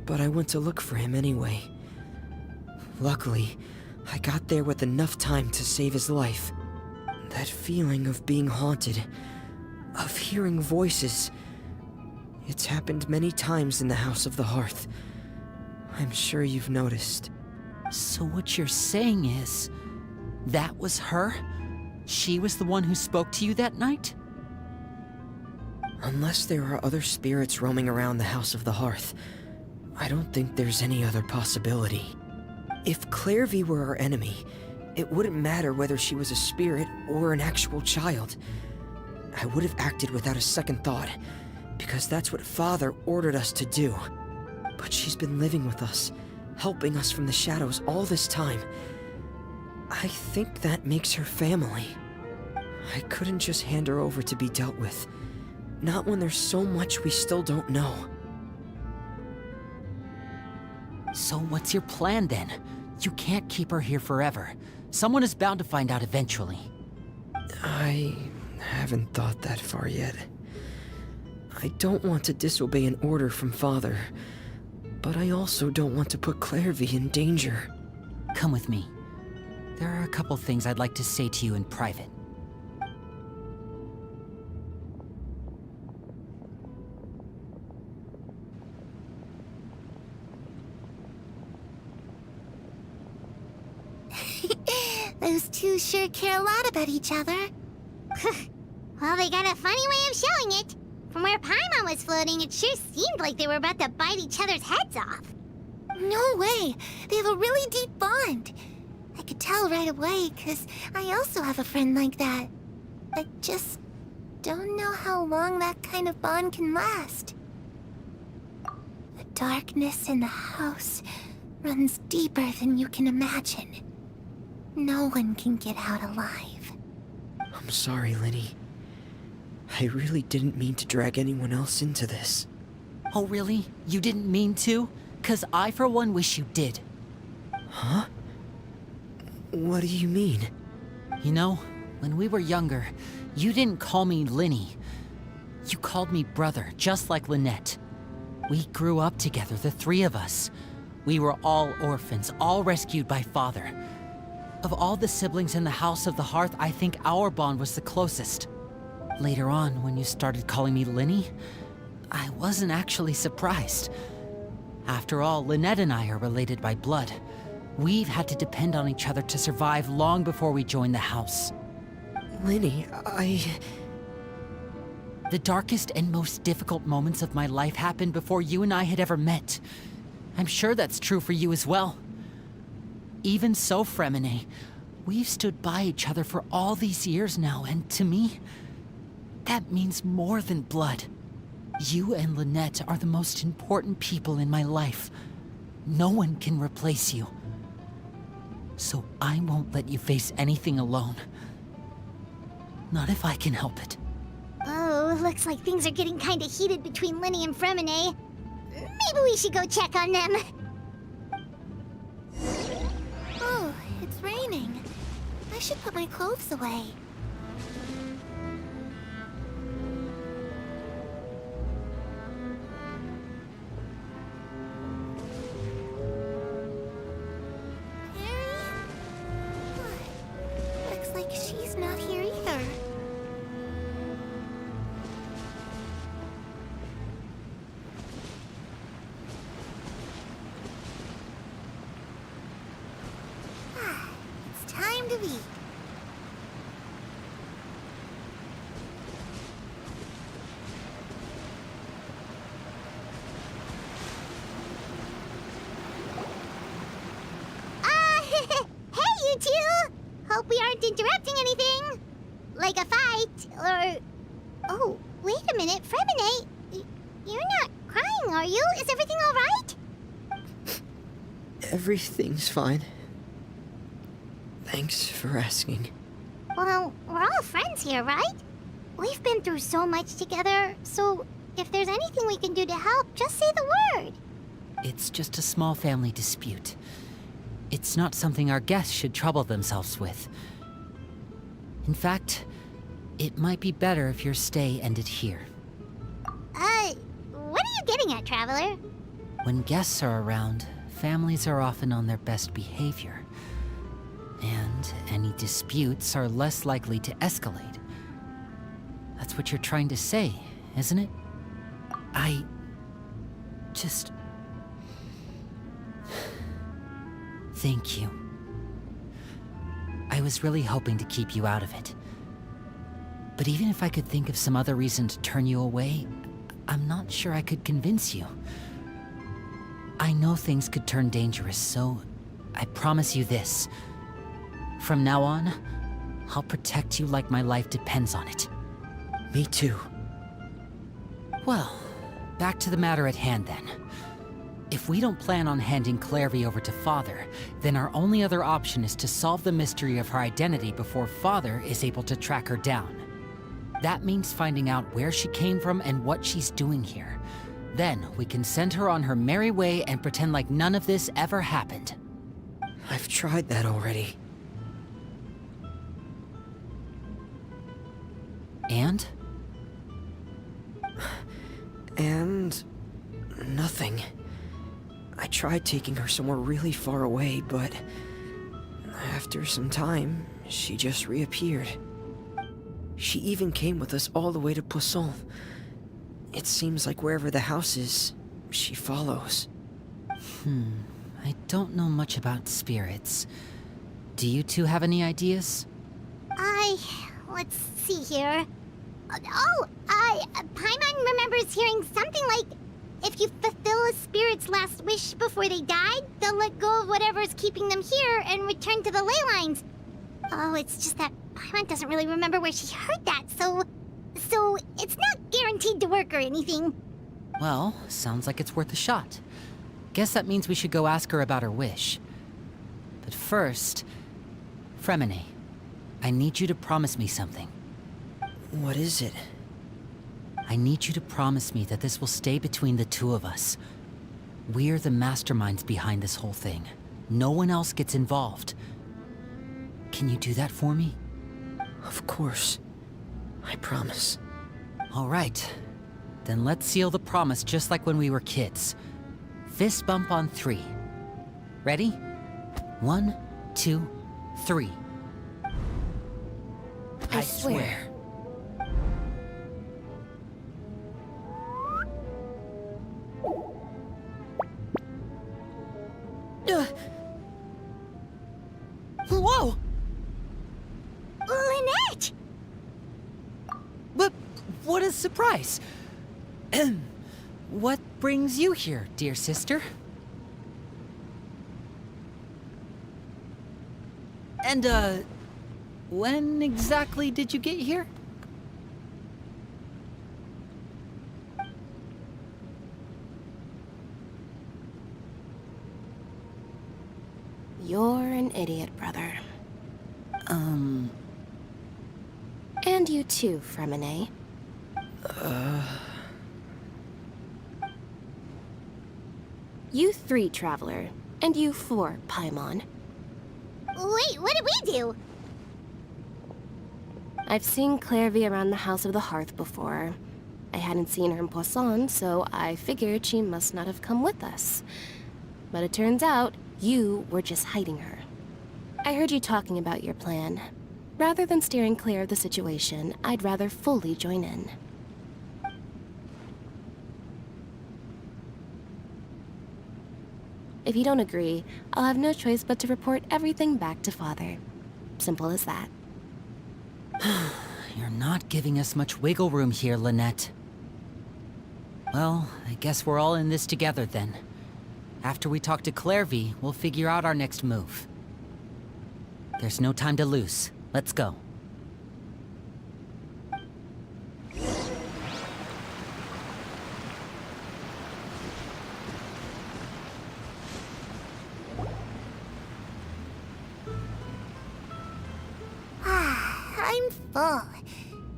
but I went to look for him anyway. Luckily, I got there with enough time to save his life. That feeling of being haunted, of hearing voices, it's happened many times in the House of the Hearth. I'm sure you've noticed. So what you're saying is, that was her? She was the one who spoke to you that night? Unless there are other spirits roaming around the House of the Hearth, I don't think there's any other possibility. If Clairvy were our enemy, it wouldn't matter whether she was a spirit or an actual child. I would have acted without a second thought, because that's what Father ordered us to do. But she's been living with us, helping us from the shadows all this time. I think that makes her family. I couldn't just hand her over to be dealt with. Not when there's so much we still don't know. So what's your plan then? You can't keep her here forever. Someone is bound to find out eventually. I haven't thought that far yet. I don't want to disobey an order from Father, but I also don't want to put Clairvy in danger. Come with me. There are a couple things I'd like to say to you in private. Those two sure care a lot about each other. Well, they got a funny way of showing it. From where Paimon was floating, it sure seemed like they were about to bite each other's heads off. No way! They have a really deep bond. I could tell right away, because I also have a friend like that. I just don't know how long that kind of bond can last. The darkness in the house runs deeper than you can imagine. No one can get out alive. I'm sorry, Linny. I really didn't mean to drag anyone else into this. Oh, really? You didn't mean to? 'Cause I, for one, wish you did. Huh? What do you mean? You know, when we were younger, you didn't call me Linny. You called me brother, just like Lynette. We grew up together, the three of us. We were all orphans, all rescued by Father. Of all the siblings in the House of the Hearth, I think our bond was the closest. Later on, when you started calling me Linny, I wasn't actually surprised. After all, Lynette and I are related by blood. We've had to depend on each other to survive long before we joined the house. Linny, The darkest and most difficult moments of my life happened before you and I had ever met. I'm sure that's true for you as well. Even so, Fremine, we've stood by each other for all these years now, and to me, that means more than blood. You and Lynette are the most important people in my life. No one can replace you. So I won't let you face anything alone. Not if I can help it. Oh, looks like things are getting kinda heated between Linny and Fremine. Maybe we should go check on them. Oh, it's raining. I should put my clothes away. Looks like she's not here either. or... Oh, wait a minute, Fremine, you're not crying, are you? Is everything all right? Everything's fine. Thanks for asking. Well, we're all friends here, right? We've been through so much together, so if there's anything we can do to help, just say the word. It's just a small family dispute. It's not something our guests should trouble themselves with. In fact, it might be better if your stay ended here. What are you getting at, Traveler? When guests are around, families are often on their best behavior. And any disputes are less likely to escalate. That's what you're trying to say, isn't it? I just... Thank you. I was really hoping to keep you out of it. But even if I could think of some other reason to turn you away, I'm not sure I could convince you. I know things could turn dangerous, so I promise you this. From now on, I'll protect you like my life depends on it. Me too. Well, back to the matter at hand then. If we don't plan on handing Clairvy over to Father, then our only other option is to solve the mystery of her identity before Father is able to track her down. That means finding out where she came from and what she's doing here. Then we can send her on her merry way and pretend like none of this ever happened. I've tried that already. And? And... nothing. I tried taking her somewhere really far away, but... after some time, she just reappeared. She even came with us all the way to Poisson. It seems like wherever the house is, she follows. I don't know much about spirits. Do you two have any ideas? Let's see here. Paimon remembers hearing something like, if you fulfill a spirit's last wish before they died, they'll let go of whatever's keeping them here and return to the ley lines. Oh, it's just that Paimon doesn't really remember where she heard that, so it's not guaranteed to work or anything. Well, sounds like it's worth a shot. Guess that means we should go ask her about her wish. But first, Fremine, I need you to promise me something. What is it? I need you to promise me that this will stay between the two of us. We're the masterminds behind this whole thing. No one else gets involved. Can you do that for me? Of course. I promise. All right. Then let's seal the promise just like when we were kids. Fist bump on 3. Ready? 1, 2, 3. I swear. Whoa! Lynette! But what a surprise! What brings you here, dear sister? And, when exactly did you get here? You're an idiot, brother. And you too, Fremine. You 3, Traveler. And you 4, Paimon. Wait, what did we do? I've seen Clairvy around the House of the Hearth before. I hadn't seen her in Poisson, so I figured she must not have come with us. But it turns out, you were just hiding her. I heard you talking about your plan. Rather than steering clear of the situation, I'd rather fully join in. If you don't agree, I'll have no choice but to report everything back to Father. Simple as that. You're not giving us much wiggle room here, Lynette. Well, I guess we're all in this together then. After we talk to Clairvy, we'll figure out our next move. There's no time to lose. Let's go. full.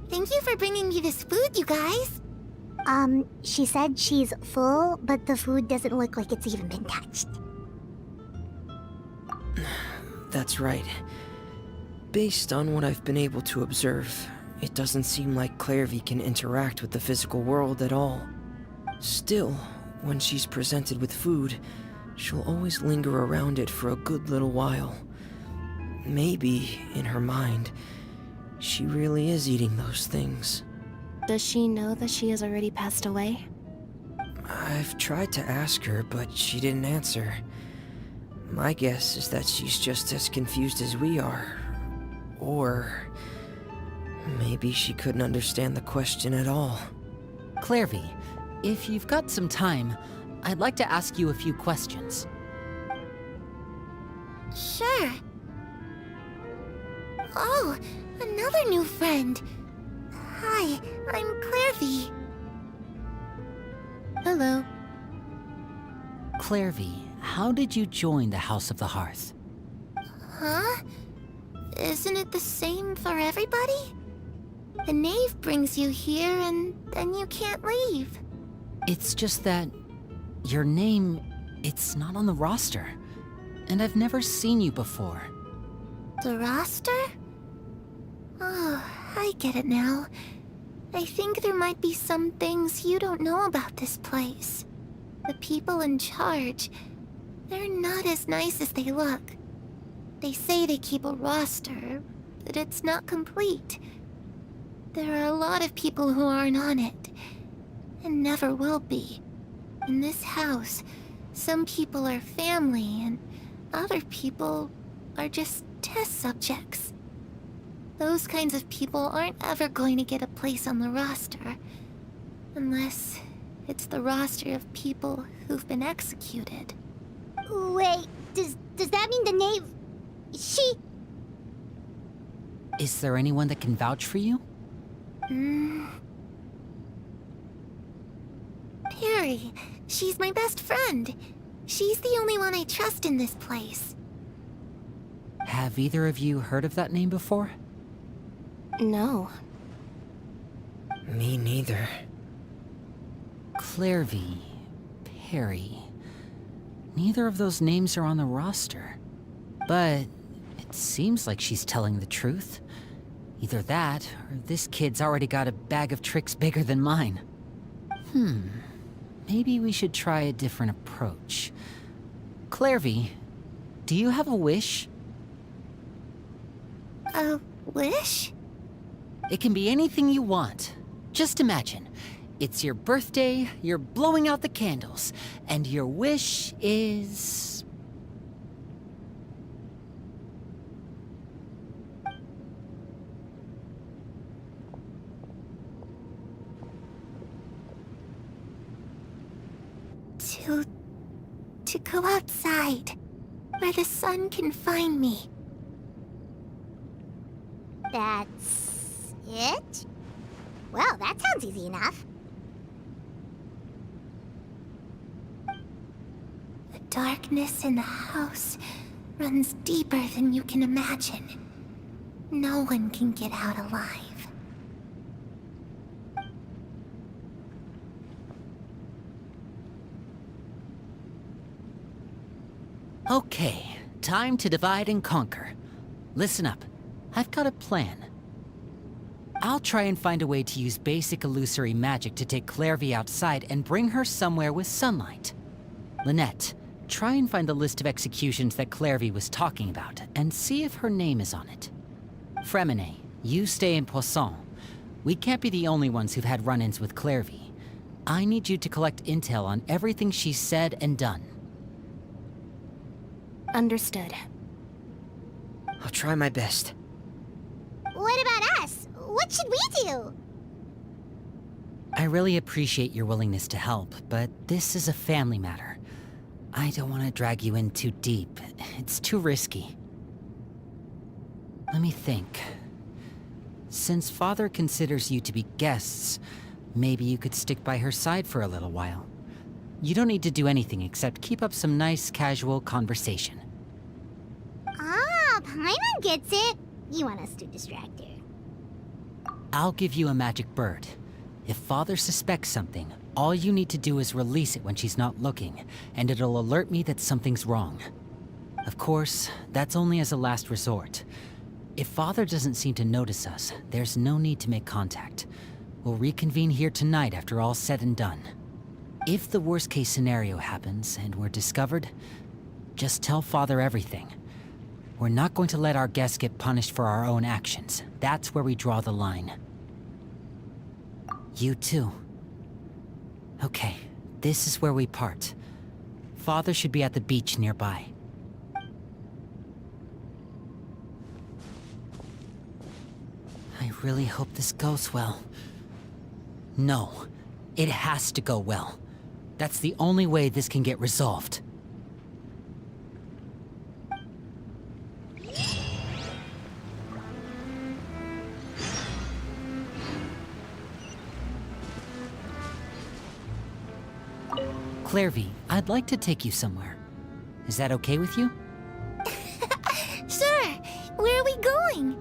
Thank you for bringing me this food, you guys. She said she's full, but the food doesn't look like it's even been touched. That's right. Based on what I've been able to observe, it doesn't seem like Clairvy can interact with the physical world at all. Still, when she's presented with food, she'll always linger around it for a good little while. Maybe, in her mind, she really is eating those things. Does she know that she has already passed away? I've tried to ask her, but she didn't answer. My guess is that she's just as confused as we are. Or maybe she couldn't understand the question at all. Clairvy, if you've got some time, I'd like to ask you a few questions. Sure. Oh, another new friend. Hi, I'm Clairvy. Hello. Clairvy, how did you join the House of the Hearth? Huh? Isn't it the same for everybody? The knave brings you here and then you can't leave. It's just that your name, it's not on the roster. And I've never seen you before. The roster? Oh, I get it now. I think there might be some things you don't know about this place. The people in charge, they're not as nice as they look. They say they keep a roster, but it's not complete. There are a lot of people who aren't on it, and never will be. In this house, some people are family, and other people are just test subjects. Those kinds of people aren't ever going to get a place on the roster, unless it's the roster of people who've been executed. Wait, does that mean the knave... she... Is there anyone that can vouch for you? Perry. She's my best friend. She's the only one I trust in this place. Have either of you heard of that name before? No. Me neither. Clairvy, Perry. Neither of those names are on the roster. But it seems like she's telling the truth. Either that, or this kid's already got a bag of tricks bigger than mine. Maybe we should try a different approach. Clairvy, do you have a wish? A wish? It can be anything you want. Just imagine. It's your birthday, you're blowing out the candles, and your wish is... To go outside, where the sun can find me. That's it? Well, that sounds easy enough. The darkness in the house runs deeper than you can imagine. No one can get out alive. Okay, time to divide and conquer. Listen up, I've got a plan. I'll try and find a way to use basic illusory magic to take Clairvy outside and bring her somewhere with sunlight. Lynette, try and find the list of executions that Clairvy was talking about and see if her name is on it. Fremine, you stay in Poisson. We can't be the only ones who've had run-ins with Clairvy. I need you to collect intel on everything she's said and done. Understood. I'll try my best. What about us? What should we do? I really appreciate your willingness to help, but this is a family matter. I don't want to drag you in too deep. It's too risky. Let me think. Since Father considers you to be guests, maybe you could stick by her side for a little while. You don't need to do anything except keep up some nice, casual conversation. Ah, Paimon gets it. You want us to distract her. I'll give you a magic bird. If Father suspects something, all you need to do is release it when she's not looking, and it'll alert me that something's wrong. Of course, that's only as a last resort. If Father doesn't seem to notice us, there's no need to make contact. We'll reconvene here tonight after all's said and done. If the worst case scenario happens and we're discovered, just tell Father everything. We're not going to let our guests get punished for our own actions. That's where we draw the line. You too. Okay, this is where we part. Father should be at the beach nearby. I really hope this goes well. No, it has to go well. That's the only way this can get resolved. Clairvy, I'd like to take you somewhere. Is that okay with you? Sure. Where are we going?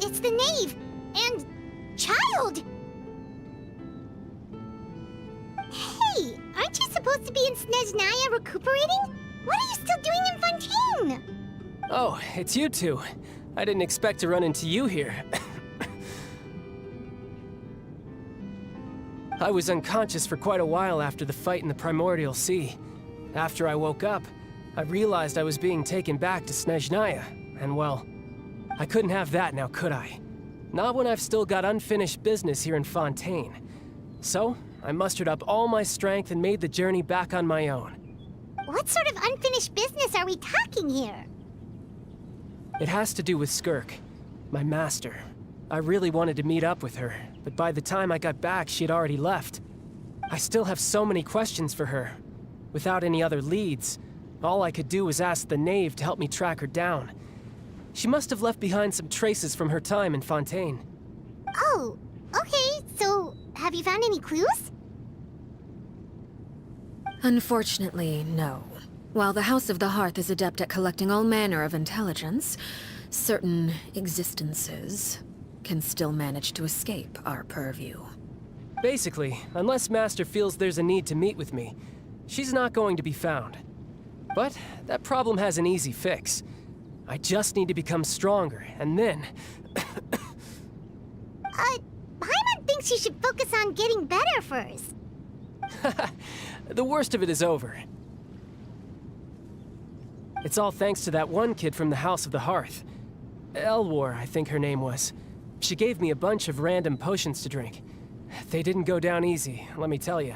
It's the knave and child. Hey, aren't you supposed to be in Snezhnaya recuperating? What are you still doing in Fontaine? Oh, it's you two. I didn't expect to run into you here. I was unconscious for quite a while after the fight in the Primordial Sea. After I woke up, I realized I was being taken back to Snezhnaya, and well, I couldn't have that now, could I? Not when I've still got unfinished business here in Fontaine. So, I mustered up all my strength and made the journey back on my own. What sort of unfinished business are we talking here? It has to do with Skirk, my master. I really wanted to meet up with her, but by the time I got back, she had already left. I still have so many questions for her. Without any other leads, all I could do was ask the knave to help me track her down. She must have left behind some traces from her time in Fontaine. Oh, okay, so have you found any clues? Unfortunately, no. While the House of the Hearth is adept at collecting all manner of intelligence, certain existences can still manage to escape our purview. Basically, unless Master feels there's a need to meet with me, she's not going to be found. But that problem has an easy fix. I just need to become stronger, and then... Paimon thinks you should focus on getting better first. The worst of it is over. It's all thanks to that one kid from the House of the Hearth. Elwar, I think her name was. She gave me a bunch of random potions to drink. They didn't go down easy, let me tell you.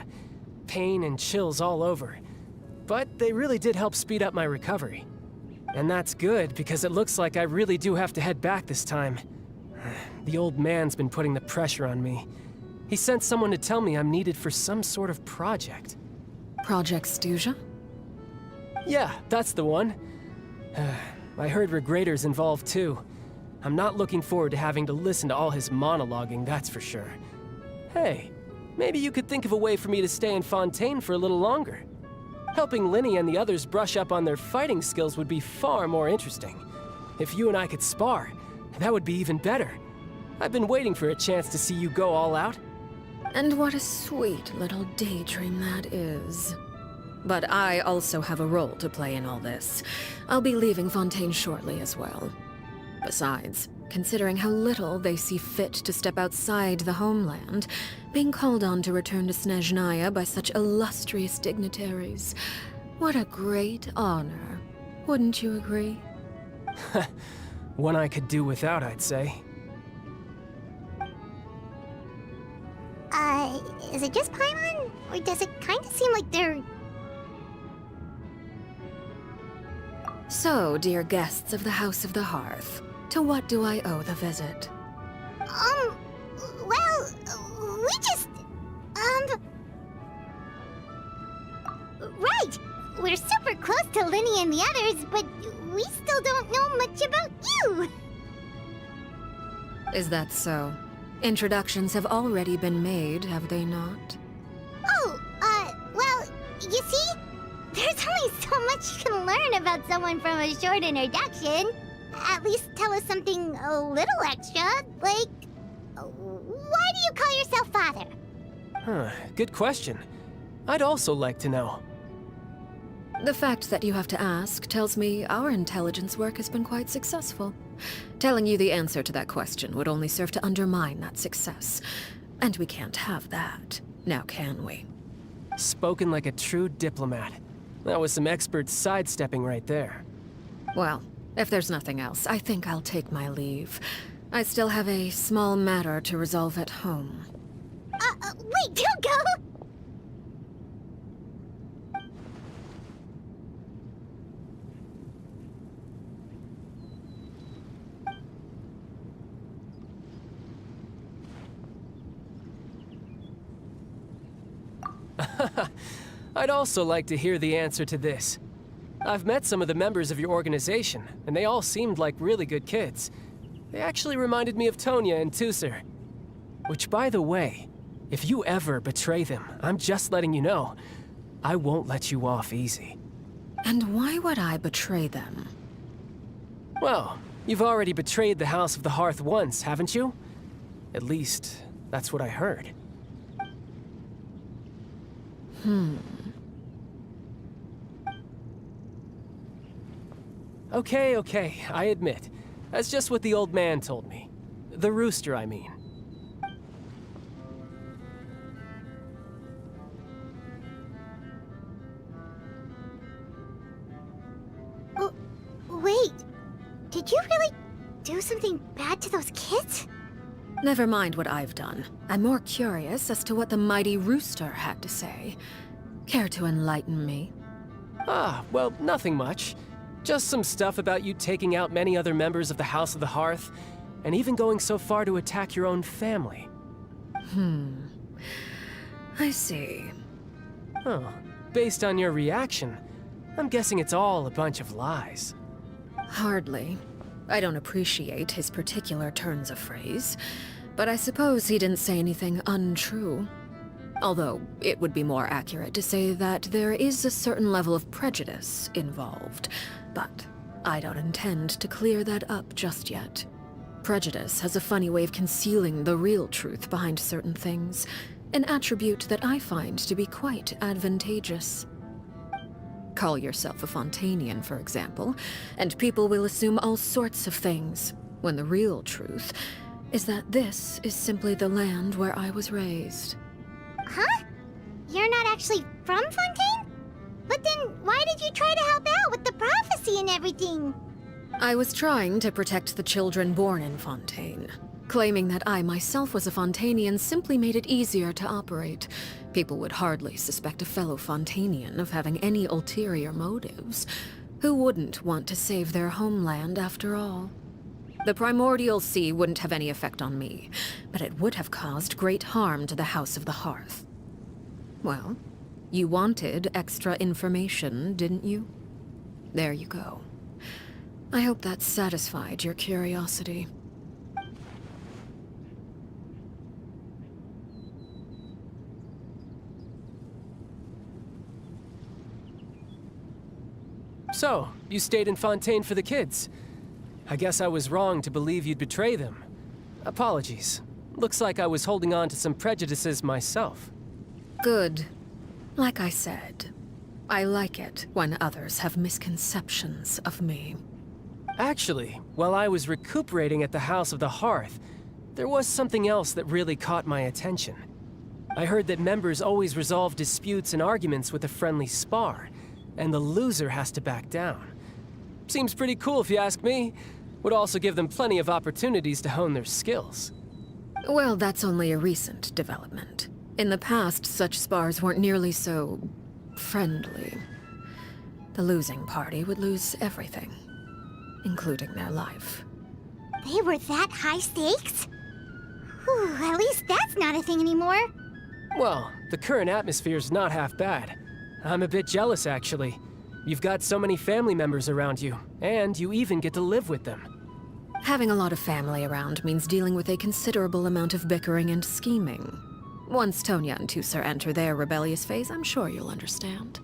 Pain and chills all over. But they really did help speed up my recovery. And that's good, because it looks like I really do have to head back this time. The old man's been putting the pressure on me. He sent someone to tell me I'm needed for some sort of project. Project Stuja? Yeah, that's the one. I heard Regrader's involved too. I'm not looking forward to having to listen to all his monologuing, that's for sure. Hey, maybe you could think of a way for me to stay in Fontaine for a little longer. Helping Linny and the others brush up on their fighting skills would be far more interesting. If you and I could spar, that would be even better. I've been waiting for a chance to see you go all out. And what a sweet little daydream that is. But I also have a role to play in all this. I'll be leaving Fontaine shortly as well. Besides, considering how little they see fit to step outside the homeland, being called on to return to Snezhnaya by such illustrious dignitaries. What a great honor. Wouldn't you agree? One I could do without, I'd say. Is it just Paimon? Or does it kind of seem like they're... So, dear guests of the House of the Hearth, to what do I owe the visit? Well, we just... Right! We're super close to Linny and the others, but we still don't know much about you! Is that so? Introductions have already been made, have they not? Oh, well, you see? There's only so much you can learn about someone from a short introduction. At least tell us something a little extra, like... Why do you call yourself father? Huh, good question. I'd also like to know. The fact that you have to ask tells me our intelligence work has been quite successful. Telling you the answer to that question would only serve to undermine that success. And we can't have that, now can we? Spoken like a true diplomat. That was some expert sidestepping right there. Well, if there's nothing else, I think I'll take my leave. I still have a small matter to resolve at home. Wait, don't go! I'd also like to hear the answer to this. I've met some of the members of your organization, and they all seemed like really good kids. They actually reminded me of Tonya and Tusser. Which, by the way, if you ever betray them, I'm just letting you know, I won't let you off easy. And why would I betray them? Well, you've already betrayed the House of the Hearth once, haven't you? At least, that's what I heard. Okay, I admit. That's just what the old man told me. The rooster, I mean. Wait, did you really do something bad to those kids? Never mind what I've done. I'm more curious as to what the mighty rooster had to say. Care to enlighten me? Well, nothing much. Just some stuff about you taking out many other members of the House of the Hearth, and even going so far to attack your own family. I see. Huh. Based on your reaction, I'm guessing it's all a bunch of lies. Hardly. I don't appreciate his particular turns of phrase, but I suppose he didn't say anything untrue. Although, it would be more accurate to say that there is a certain level of prejudice involved, but I don't intend to clear that up just yet. Prejudice has a funny way of concealing the real truth behind certain things, an attribute that I find to be quite advantageous. Call yourself a Fontanian, for example, and people will assume all sorts of things, when the real truth is that this is simply the land where I was raised. Huh? You're not actually from Fontaine? But then why did you try to help out with the prophecy and everything? I was trying to protect the children born in Fontaine. Claiming that I myself was a Fontanian simply made it easier to operate. People would hardly suspect a fellow Fontanian of having any ulterior motives. Who wouldn't want to save their homeland after all? The primordial sea wouldn't have any effect on me, but it would have caused great harm to the House of the Hearth. Well, you wanted extra information, didn't you? There you go. I hope that satisfied your curiosity. So, you stayed in Fontaine for the kids. I guess I was wrong to believe you'd betray them. Apologies. Looks like I was holding on to some prejudices myself. Good. Like I said, I like it when others have misconceptions of me. Actually, while I was recuperating at the House of the Hearth, there was something else that really caught my attention. I heard that members always resolve disputes and arguments with a friendly spar, and the loser has to back down. Seems pretty cool if you ask me. Would also give them plenty of opportunities to hone their skills. Well, that's only a recent development. In the past, such spars weren't nearly so friendly. The losing party would lose everything, including their life. They were that high stakes? Whew, at least that's not a thing anymore. Well, the current atmosphere's not half bad. I'm a bit jealous, actually. You've got so many family members around you, and you even get to live with them. Having a lot of family around means dealing with a considerable amount of bickering and scheming. Once Tonya and Tusser enter their rebellious phase, I'm sure you'll understand.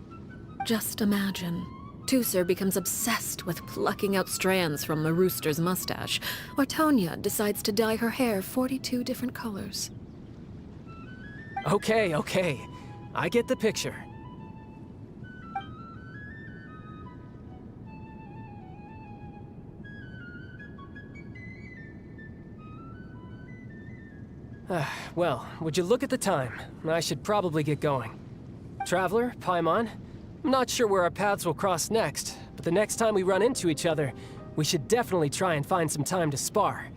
Just imagine. Tusser becomes obsessed with plucking out strands from the rooster's mustache, or Tonya decides to dye her hair 42 different colors. Okay. I get the picture. Well, would you look at the time? I should probably get going. Traveler, Paimon, I'm not sure where our paths will cross next, but the next time we run into each other, we should definitely try and find some time to spar.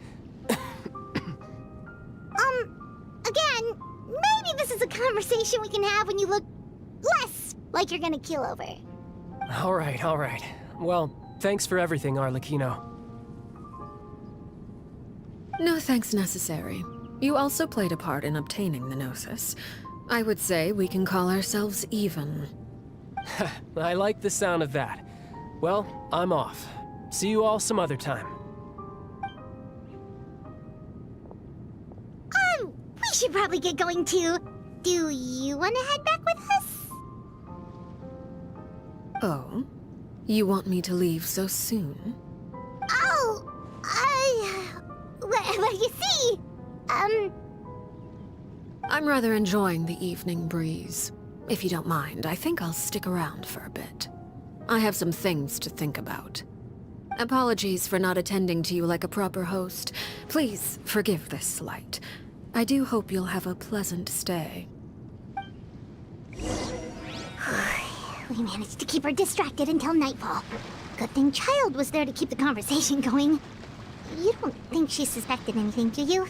Again, maybe this is a conversation we can have when you look less like you're gonna keel over. All right. Well, thanks for everything, Arlecchino. No thanks necessary. You also played a part in obtaining the Gnosis. I would say we can call ourselves even. I like the sound of that. Well, I'm off. See you all some other time. We should probably get going too. Do you want to head back with us? Oh? You want me to leave so soon? Oh, well, you see, I'm rather enjoying the evening breeze. If you don't mind, I think I'll stick around for a bit. I have some things to think about. Apologies for not attending to you like a proper host. Please forgive this slight. I do hope you'll have a pleasant stay. We managed to keep her distracted until nightfall. Good thing Child was there to keep the conversation going. You don't think she suspected anything, do you?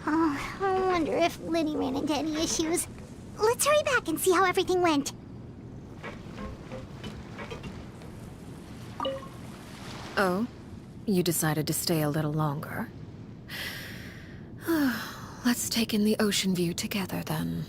Oh, I wonder if Liddy ran into any issues. Let's hurry back and see how everything went. Oh? You decided to stay a little longer? Let's take in the ocean view together, then.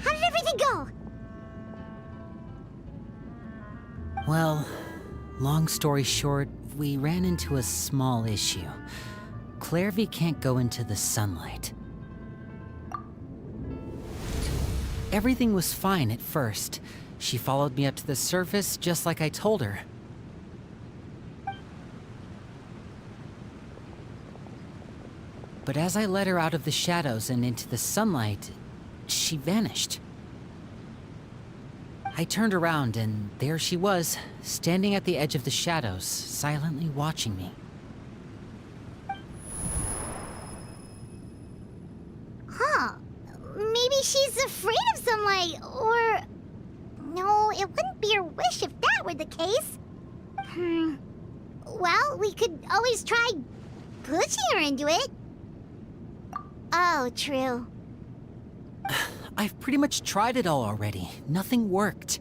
How did everything go? Well, long story short, we ran into a small issue. Clairvy can't go into the sunlight. Everything was fine at first. She followed me up to the surface just like I told her. But as I led her out of the shadows and into the sunlight, she vanished. I turned around and there she was, standing at the edge of the shadows, silently watching me. Huh. Maybe she's she's afraid of sunlight, or... No, it wouldn't be her wish if that were the case. Well, we could always try pushing her into it. Oh, true. I've pretty much tried it all already. Nothing worked.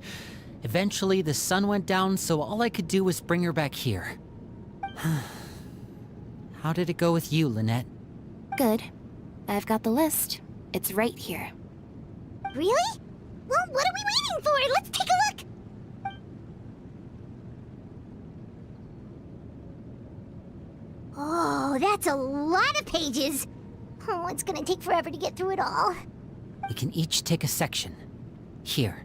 Eventually, the sun went down, so all I could do was bring her back here. How did it go with you, Lynette? Good. I've got the list. It's right here. Really? Well, what are we waiting for? Let's take a look! Oh, that's a lot of pages. Oh, it's gonna take forever to get through it all. We can each take a section. Here.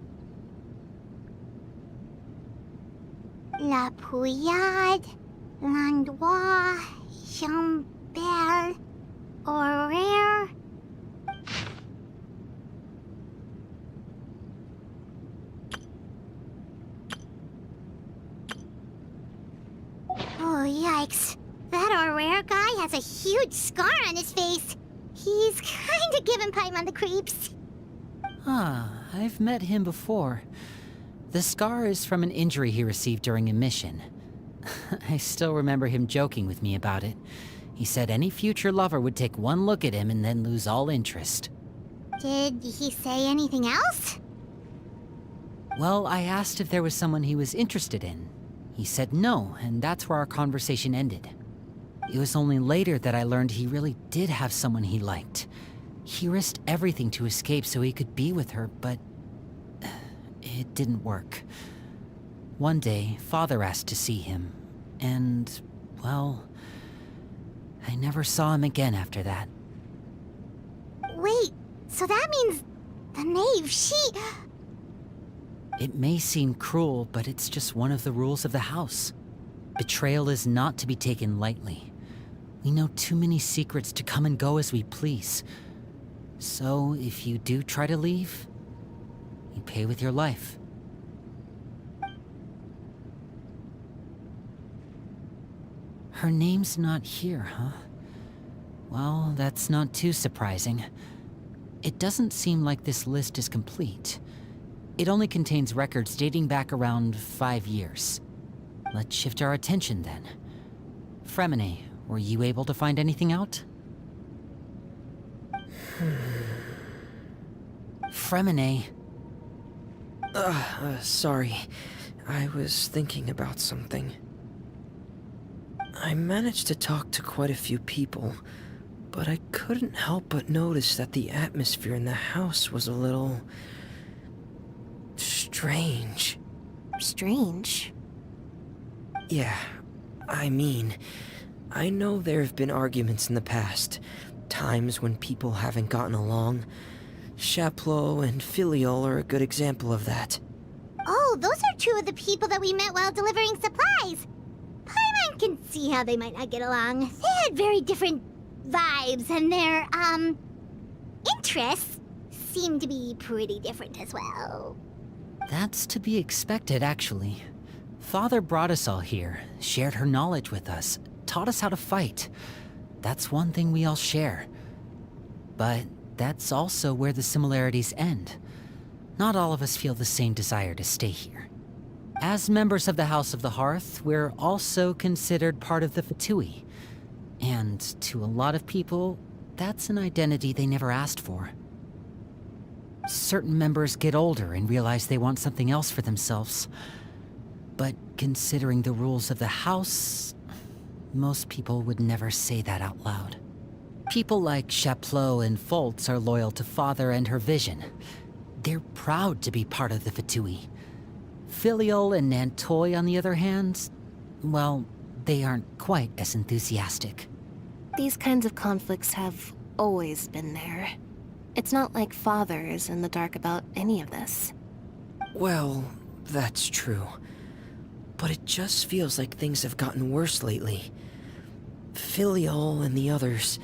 La Pouillade, L'Endroit, Chambel, Horaire. Oh, yikes. That Horaire guy has a huge scar on his face. He's kinda giving Paimon the creeps. Ah, I've met him before. The scar is from an injury he received during a mission. I still remember him joking with me about it. He said any future lover would take one look at him and then lose all interest. Did he say anything else? Well, I asked if there was someone he was interested in. He said no, and that's where our conversation ended. It was only later that I learned he really did have someone he liked. He risked everything to escape so he could be with her, but it didn't work. One day, Father asked to see him, and, well, I never saw him again after that. Wait, so that means the knave, she... It may seem cruel, but it's just one of the rules of the house. Betrayal is not to be taken lightly. We know too many secrets to come and go as we please. So, if you do try to leave, you pay with your life. Her name's not here, huh? Well, that's not too surprising. It doesn't seem like this list is complete. It only contains records dating back around 5 years. Let's shift our attention then. Fremine, were you able to find anything out? Fremine. Sorry. I was thinking about something. I managed to talk to quite a few people, but I couldn't help but notice that the atmosphere in the house was a little... strange. Strange? Yeah, I mean, I know there have been arguments in the past, times when people haven't gotten along. Chaplot and Filiol are a good example of that. Oh, those are two of the people that we met while delivering supplies. Paimon can see how they might not get along. They had very different vibes, and their, interests seem to be pretty different as well. That's to be expected, actually. Father brought us all here, shared her knowledge with us, taught us how to fight. That's one thing we all share. But that's also where the similarities end. Not all of us feel the same desire to stay here. As members of the House of the Hearth, we're also considered part of the Fatui. And to a lot of people, that's an identity they never asked for. Certain members get older and realize they want something else for themselves. But considering the rules of the house, most people would never say that out loud. People like Chaplot and Foltz are loyal to Father and her vision. They're proud to be part of the Fatui. Filiol and Nantoy, on the other hand, well, they aren't quite as enthusiastic. These kinds of conflicts have always been there. It's not like Father is in the dark about any of this. Well, that's true. But it just feels like things have gotten worse lately. Filiol and the others,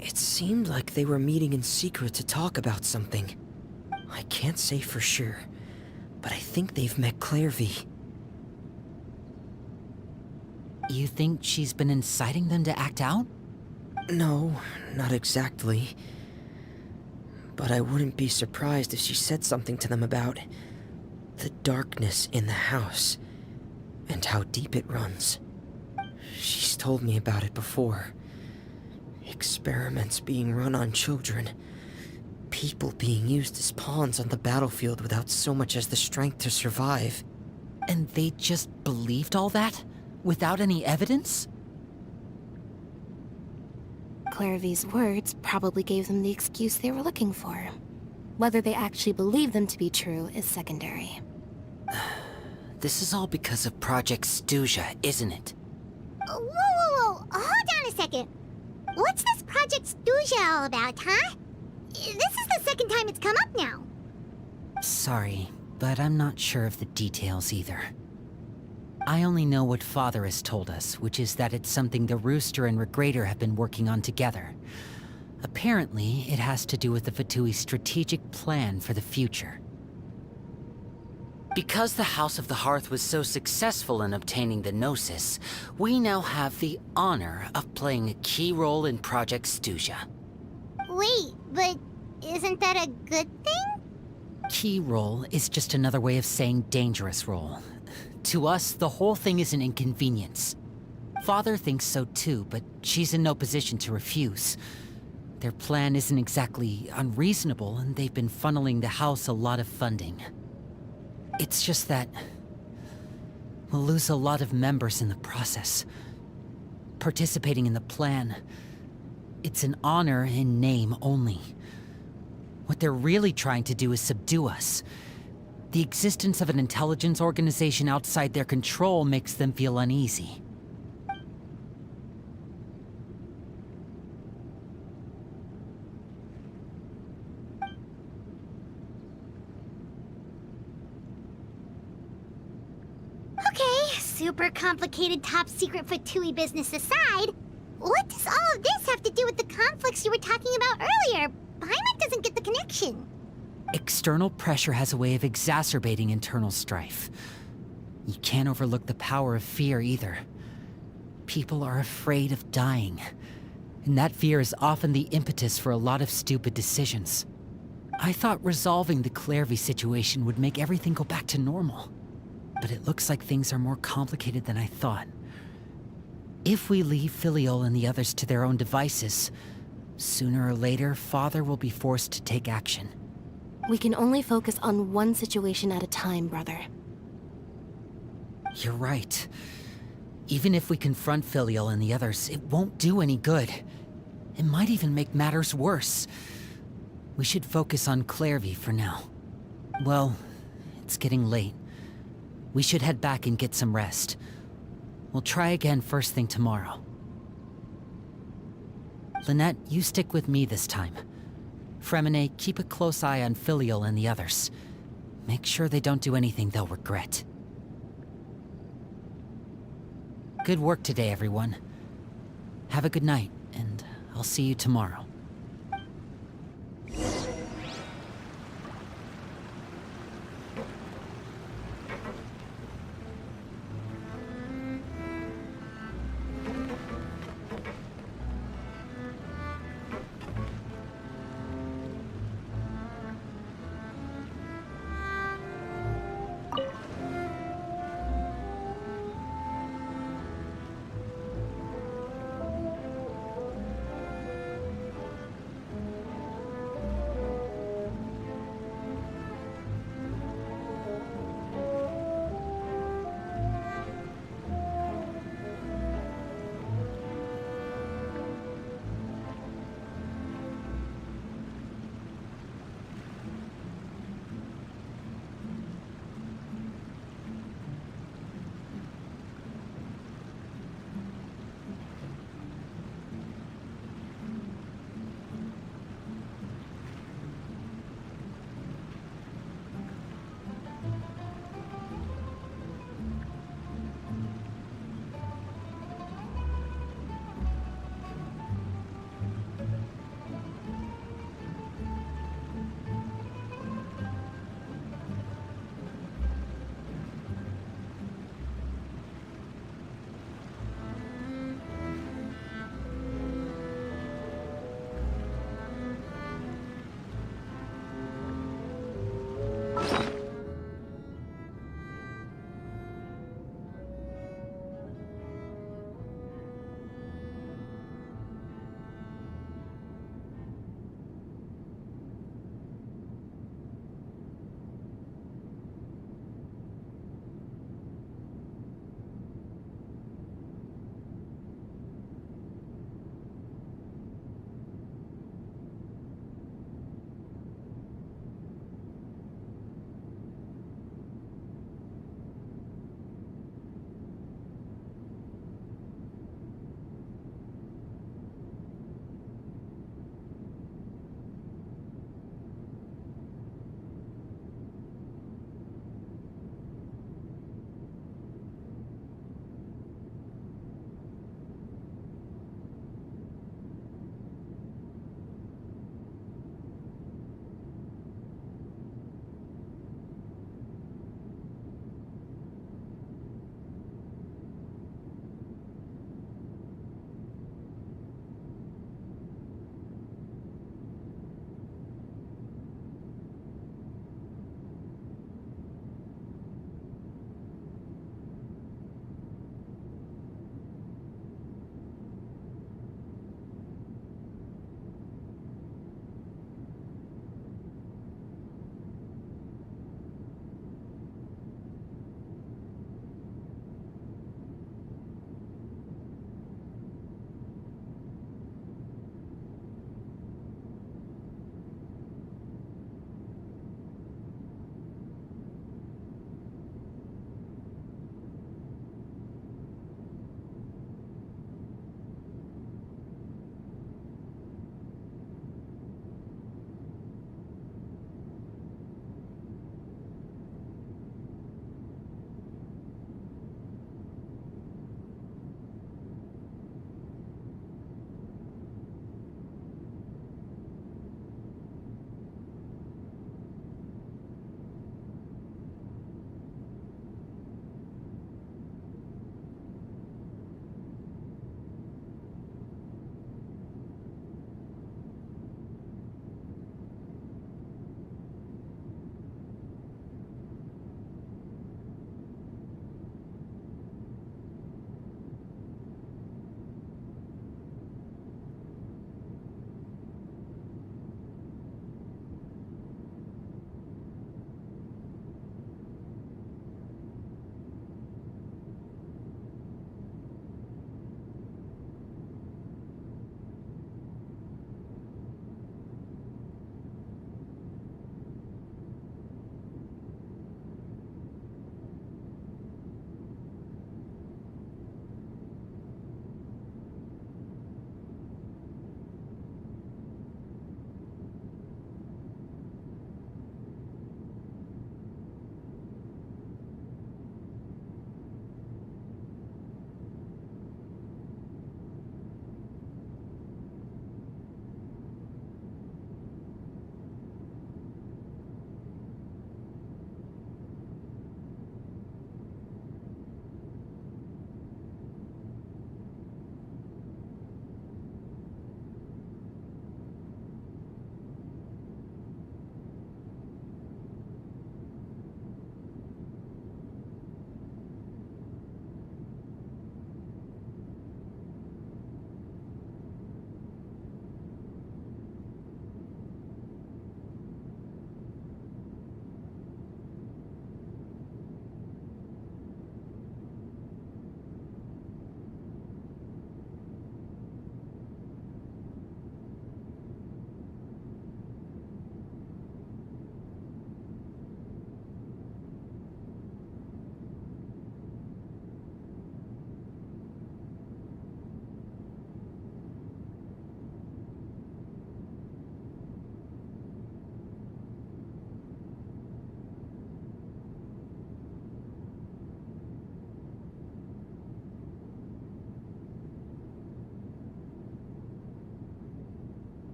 it seemed like they were meeting in secret to talk about something. I can't say for sure, but I think they've met Clairvy. You think she's been inciting them to act out? No, not exactly. But I wouldn't be surprised if she said something to them about the darkness in the house and how deep it runs. She's told me about it before. Experiments being run on children. People being used as pawns on the battlefield without so much as the strength to survive. And they just believed all that? Without any evidence? Clairvy's words probably gave them the excuse they were looking for. Whether they actually believe them to be true is secondary. This is all because of Project Stuja, isn't it? Whoa. Hold on a second. What's this Project Stuja all about, huh? This is the second time it's come up now. Sorry, but I'm not sure of the details either. I only know what Father has told us, which is that it's something the Rooster and Regrator have been working on together. Apparently, it has to do with the Fatui's strategic plan for the future. Because the House of the Hearth was so successful in obtaining the Gnosis, we now have the honor of playing a key role in Project Stuja. Wait, but isn't that a good thing? Key role is just another way of saying dangerous role. To us, the whole thing is an inconvenience. Father thinks so too, but she's in no position to refuse. Their plan isn't exactly unreasonable, and they've been funneling the house a lot of funding. It's just that we'll lose a lot of members in the process. Participating in the plan, it's an honor in name only. What they're really trying to do is subdue us. The existence of an intelligence organization outside their control makes them feel uneasy. Okay, super complicated top secret Fatui business aside, what does all of this have to do with the conflicts you were talking about earlier? Paimon doesn't get the connection. External pressure has a way of exacerbating internal strife. You can't overlook the power of fear either. People are afraid of dying, and that fear is often the impetus for a lot of stupid decisions. I thought resolving the Clairvy situation would make everything go back to normal, but it looks like things are more complicated than I thought. If we leave Filiol and the others to their own devices, sooner or later, Father will be forced to take action. We can only focus on one situation at a time, brother. You're right. Even if we confront Filiol and the others, it won't do any good. It might even make matters worse. We should focus on Clairvy for now. Well, it's getting late. We should head back and get some rest. We'll try again first thing tomorrow. Lynette, you stick with me this time. Fremine, keep a close eye on Filiol and the others. Make sure they don't do anything they'll regret. Good work today, everyone. Have a good night, and I'll see you tomorrow.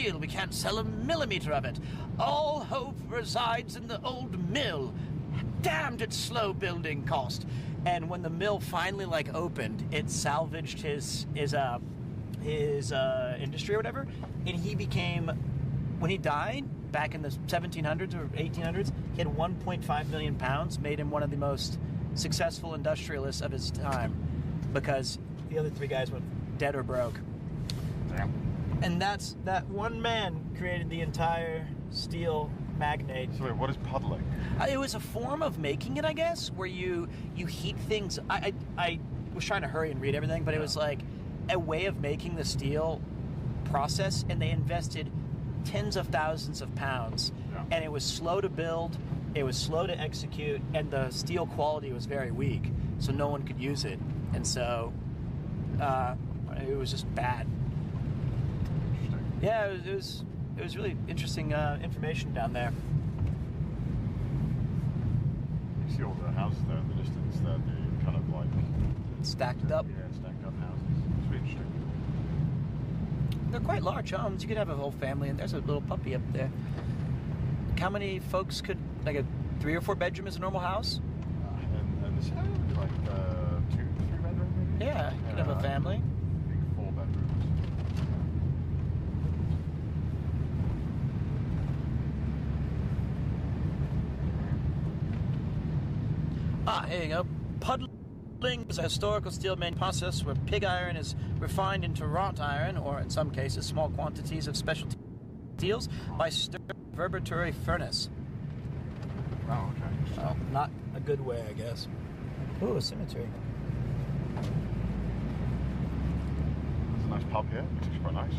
steel. We can't sell a millimeter of it. All hope resides in the old mill. Damned its slow building cost. And when the mill finally opened, it salvaged his industry or whatever, and he became, when he died back in the 1700s or 1800s, he had 1.5 million pounds, made him one of the most successful industrialists of his time, because the other three guys went dead or broke. Damn. And that one man created the entire steel magnate. So wait, what is puddling? It was a form of making it, I guess, where you heat things. I was trying to hurry and read everything, but it was like a way of making the steel process, and they invested tens of thousands of pounds, and it was slow to build, it was slow to execute, and the steel quality was very weak, so no one could use it, and so it was just bad. Yeah, it was really interesting information down there. You see all the houses there in the distance, they're kind of like stacked up. Yeah, stacked up houses. It's really interesting. They're quite large homes. You could have a whole family, and there's a little puppy up there. How many folks could, like, a 3 or 4 bedroom is a normal house? And this house would be like 2 to 3 bedroom maybe? Yeah, you could have a family. I think 4 bedrooms. Here you go. Puddling is a historical steel making process where pig iron is refined into wrought iron, or in some cases, small quantities of specialty steels, by stirring in a vibratory furnace. Oh, okay. Well, not a good way, I guess. Ooh, a cemetery. There's a nice pub here, which is quite nice.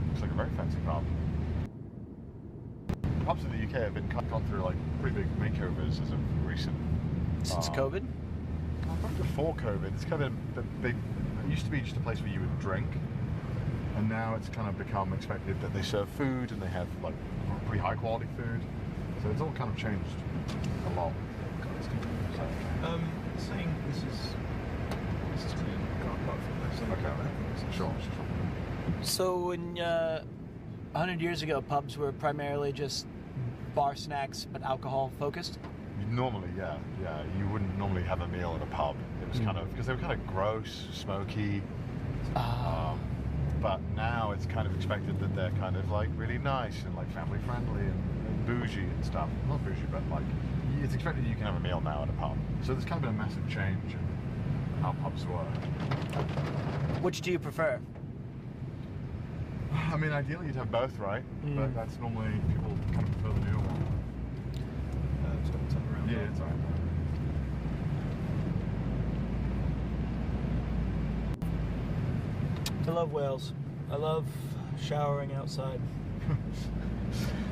Looks like a very fancy pub. Pubs in the UK have been gone through like pretty big makeovers as of recent. Since COVID? Probably before COVID. It's kind of a big. It used to be just a place where you would drink, and now it's kind of become expected that they serve food and they have like pretty high quality food. So it's all kind of changed a lot. Saying this is clean. Okay. Sure. So in 100 years ago, pubs were primarily just bar snacks, but alcohol focused. Normally, yeah. You wouldn't normally have a meal at a pub. It was kind of, because they were kind of gross, smoky. But now it's kind of expected that they're kind of like really nice and like family friendly and bougie and stuff. Not bougie, but like it's expected you can have a meal now at a pub. So there's kind of been a massive change in how pubs work. Which do you prefer? I mean, ideally you'd have both, right? But that's normally people kind of prefer the new one. It's got to turn around. Yeah, it's alright. I love Wales. I love showering outside.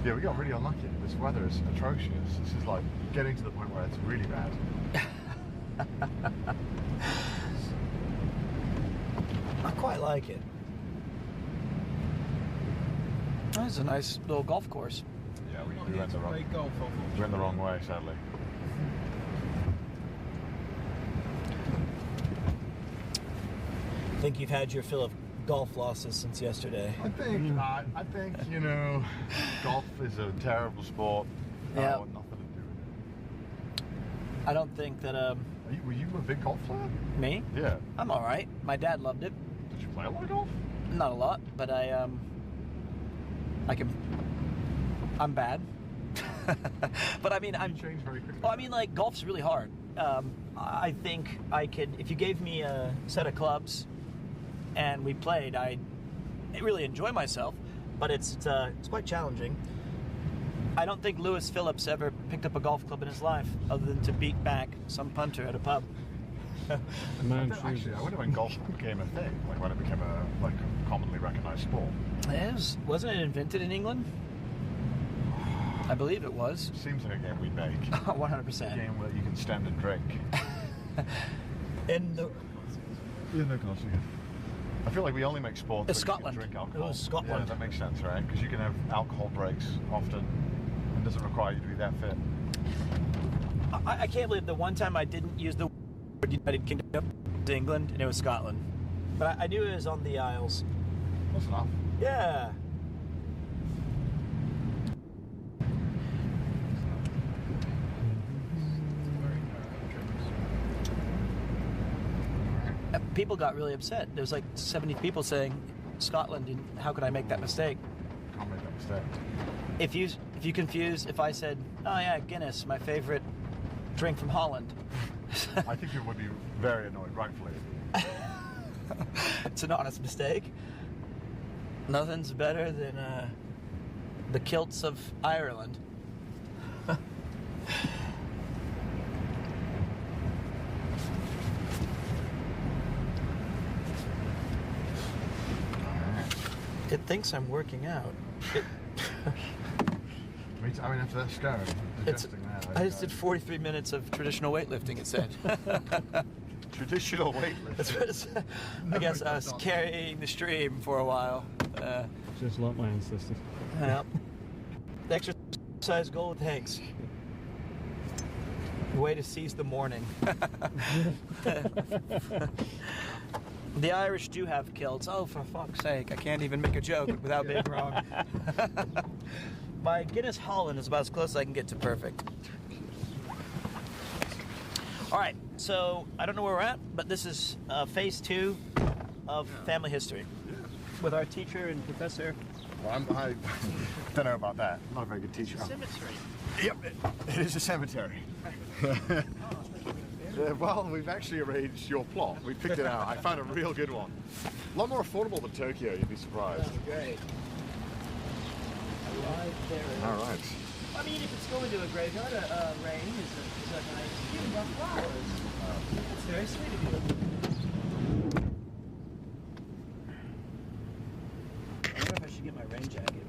Yeah, we got really unlucky. This weather is atrocious. This is like getting to the point where it's really bad. I quite like it. That's a nice little golf course. Yeah, we went the wrong way, sadly. I think you've had your fill of golf losses since yesterday. I think you know, golf is a terrible sport. Yeah. I want nothing to do with it. I don't think that. Were you a big golf player? Me? Yeah. I'm all right. My dad loved it. Did you play a lot of golf? Not a lot, but I'm bad. But I mean, You changed very quickly. Well, I mean, like, golf's really hard. I think I could, if you gave me a set of clubs and we played, I'd really enjoy myself, but it's quite challenging. I don't think Lewis Phillips ever picked up a golf club in his life other than to beat back some punter at a pub. Actually, I wonder when golf became a thing, like when it became a commonly recognized sport. Wasn't it invented in England? I believe it was. Seems like a game we'd make. 100%. A game where you can stand and drink. In the... Yeah, no, I feel like we only make sports where Scotland. You can drink alcohol. It was Scotland. Yeah, that makes sense, right? Because you can have alcohol breaks often, and doesn't require you to be that fit. I can't believe the one time I didn't use the word United Kingdom to England, and it was Scotland. But I knew it was on the Isles. Close enough. Yeah. People got really upset. There was like 70 people saying, Scotland, how could I make that mistake? Can't make that mistake. If you confuse, if I said, oh yeah, Guinness, my favorite drink from Holland. I think you would be very annoyed, rightfully. It's an honest mistake. Nothing's better than the kilts of Ireland. It thinks I'm working out. I mean, if that's going, I just did 43 minutes of traditional weightlifting, it said. Traditional weightlifting? That's what it said. I guess I was carrying the stream for a while. Just like my ancestors. Yeah. Exercise goal, thanks. Way to seize the morning. The Irish do have kilts. Oh, for fuck's sake. I can't even make a joke without being wrong. My Guinness Holland is about as close as I can get to perfect. All right, so I don't know where we're at, but this is phase 2 of family history with our teacher and professor. Well, I don't know about that. I'm not a very good teacher. Cemetery. Yep, it is a cemetery. Well, we've actually arranged your plot. We picked it out. I found a real good one. A lot more affordable than Tokyo, you'd be surprised. Oh, great. Right there. All right. I mean, if it's going to a graveyard, rain is a nice view. You got flowers. That's very sweet of you. I wonder if I should get my rain jacket.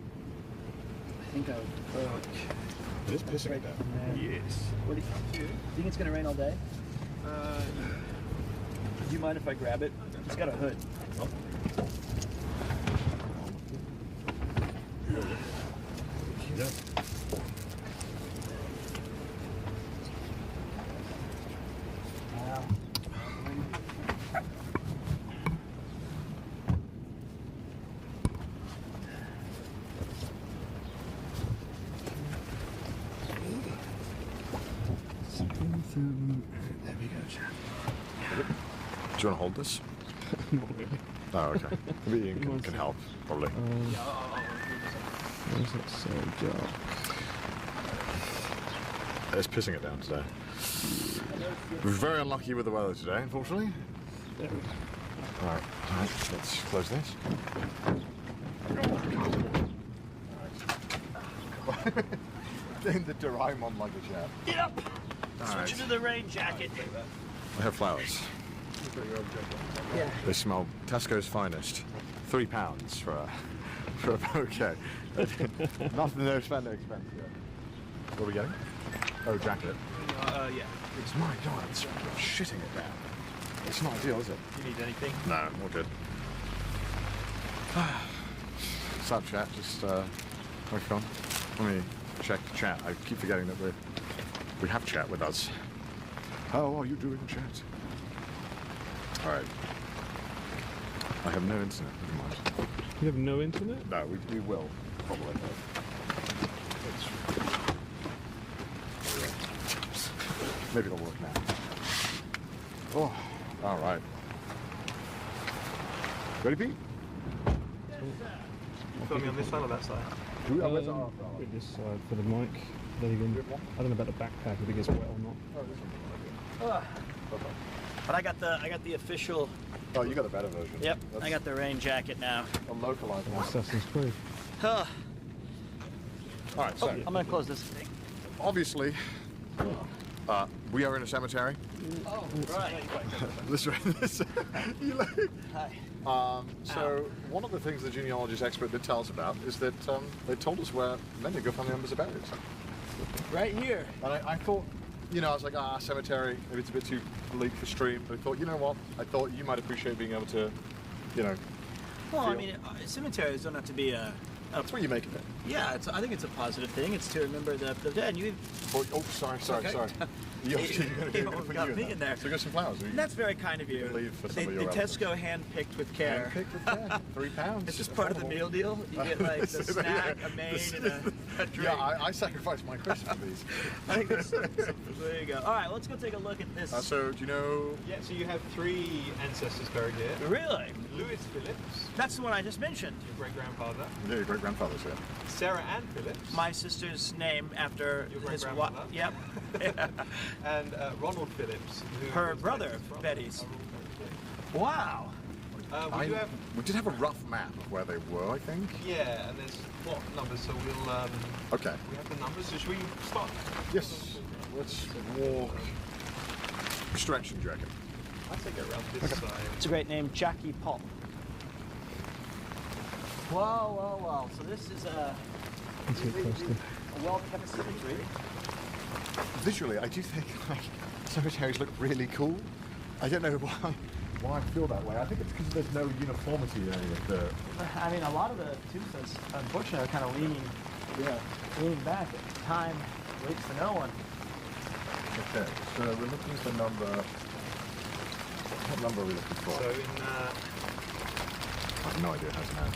I think I would. It is pissing it down. Yes. What do you think it's going to rain all day? Do you mind if I grab it? It's got a hood. Oh. Yeah. There we go, Chad. Do you want to hold this? Not really. Oh, okay. Maybe Ian can help, probably. Why is it so dark? It's pissing it down today. We're very unlucky with the weather today, unfortunately. There we go. All right, let's close this. In the Doraemon luggage app. Yep. All Switch to the rain jacket. I have flowers. Yeah. They smell Tesco's finest. £3 for a bouquet. Nothing, no spend, no expense. What are we getting? Oh, jacket. Yeah. It's my God, it's shitting it down. It's not ideal, is it? You need anything? No, we're good. Sad chat, just what's on? Let me check the chat. I keep forgetting that we have chat with us. How are you doing, chat? All right. I have no internet. Never mind. You have no internet? No, we will probably. Maybe it'll work now. Oh, all right. Ready, Pete? Filming on this side or that side? Do we have this side for the mic. There you go. I don't know about the backpack if it gets wet or not. But I got the official. Oh, you got the better version. Yep, I got the rain jacket now. A localized one. Assassin's Creed. All right, so I'm gonna close this thing. Obviously, we are in a cemetery. Oh, right. This you look. Hi. So one of the things the genealogist expert did tell us about is that they told us where many of your family members are buried. Right here. And I thought, you know, I was like, cemetery, maybe it's a bit too bleak for stream. But I thought, you know what? I thought you might appreciate being able to, you know. Well, I mean, cemeteries don't have to be that's what you make of it. Yeah, I think it's a positive thing. It's to remember the dead. You. Sorry. You got me in there. So we got some flowers. That's very kind of you. Leave for the Tesco hand-picked with care. Hand-picked with care. £3. It's just part of the meal deal. You get like the snack, a main, and Yeah, I sacrificed my crisps for these. I think that's there you go. All right, let's go take a look at this. So, do you know... Yeah, so you have 3 ancestors buried here. Really? Louis Phillips. That's the one I just mentioned. Your great-grandfather. Yeah, your great-grandfather's here. Sarah Ann Phillips. My sister's name after Your his great-grandmother. Yep. And Ronald Phillips. Who Her was brother, from Betty's. Wow. We did have a rough map of where they were, I think. Yeah, and there's plot numbers, so we'll... Okay. We have the numbers, so should we start? Yes. Let's walk... Which direction do you reckon? I'll take it around this side. It's a great name, Jackie Paul. Whoa. So this is a well-kept cemetery. Visually, I do think like cemeteries look really cool. I don't know why I feel that way. I think it's because there's no uniformity in any of the... I mean, a lot of the tombstones, unfortunately, are kind of leaning back. Time waits for no one. Okay, so we're looking for number... What number are we looking for? So in... I have no idea how to know.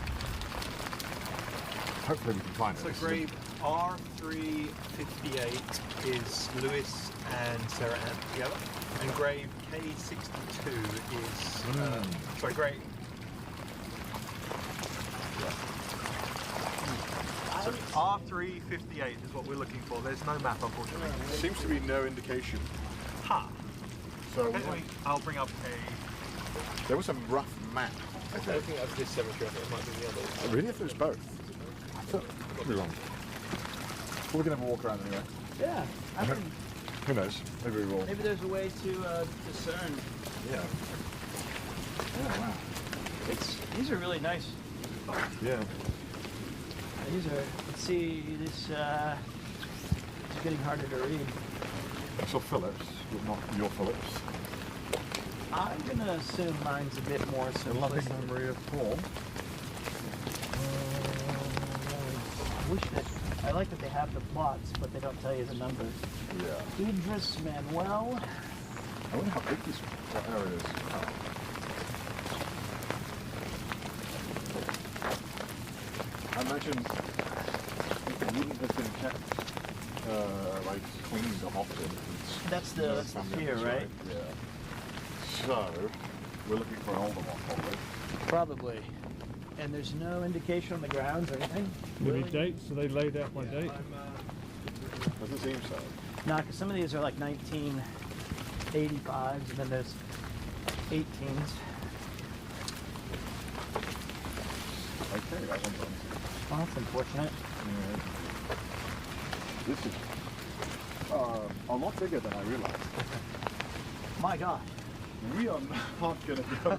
Hopefully we can find it. So grave R358 is Louis and Sarah Ann together. And grave K62 is... sorry, grave... So R358 is what we're looking for. There's no map, unfortunately. Seems to be no indication. Ha! So Okay, I'll bring up a... there was a rough map. I don't think that's this cemetery. I think it might be the other. I really if it was both. I thought I could be wrong. We're gonna have a walk around anyway. Yeah, I mean, Who knows? Maybe we will. maybe there's a way to discern. Yeah. Oh wow. These are really nice. Yeah. These are. Let's see. This it's getting harder to read. I saw Phillips, but not your Phillips. I'm gonna assume mine's a bit more A loving simplistic. memory of Paul. I wish that I like that they have the plots, but they don't tell you the numbers. Yeah. Idris Manuel. I wonder how big this area is. I imagine it wouldn't have been kept like cleaned often. That's the fear, right? Yeah. So we're looking for an older one, probably. Probably. And there's no indication on the grounds or anything? Really? Maybe dates? Are they laid out by date? Doesn't seem so. No, because some of these are like 1985s, and then there's 18s. Okay, that one's on. Well, that's unfortunate. Yeah. This is a lot bigger than I realized. My God. We are not going to go.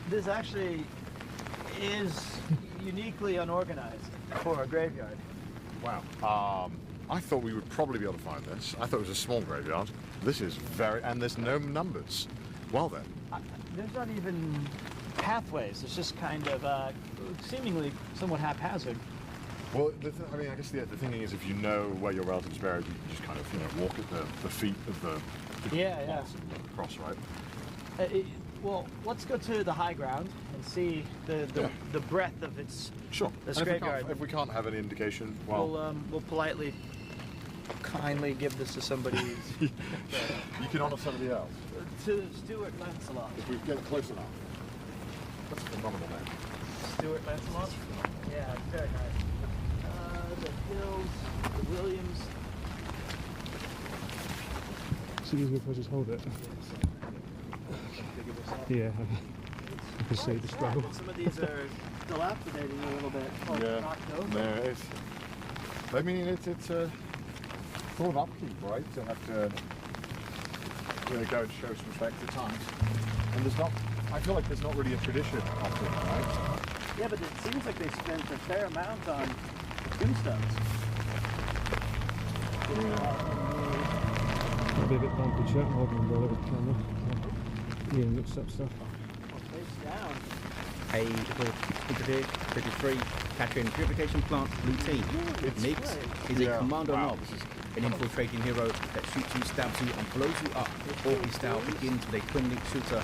This actually is uniquely unorganized for a graveyard. Wow. I thought we would probably be able to find this. I thought it was a small graveyard. This is very... and there's no numbers. Well then. There's not even pathways. It's just kind of seemingly somewhat haphazard. Well, I mean, I guess the thinking is if you know where your relative's buried, you can just kind of, walk at the feet of the plots and look across, right? Well, let's go to the high ground and see the breadth of its Sure. this And graveyard. if we can't have any indication, well... We'll politely, kindly give this to somebody. You can honour somebody else. To Stuart Lancelot. If we get close enough. That's a phenomenal name. Stuart Lancelot? Yeah, very nice. The Hills, the Williams. Excuse me if I just hold it. Yeah, I can see the struggle. Some of these are dilapidating a little bit. Or knocked over. No, it's... I mean, it's full of upkeep, right? To have to go and show some respect at times. And there's not... I feel like there's not really a tradition often, right? Yeah, but it seems like they spent a fair amount on tombstones. Might be a bit bumpy chat, holding the ball over the camera. Ian looks up stuff. A little interview, 33, Catherine Purification Plant Routine. Mix is a commando mob, an infiltrating hero that shoots you, stabs you, and blows you up. Orky style begins with a twin link shooter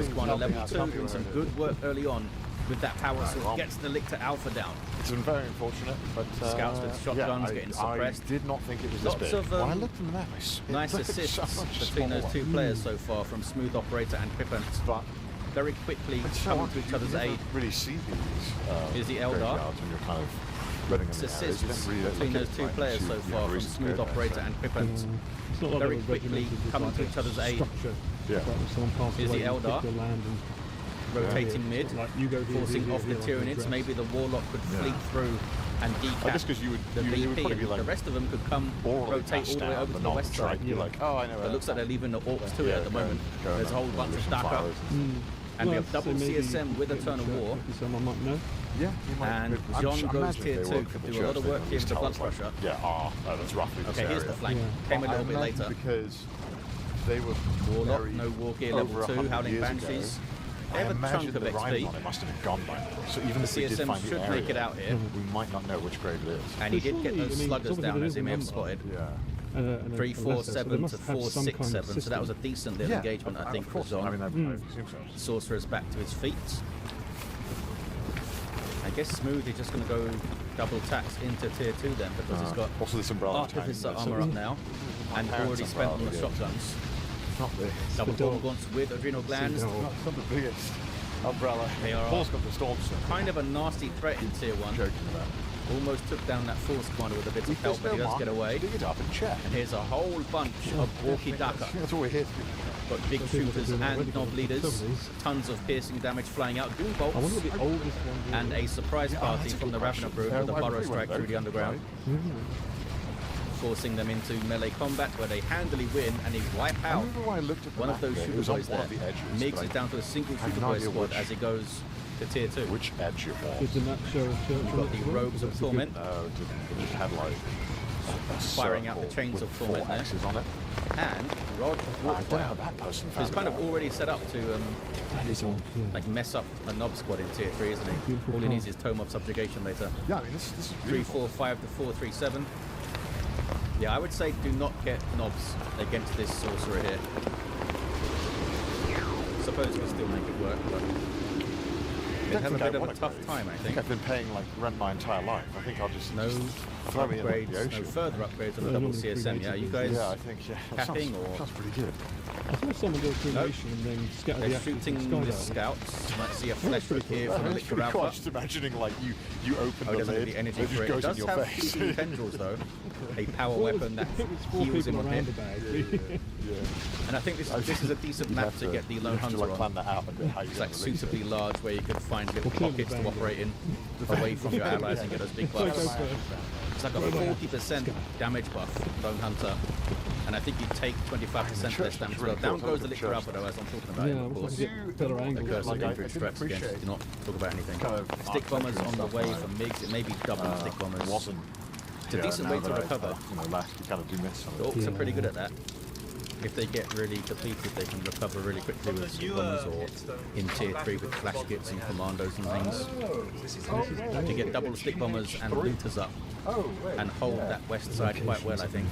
Always go on a level 2, doing some good work early on with that power sword. Gets the Lictor Alpha down. It's been very unfortunate, but Scouts with shotguns yeah, getting suppressed. I did not think it was this big. Lots of when I looked in the map, nice assists so between those two players so far from Smooth Operator and Pippin. But very quickly It's so coming odd, to each you other's never aid. really see these Is the Eldar? graveyards when you're kind of running in It's the areas. You assists don't really between look those at two like, players see, so you know, far, from reasons to Smooth go there, Operator so. and Pippin. It's not like Very a quickly regimented coming to like each other's a aid. structure. Yeah. Like when someone passed Is away, the you Eldar pick your land and rotating mid, Like, you go here, forcing here, off the here, like Tyranids. address. Maybe the Warlock could fleet through and decap I guess because you would, the you would VP, probably and be like the rest of them could come orally rotate all passed the way down, over but to the not west try side. to be like, oh, I know. It looks like they're leaving the Orcs to it at the moment. There's a whole bunch of Daka. And we have double CSM with a turn of war. Someone might know. Yeah, And John goes tier 2, could do a lot of work here with the Blood Crusher. Yeah, that's roughly Okay, here's the flank. Came a little bit later. Because they were Warlock, very no War Gear level over 2, 100 Howling years Banshees. ago. They I have a imagine chunk of the writing XP. on it must have gone by now. So even The if we did CSM find the should area, make it out here. we might not know which grave it is. And he did get those sluggers down, as he may have spotted. Yeah. 3, 4, 7 to 4, 6, 7. So that was a decent little engagement, I think, for Zon. I assume so. Sorcerer's back to his feet. I guess Smooth is just going to go double tax into tier 2 then, because he's got also this umbrella Artificer armor up now, and already spent on the shotguns. Not the Double bomb gaunts with adrenal glands. Not the biggest umbrella. They are Paul's got the storm kind of a nasty threat in tier 1. Joking about. Almost took down that Force Commander with a bit of help, but he does get away. Dig it up and check. And here's a whole bunch of Walkie Daka. That's what we're here to do. Got big shooters and knob leaders. Tons of piercing damage flying out. Doom bolts. I wonder what the oldest one And a surprise party from the Ravener Brood with a burrow strike through the underground. Forcing them into melee combat where they handily win and they wipe out one of those shooter boys there. Makes it down to a single shooter boy squad as he goes to tier 2. Which edge it was? Did the map show a church? We've got the Robes of Torment. It just had like firing out the chains of torment there. On it. And Rod is kind of already set up to like mess up a Nob squad in tier 3, isn't he? All he needs is Tome of Subjugation later. Yeah, I mean this is 3, 4, 5 to 4, 3, 7. Yeah, I would say do not get Nobs against this sorcerer here. Suppose we still make it work, but we'd have a bit of a tough time, I think. I've been paying like rent my entire life. I think I'll just no throw me in the upgrades, ocean. no further upgrades on the double CSM. Yeah, you guys I think capping or sounds pretty good. I thought someone goes through nation and then scatter the they're actual shooting the skydive. scouts. You might see a flash look here from Elixir Pretty cool. Alpha. Just imagining like you open Oh, the it doesn't have lid, the energy it for just it. It goes in does your have face. healing tendrils though. A power weapon that heals him a bit. And I think this is a decent map to get the Lone Hunter on. Plan that out a bit, how It's you're like gonna release suitably large where you can find little pockets to operate in away from your allies and get those big buffs. It's like a 40% damage buff, Lone Hunter. And I think you take 25% less damage. Well, down goes the Elixir Alpha though, as I'm talking about, of course. The curse of injury strikes against. Do not talk about anything. Stick bombers on the way for MiGs. It may be double stick bombers. It's a decent way to recover. Last you kind of do miss some The Orcs are pretty good at that. If they get really depleted, they can recover really quickly with stick bombers or in tier 3 with flash kits and commandos and things. To get double stick bombers and looters up and hold that west side quite well, I think.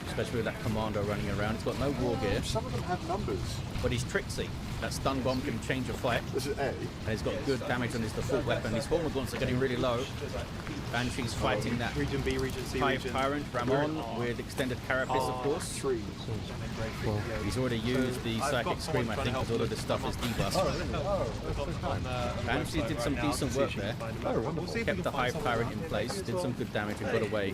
Especially with that commando running around. He's got no war gear. Some of them have numbers. But he's tricksy. That stun bomb can change a fight. This is A. And he's got good damage on his default weapon. His Hormagaunts are getting really low. Banshee's fighting that Region B, Region C, Hive Region Tyrant, Ramon, with extended carapace, of course. He's already used the Psychic Scream, I think, because all of this stuff is debuffed. Banshee did some decent work there. Kept the Hive Tyrant in place, did some good damage and got away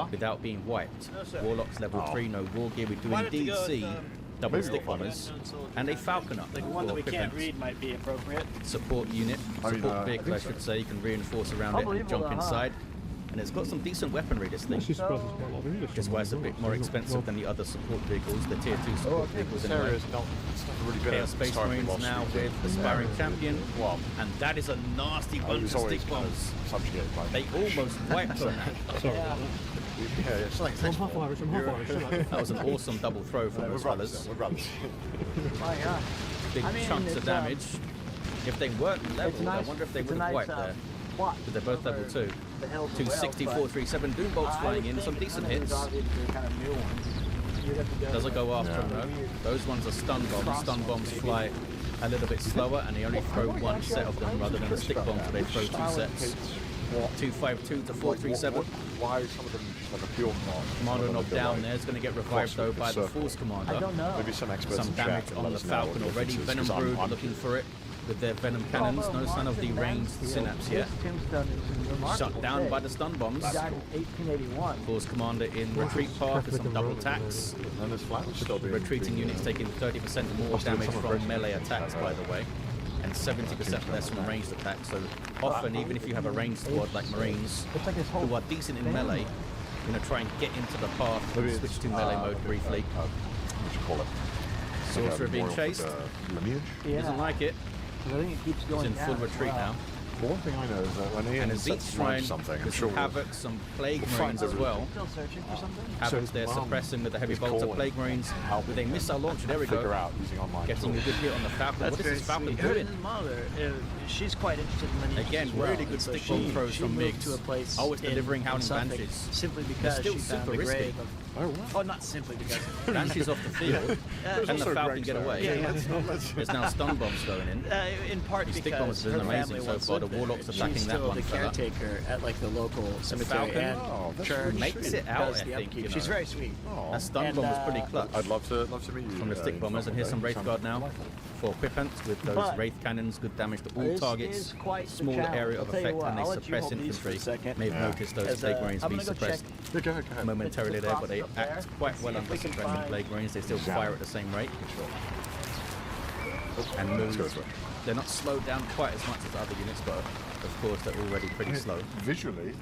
without being wiped. Warlock's level 3, no war gear. We do indeed see double stick bombers and a Falconer. The one that we can't read might be appropriate. Support unit, support vehicle, I should say. You can reinforce around it and jump inside. And it's got some decent weaponry, this thing. Which is why it's a bit more expensive than the other support vehicles, the tier 2 support vehicles anyway. Chaos Space Marines now with the Sparring Champion. And that is a nasty bunch of stick bombs. They almost wiped on that. I'm half Irish, That was an awesome double throw from those fellas. Big chunks of damage. If they weren't leveled, I wonder if they would have wiped there. Because they're both level 2. 260, 437, Doom bolts flying in, some decent hits. Doesn't go after them though. Those ones are stun bombs. Stun bombs fly a little bit slower and they only throw one set of them rather than a stick bomb, so they throw 2 sets. 252 to 437. Why some of them like a pure mod. Commander knocked down there is going to get revived though by the Force Commander. I don't know. Maybe some experts Some in chat damage can on let the us know what Falcon the already. difference is, Venom 'cause Brood I'm looking for it with their Venom cannons. No sign of the ranged synapse yet. Shut down by the stun bombs. He died in 1881. Force Commander in retreat path with some double attacks. And this flat was still being Retreating units taking 30% more damage from melee attacks, by the way, and 70% less from ranged attacks. So often, even if you have a ranged squad like Marines who are decent in melee, you're going to try and get into the path, switch to melee mode briefly. What you call it? Sorcerer being chased. Lineage? He doesn't like it. I think it keeps going He's in full down as retreat well. now. Well, one thing I know is that when Ian And sets Azit's to launch trying something, I'm with sure some Havoc, some Plague Marines as well. Still searching for something? Havoc's there suppressing with the heavy bolts of Plague Marines with a missile launcher. There we go. out using online Getting a good hit on the Falcon. What is this Falcon doing? Mother, she's quite interested in lineage Again, as well. really good So stick bomb throws she from moved Migs. to a place Always delivering in Howling Suffolk Banshees. simply They're because still she found super the risky. grave of... Oh, not simply because. Banshees off the field. Can the Falcon get away? Yeah. There's now stun bombs going in. In part These stick because bombs have her been amazing family so once far. The lived Warlock's there. attacking She's that still one the fella. caretaker at like the local cemetery Falcon? and church. Makes it out, does I the think. upkeep. You know. She's very sweet. That stun bomb was pretty clutch. I'd love to meet you. From the stick bombers, and here's some Wraith Guard now for Equipment with those But Wraith cannons, good damage to all this targets, is quite the smaller challenge. area of I'll tell you effect, what, and they I'll let you suppress hold these for a infantry. second. May have noticed those As, Plague Marines I'm being gonna go check suppressed momentarily there, but they act quite well under we can suppression. find- Plague Marines, they still fire at the same rate and move. They're not slowed down quite as much as other units, but of course they're already pretty slow. Visually,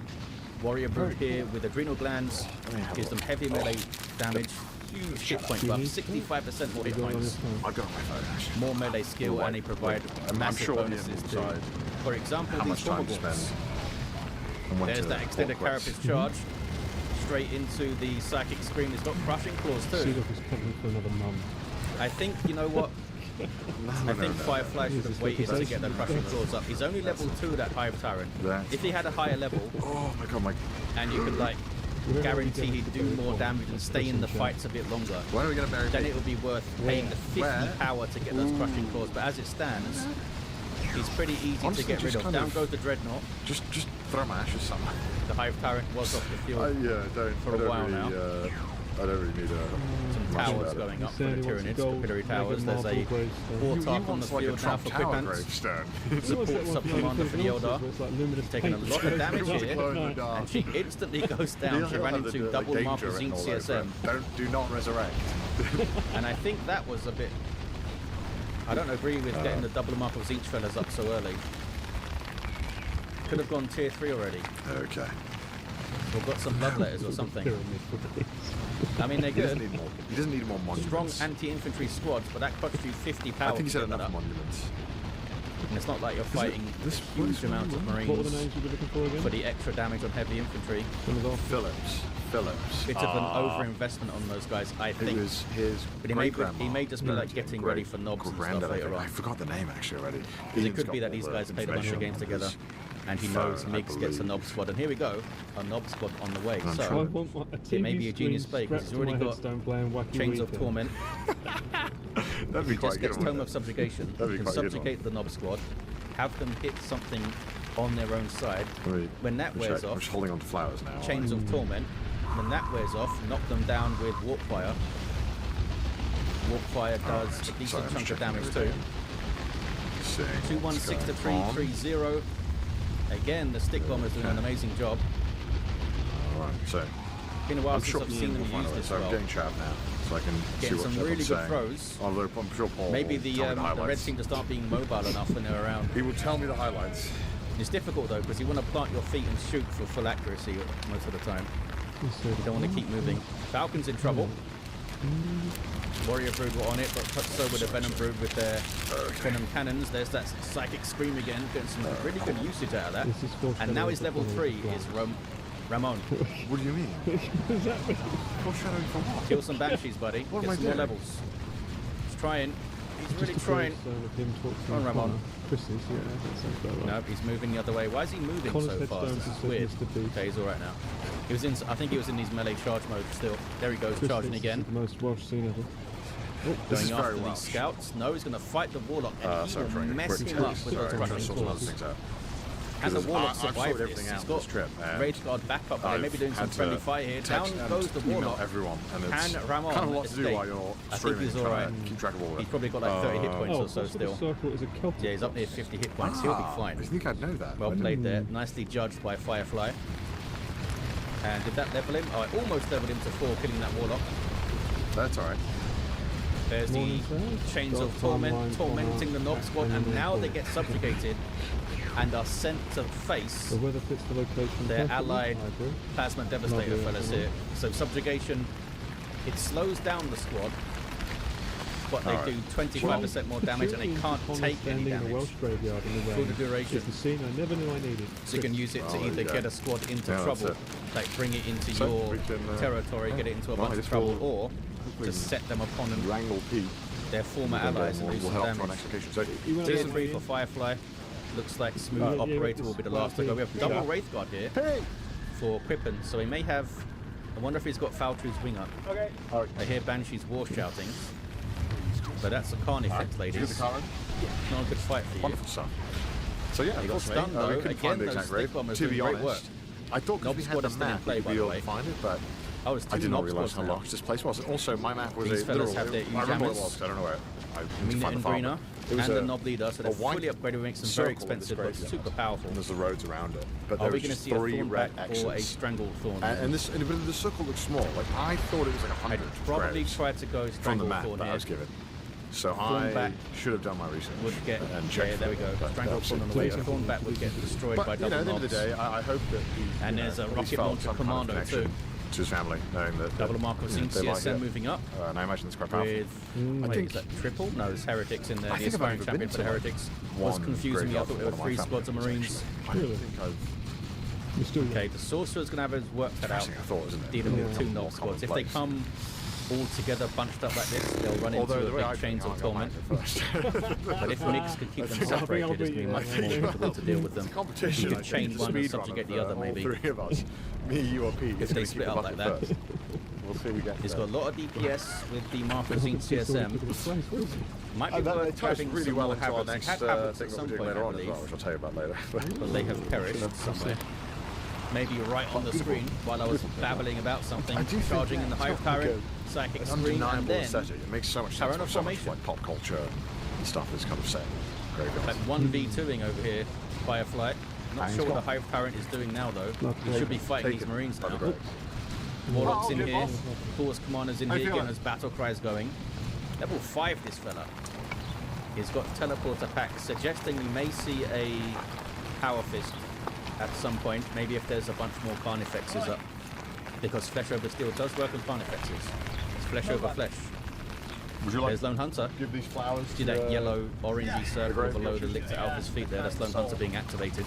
Warrior Brood here with adrenal glands gives them heavy melee damage. Huge hit point buff, 65% more hit points. I got my phone actually. More melee skill, and they provide massive sure bonuses to, for example, how these much time to Formigals. spend and when There's to that extended walk west. carapace charge. Straight into the Psychic Scream. It's got Crushing Claws too. Seedorf is coming for another mum. I think, you know what? I think Firefly should have waited to get the Crushing Claws up. He's only level 2, that Hive Tyrant. If he had a higher level, oh my god, and you could like guarantee he'd do more damage and stay in the fights a bit longer, when are we gonna bury then me? it would be worth paying the 50 Where? power to get those Crushing Claws. But as it stands, he's pretty easy Honestly, to get rid just of. kind Down of- goes the Dreadnought. Just throw my ashes somewhere. The Hive Tyrant was off the field for a while now. I don't really need Some towers going up for the Tyranids, capillary towers. There's a Warthog on the field now for Quipant. Support sub-commander for the Eldar. She's taking a lot of damage here, and she instantly goes down. She ran into double Marple Zinc CSM. Do not resurrect. And I think that was a bit... I don't agree with getting the double Marple Zinc fellas up so early. Could have gone tier 3 already. Okay. Or got some love letters or something. I mean, they're He doesn't good. need more monuments. Strong anti-infantry squads, but that costs you 50 power. I think he said to get enough that up. monuments. And it's not like you're fighting a huge amount of Marines What were the names you were looking for again? for the extra damage on heavy infantry. Phillips. Bit of an over-investment on those guys, I think. It was his But he may just be like getting ready for knobs and stuff later on. I forgot the name actually already. Because it could be that these guys have played a bunch of games together, and he knows Phone, I Miggs gets a believe. knob squad. And here we go, a knob squad on the way. I'm So trying. it may be a genius play because he's already got Chains of Torment. That'd be He quite just good. gets wouldn't Tome it? of Subjugation. That'd be Can quite a good one. subjugate the knob squad, have them hit something on their own side. When that wears I'm off, just holding on to flowers now. Chains of Torment. When that wears off, knock them down with Warpfire. Warpfire does a decent chunk of damage too. 216 to 330. Again, the stick bombers doing an amazing job. Alright, so. Been a while I'm since sure I've Ian seen will them find use a way, this so I'm well. getting chat now, so I can Getting see what some everyone's really good saying. throws. Although I'm sure Paul Maybe will the tell me Reds highlights. seem to start being mobile enough when they're around. He will tell me the highlights. It's difficult though because you want to plant your feet and shoot for full accuracy most of the time. You don't want to keep moving. Falcon's in trouble. Warrior Brood were on it, but so were the Venom Brood with their Venom cannons. There's that Psychic Scream again, getting some really good usage out of that. And now his level 3 is Ramon. What do you mean? Foreshadowing for what? Kill some Banshees, buddy. What Get am I some more doing? levels. He's trying. He's really trying. Come on, Ramon. Chris's, yeah, that sounds about right. No, he's moving the other way. Why is he moving Connor's so fast? headstones This is said weird. Mr. Beast. Okay, he's alright now. He was in. I think he was in his melee charge mode still. There he goes, Chris charging thinks again. this is the most Welsh scene ever. This is Going very after Welsh. these scouts. No, he's going to fight the Warlock and he Sorry, will trying to mess him up with those trying to crushing sort some other claws. things out. Can the Warlock I've survive sorted this? everything He's out got this trip. and Rage Guard backup, but they may be doing some I've had friendly to fire here. text Down and goes the email Warlock. everyone, and it's Can Ramon kind of what to do escape? while you're I think streaming he's and trying alright. to keep track of all of it. He's probably got like 30 hit points or so still. Circle is a Celtic. Yeah, he's up near 50 hit points. He'll be fine. I think I'd know that. Well played there. Nicely judged by Firefly. And did that level him? Oh, I almost leveled him to 4, killing that Warlock. That's alright. There's the Chains of Torment, tormenting the Nob Squad, and now they get subjugated and are sent to face whether fits the location their perfectly, allied I agree. Plasma Devastator Lovely, fellas here. So subjugation, it slows down the squad, but they do 25% more damage and they can't take any In a damage Welsh graveyard in the for rain. the duration. It's the scene I never knew I needed. So you can use it to either get a squad into trouble, like bring it into your territory, get it into a bunch of trouble, or to set them upon and wrangle Pete. Their former allies and do some damage. Tier 3 for Firefly. Looks like Smooth Operator will be the last to go. We have double Wraith Guard here for Crippen, so he may have... I wonder if he's got Faltru's wing up. Okay. I hear Banshee's war shouting. But that's a Carnifex, ladies. Not a good fight for you. Wonderful stuff. So yeah, he got stunned though. Again, those stick bombers to doing be great honest, work. I thought Nob we Squad had is the still in map, play, we'd by be the able way. to find it, but Oh, it's I two did not Nob realise Squads how now. large this place was. Also, my map was These a fellas literal. have their I remember what it jammers. was. I don't know where. I need to Mina find and the file, Brina but it was and the a- Nob Leader, so they're a white fully upgraded, makes them very circle in this expensive, but graveyard. super powerful. And there's the roads around it. But Are there we was going to just see a 3 Thorn red back X's. or a Strangled Thorn? And this, but the circle looks small. Like I thought it was like 100. I'd probably try to go from the Strangled map Thorn that I here. was given. So Thorn back should have done my research would get, and yeah, checked. there we go. Strangled Thorn on the way. Thorn back would get destroyed But by you know, double at the end of the knobs. day, I hope that he, And you there's know, a at least rocket felt launcher some kind of commando connection too. to his family, knowing that Double Mark of you know, Zinc they like CSM it. moving up. And I imagine it's quite powerful. With, I wait, think is that triple? No, there's Heretics in there. I The think I've aspiring only champion been for to, the like, Heretics was one confusing me. I graveyard thought there were for one 3 of my squads of families, Marines. actually. I think I've Okay, the Sorcerer's going to have his work cut out, I thought, isn't it? dealing with Yeah. 2 More Nob squads. If they commonplace. come all together bunched up like this, they'll run Although into the a way I big think Chains I of got mine Torment. first. But if Mix could keep them separated, it's going to be much more difficult to deal with them. It's a competition. You could chain one and subjugate the other, maybe. All 3 of us, me, you, or Pete, If they split up like that. We'll see. We get. He's got a lot of DPS with the Marcosine CSM. Might be That worth ties having really some well more into our Havocs. next He had Havocs thing at that some we're doing point, later I on as believe. well, which I'll tell you about later. But they have perished somewhere. Maybe right on the screen while I was babbling about something, charging in the Hive Tyrant, Psychic Screen, and then it makes so much sense. Tyrant So much Formation. like pop culture and stuff is kind of set. Graveyards. Like 1v2ing over here, Firefly. Not sure what the Hive Tyrant is doing now though. He should be fighting these Marines now. Warlock's in here, Force Commander's in here, getting those battle cries going. Level 5 this fella. He's got teleporter packs, suggesting we may see a Power Fist at some point, maybe if there's a bunch more Carnifexes up. Because Flesh over Steel does work on Carnifexes. It's Flesh over Flesh. Would you like There's Lone Hunter. give these flowers See to, that yellow, orangey circle Grave below the Watchers? Lictor Alpha's feet there? That's Lone Hunter being activated.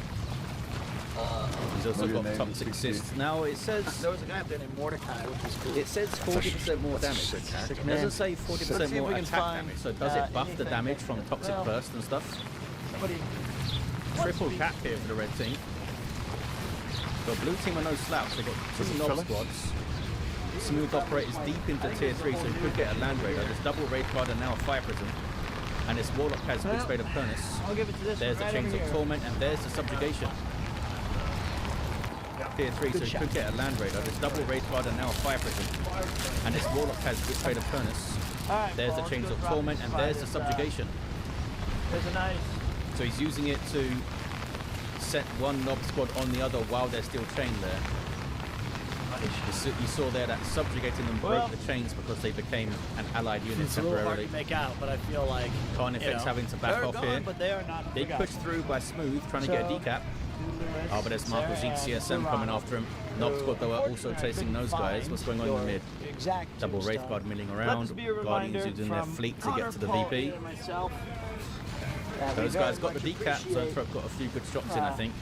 He's also Maybe got a name toxic that speaks to cysts. Now it says There was a guy up there named Mordecai, which was cool. it says 40% more damage. It doesn't say Let's 40% see if more we can attack find, damage. So does it buff the anything damage that- from toxic well, burst and stuff? Somebody. Triple cap here for the red team. The blue team are no slouch. They've got 2 Nob squads. Smooth operators deep into tier 3, so you could get a Land Raider. There's double Wraith Guard and now a Fire Prism. And this Warlock has Big Spade of Furnace. I'll give it to this There's the one right Chains over of here. Torment, and there's the Subjugation. Tier 3, so Good you shot. could get a Land Raider. There's double Wraith Guard and now a Fire Prism. And this Warlock has Big Spade of Furnace. Alright, There's the Paul, Chains let's of go drop Torment, this and by there's the this, Subjugation. There's a nice. So he's using it to set one Nob squad on the other while they're still chained there. You saw there that subjugating them Well, broke the chains because they became an allied unit It's a little hard temporarily. to make out, but I feel like Carnifex having to back they're off gone, here. but they are not Big forgotten. push through by Smooth, trying to get a So, decap. Oh, but there's Marco Zeke CSM coming after him. Nob squad though are also chasing those guys. What's going on in the mid? Exact Double Wraith tombstone. Guard milling Let around. this be a Guardians reminder using their from fleet to Connor, get to the Paul, VP. and myself that we Those very guys got the much decap, so appreciate, I've got a few good shots in, I think.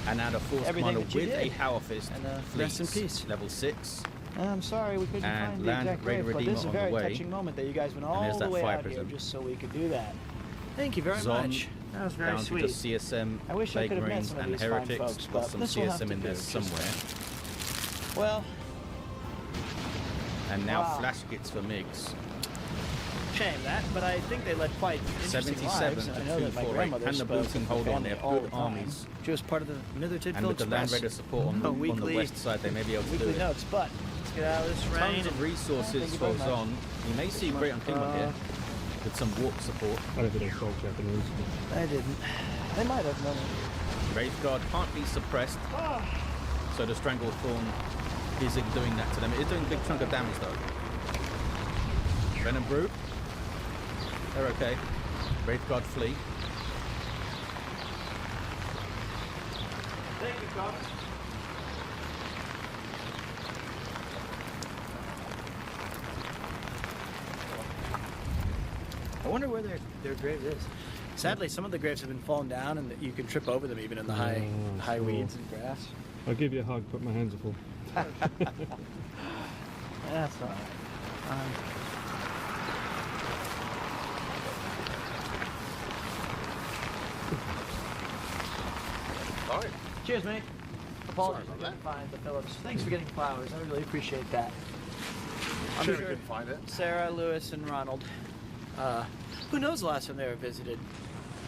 And now the Force everything Commander that you with a did. Power Fist. And, rest fleets, in peace. Level 6. I'm sorry we couldn't And find the Land exact Raider grave, but Redeemer this is a on the very way. touching moment that you guys went And all there's the that way Fire out here Prism. just so we could do that. Thank you very Zon much. That was very down sweet. to the CSM, I wish I Plague could have met Marines some of and these fine Heretics. folks, Got but some this will have CSM to in there do. somewhere. Well, And now wow. Flash Kits for Migs. shame that, but I think they led quite interesting 77 lives. to I know that my 248. grandmother And the spoke Boots and with the Holding, family they have all good the time. armies. She was part of the Nether And with the Land Raider support on the west side, they may be able to do weekly it. notes, but let's get out of this rain. Tons of and- resources Thank you for very much. Zon. You may see Great Unclean here with some warp support. I don't think they spoke Japanese. I didn't. They might have known. Graveguard can't be suppressed, so the Stranglethorn isn't doing that to them. It is doing a big chunk of damage though. Venom Brew, they're okay. Graveguard flee. Thank you, Cox. I wonder where their grave is. Sadly, some of the graves have been fallen down, and you can trip over them even in the high weeds and grass. I'll give you a hug, but my hands are full. That's all right. All right. Cheers, mate. Apologies, I couldn't find the Phillips. Thanks for getting flowers. I really appreciate that. I'm Sure, sure you couldn't find it. Sarah, Lewis, and Ronald. Who knows the last time they were visited?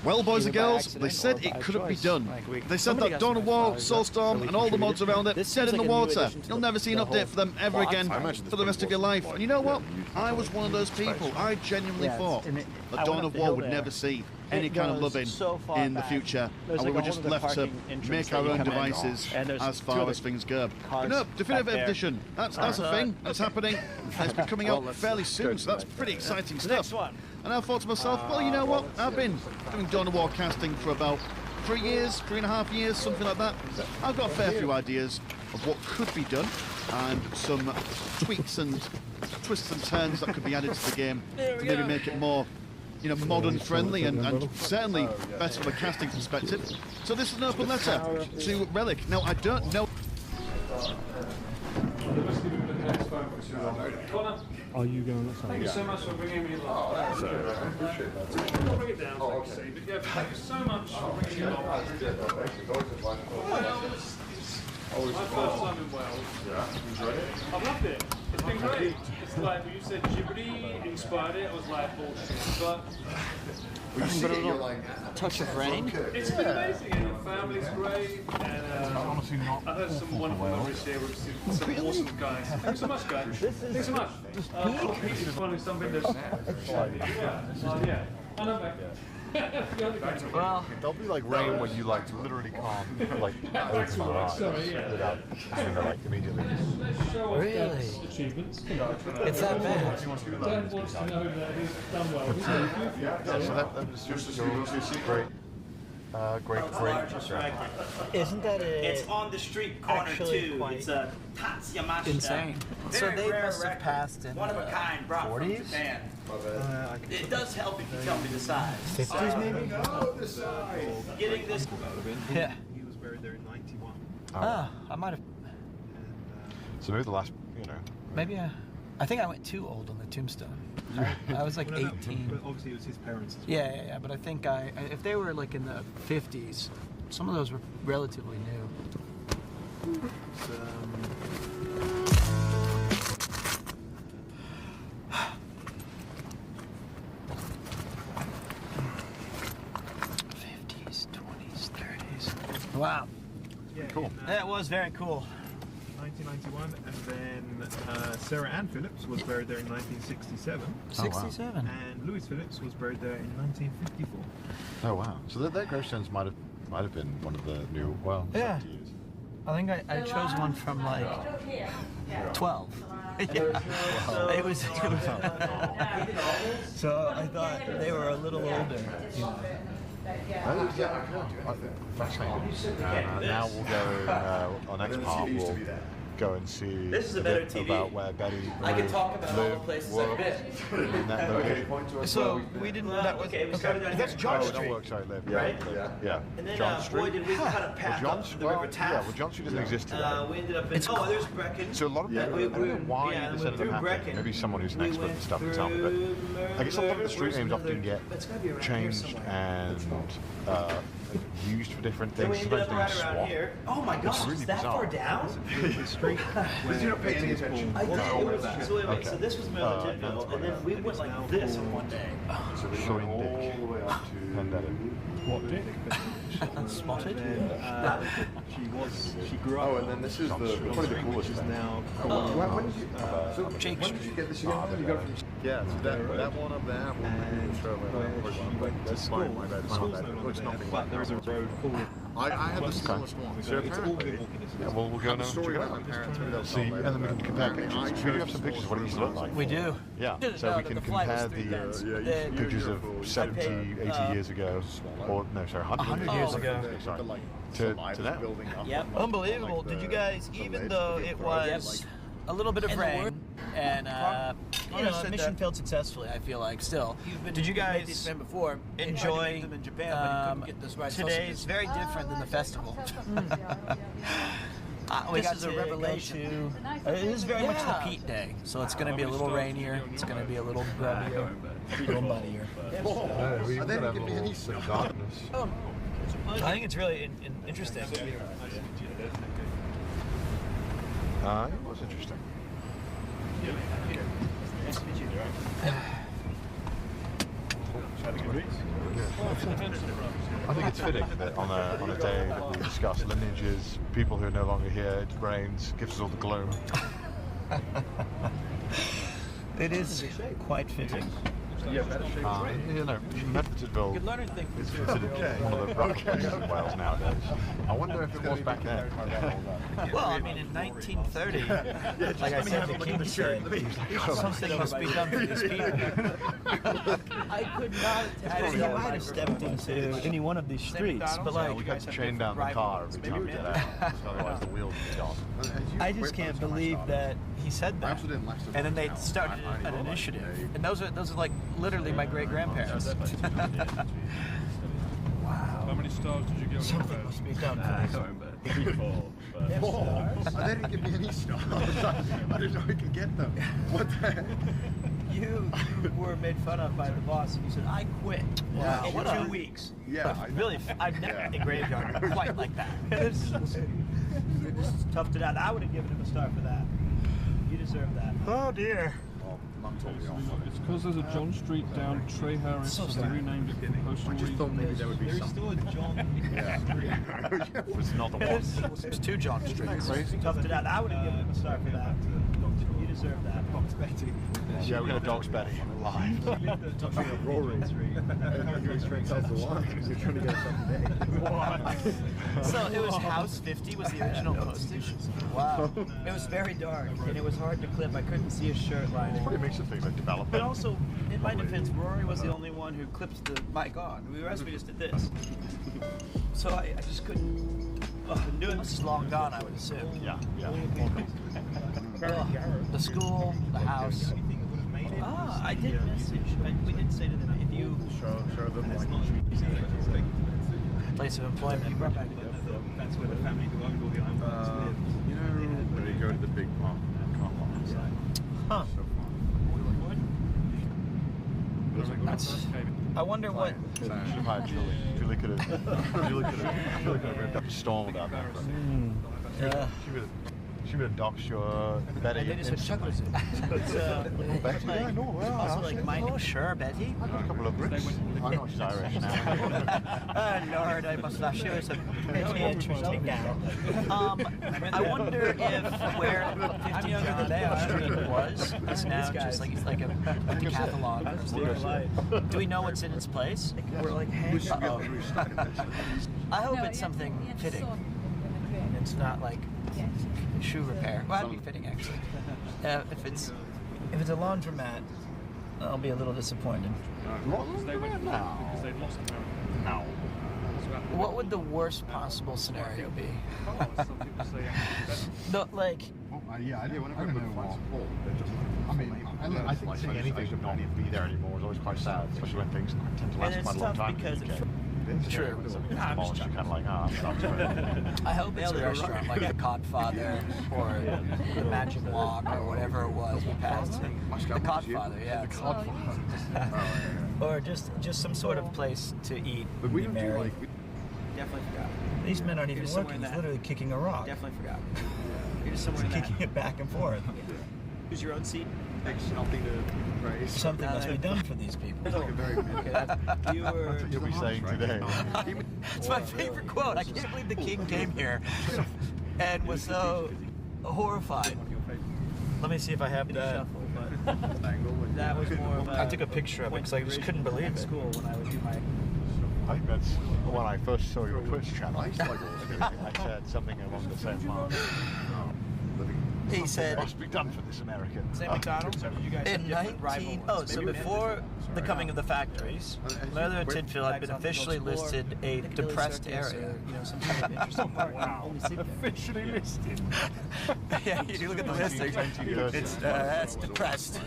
Well, boys and Either by girls, they accident said or it by couldn't be choice. done. Like They said somebody that got Dawn some of War, flowers that Soulstorm, we and all the mods contributed. around it This dead seems in the like a new water. addition to You'll the- never see an the update for them ever whole again plot. for the rest of your life. And you know what? I was one of those people. I genuinely Yeah, thought and I that went Dawn up of the War hill would there. never see It any kind of goes loving so far in the back. future, There's and we like were a just whole other left to parking entrance make that our you own come in, devices and there's as two far other as things go. cars But no, definitive back there. edition. That's a thing. That's happening. And it's been coming out fairly soon, so that's pretty exciting The stuff. next one. And I thought to myself, well, you know what? I've been doing Dawn of War casting for about 3 years, 3.5 years, something like that. I've got a fair few ideas of what could be done and some tweaks and twists and turns that could be added to the game to maybe make it more, modern friendly and certainly better from a casting perspective. So this is an open letter to Relic. Now, I don't know. Are you going outside? Thank you so much for bringing me along. I appreciate that. I'll bring it down, like you say. But yeah, thank you so much for bringing me along. Wales, my first time in Wales. Yeah, enjoyed it? I've loved it. It's been great. It's like when you said Djibouti inspired it, I was like, bullshit. But When you see it, you're like, touch of rain. it's been amazing, and the family's great. And honestly not I heard some wonderful memories here with some awesome guys. Thanks so much, guys. Thanks so much. He's finding something that's yeah. I know back there. well, there'll be like rain when you like literally can't like open your eyes without having to like immediately. Really? Achievements. It's that bad. Dan wants to know that he's done well. Yeah, so that was just great. Great. Isn't that It's on the street corner too. It's a Tatsuyamashita. insane? So Very they rare must have record. passed in One of a kind, brought from 40s? Japan. It does help if you tell me the size. 50s maybe? Getting this. Yeah. He was buried there in 91. I might have. So maybe the last, Maybe I think I went too old on the tombstone. I was like 18. But obviously, it was his parents as well. Yeah. But I think if they were like in the 50s, some of those were relatively new. Wow. Yeah, cool. That was very cool. 1991, and then Sarah Ann Phillips was buried there in 1967. 67. And Louis Phillips was buried there in 1954. Oh wow! So that gravestones might have been one of the new. Well, Yeah. I think I chose one from like 12. Yeah. It was so I thought they were a little older. Fascinating. Now we'll go. Our next part, we'll go and see This is a a better bit TV. about where Betty I can talk about all the places I've been. in that location. So we didn't. That was Okay, we started down That's here. John Oh, Street. that works. I live. Right? Yeah. And then, John Street. boy, did we cut a path John up Street. the River Taff. Yeah. Well, John Street doesn't exist today. We ended up in. There's Brecken. So a lot of people, I don't know why yeah, this we ended through up happening. Brecken. Maybe someone who's an We expert went in stuff can tell me. But I guess a lot of the street names often get changed and used for different things. Sometimes they get swapped. Oh my gosh, really is that bizarre. far down? The street. Did you not pay any attention? I did. So wait, Okay. So this was Militanville, and then we went like this on one day. So we go all the way up to What dick? Spotted? She grew up. Oh, and then this is probably the coolest thing. Now. When did you get this again? You got it from... Yeah, so that one up there. That's my bad. It looks nothing like There's a road called. I had the smallest one. So apparently, yeah, well, we'll go now. See, and then we can compare pictures. We do have some pictures of what it used to look like. We do. Yeah, so we can compare the pictures of 70, 80 years ago, or no, sorry, 100 years ago. Sorry, to now. Yep. Unbelievable. Did you guys, even though it was a little bit of rain and you know, mission failed successfully, I feel like still. Did you guys enjoy today's very different than the festival? We got a revelation. It is very much the Pete day, so it's going to be a little rainier. It's going to be a little grubbier, a little muddier. I didn't give me any darkness. I think it's really interesting. It was interesting. I think it's fitting that on a day that we discuss lineages, people who are no longer here, it rains, gives us all the gloom. It is quite fitting. You know, Medfordville is considered one of the rough places in Wales nowadays. I wonder if it was back then. Well, I mean, in 1930, like I said, the king said, something must be done for these people. I could not have stepped into any one of these streets, but like, we had to chain down the car every time we get out, otherwise the wheels would be gone. I just can't believe that he said that. And then they started an initiative, and those are like literally my great-grandparents. Wow. How many stars did you give? Something must be done for this. 4. They didn't give me any stars. I didn't know I could get them. What the heck? You were made fun of by the boss, and you said, "I quit in 2 weeks." Yeah, but really, I've never had a graveyard quite like that. It's just toughed it out. I would have given him a star for that. You deserve that. Oh dear. It's because there's a John Street down Trey Harris, so they renamed it postal. I just thought maybe there would be There's something. still a John. It's not the one. There's 2 John Streets. Toughed it out. I would have given him a star for that. You deserve that. Box Betty. Yeah, we're going to Dog's Betty live. Roaring Street. That's the one. You're trying to get something. So it was House 50 was the original postage. Wow. It was very dark and it was hard to clip. I couldn't see a shirt line. It probably makes it things like development. But also, in my defense, Rory was the only one who clipped the mic on. The rest we just did this. So I just couldn't do it. This is long gone, I would assume. Yeah. The school, the house. I did message. We did say to them, if you show them like place of employment. That's where the family who owned all the islands live. You know, when you go to the big park, Huh. I wonder what. Julie could have ripped up a storm without that. Yeah. She would have doxed your Betty. They just would chuckle it. Betty? Yeah, no, well, also like mine. Oh, sure, Betty. I got a couple of bricks. I know she's Irish now. Lord, I must not show us a take down. I wonder if where 50 Younger Than They Are was is now just like it's like a decathlon. Do we know what's in its place? We're like, hey, I hope it's something fitting. It's not like shoe repair. Well, that'd be fitting actually. If it's a laundromat, I'll be a little disappointed. Because they went because they'd lost America. No. What would the worst possible scenario be? No, like. Yeah, I do. Whenever I know I mean, I think seeing anything should not need to be there anymore is always quite sad, especially when things tend to last quite a long time. Because this. True. It was demolished. You're kind of like, that's great. I hope it's a restaurant like the Codfather or the Magic Walk or whatever it was we passed. The Codfather, yeah. The Codfather. Or just some sort of place to eat. But we be didn't do merry. like. Definitely forgot. These men aren't even working. He's literally kicking a rock. Definitely forgot. You're just somewhere kicking it back and forth. Choose your own seat. Nothing to praise. Something must be done for these people. It's like a very that's what you'll be saying today. It's my favorite quote. I can't believe the king came here and was so horrified. Let me see if I have that. That was more of I took a picture of it because I just couldn't believe it. School when I would do my. I think that's when I first saw your Twitch channel. I said something along the same lines. He said, "Must be done for this American." Same McDonald's? In 19... Oh, so before the coming of the factories, Leather Tidfield had been officially listed a depressed area. Officially listed? Yeah, you look at the listing. It's depressed.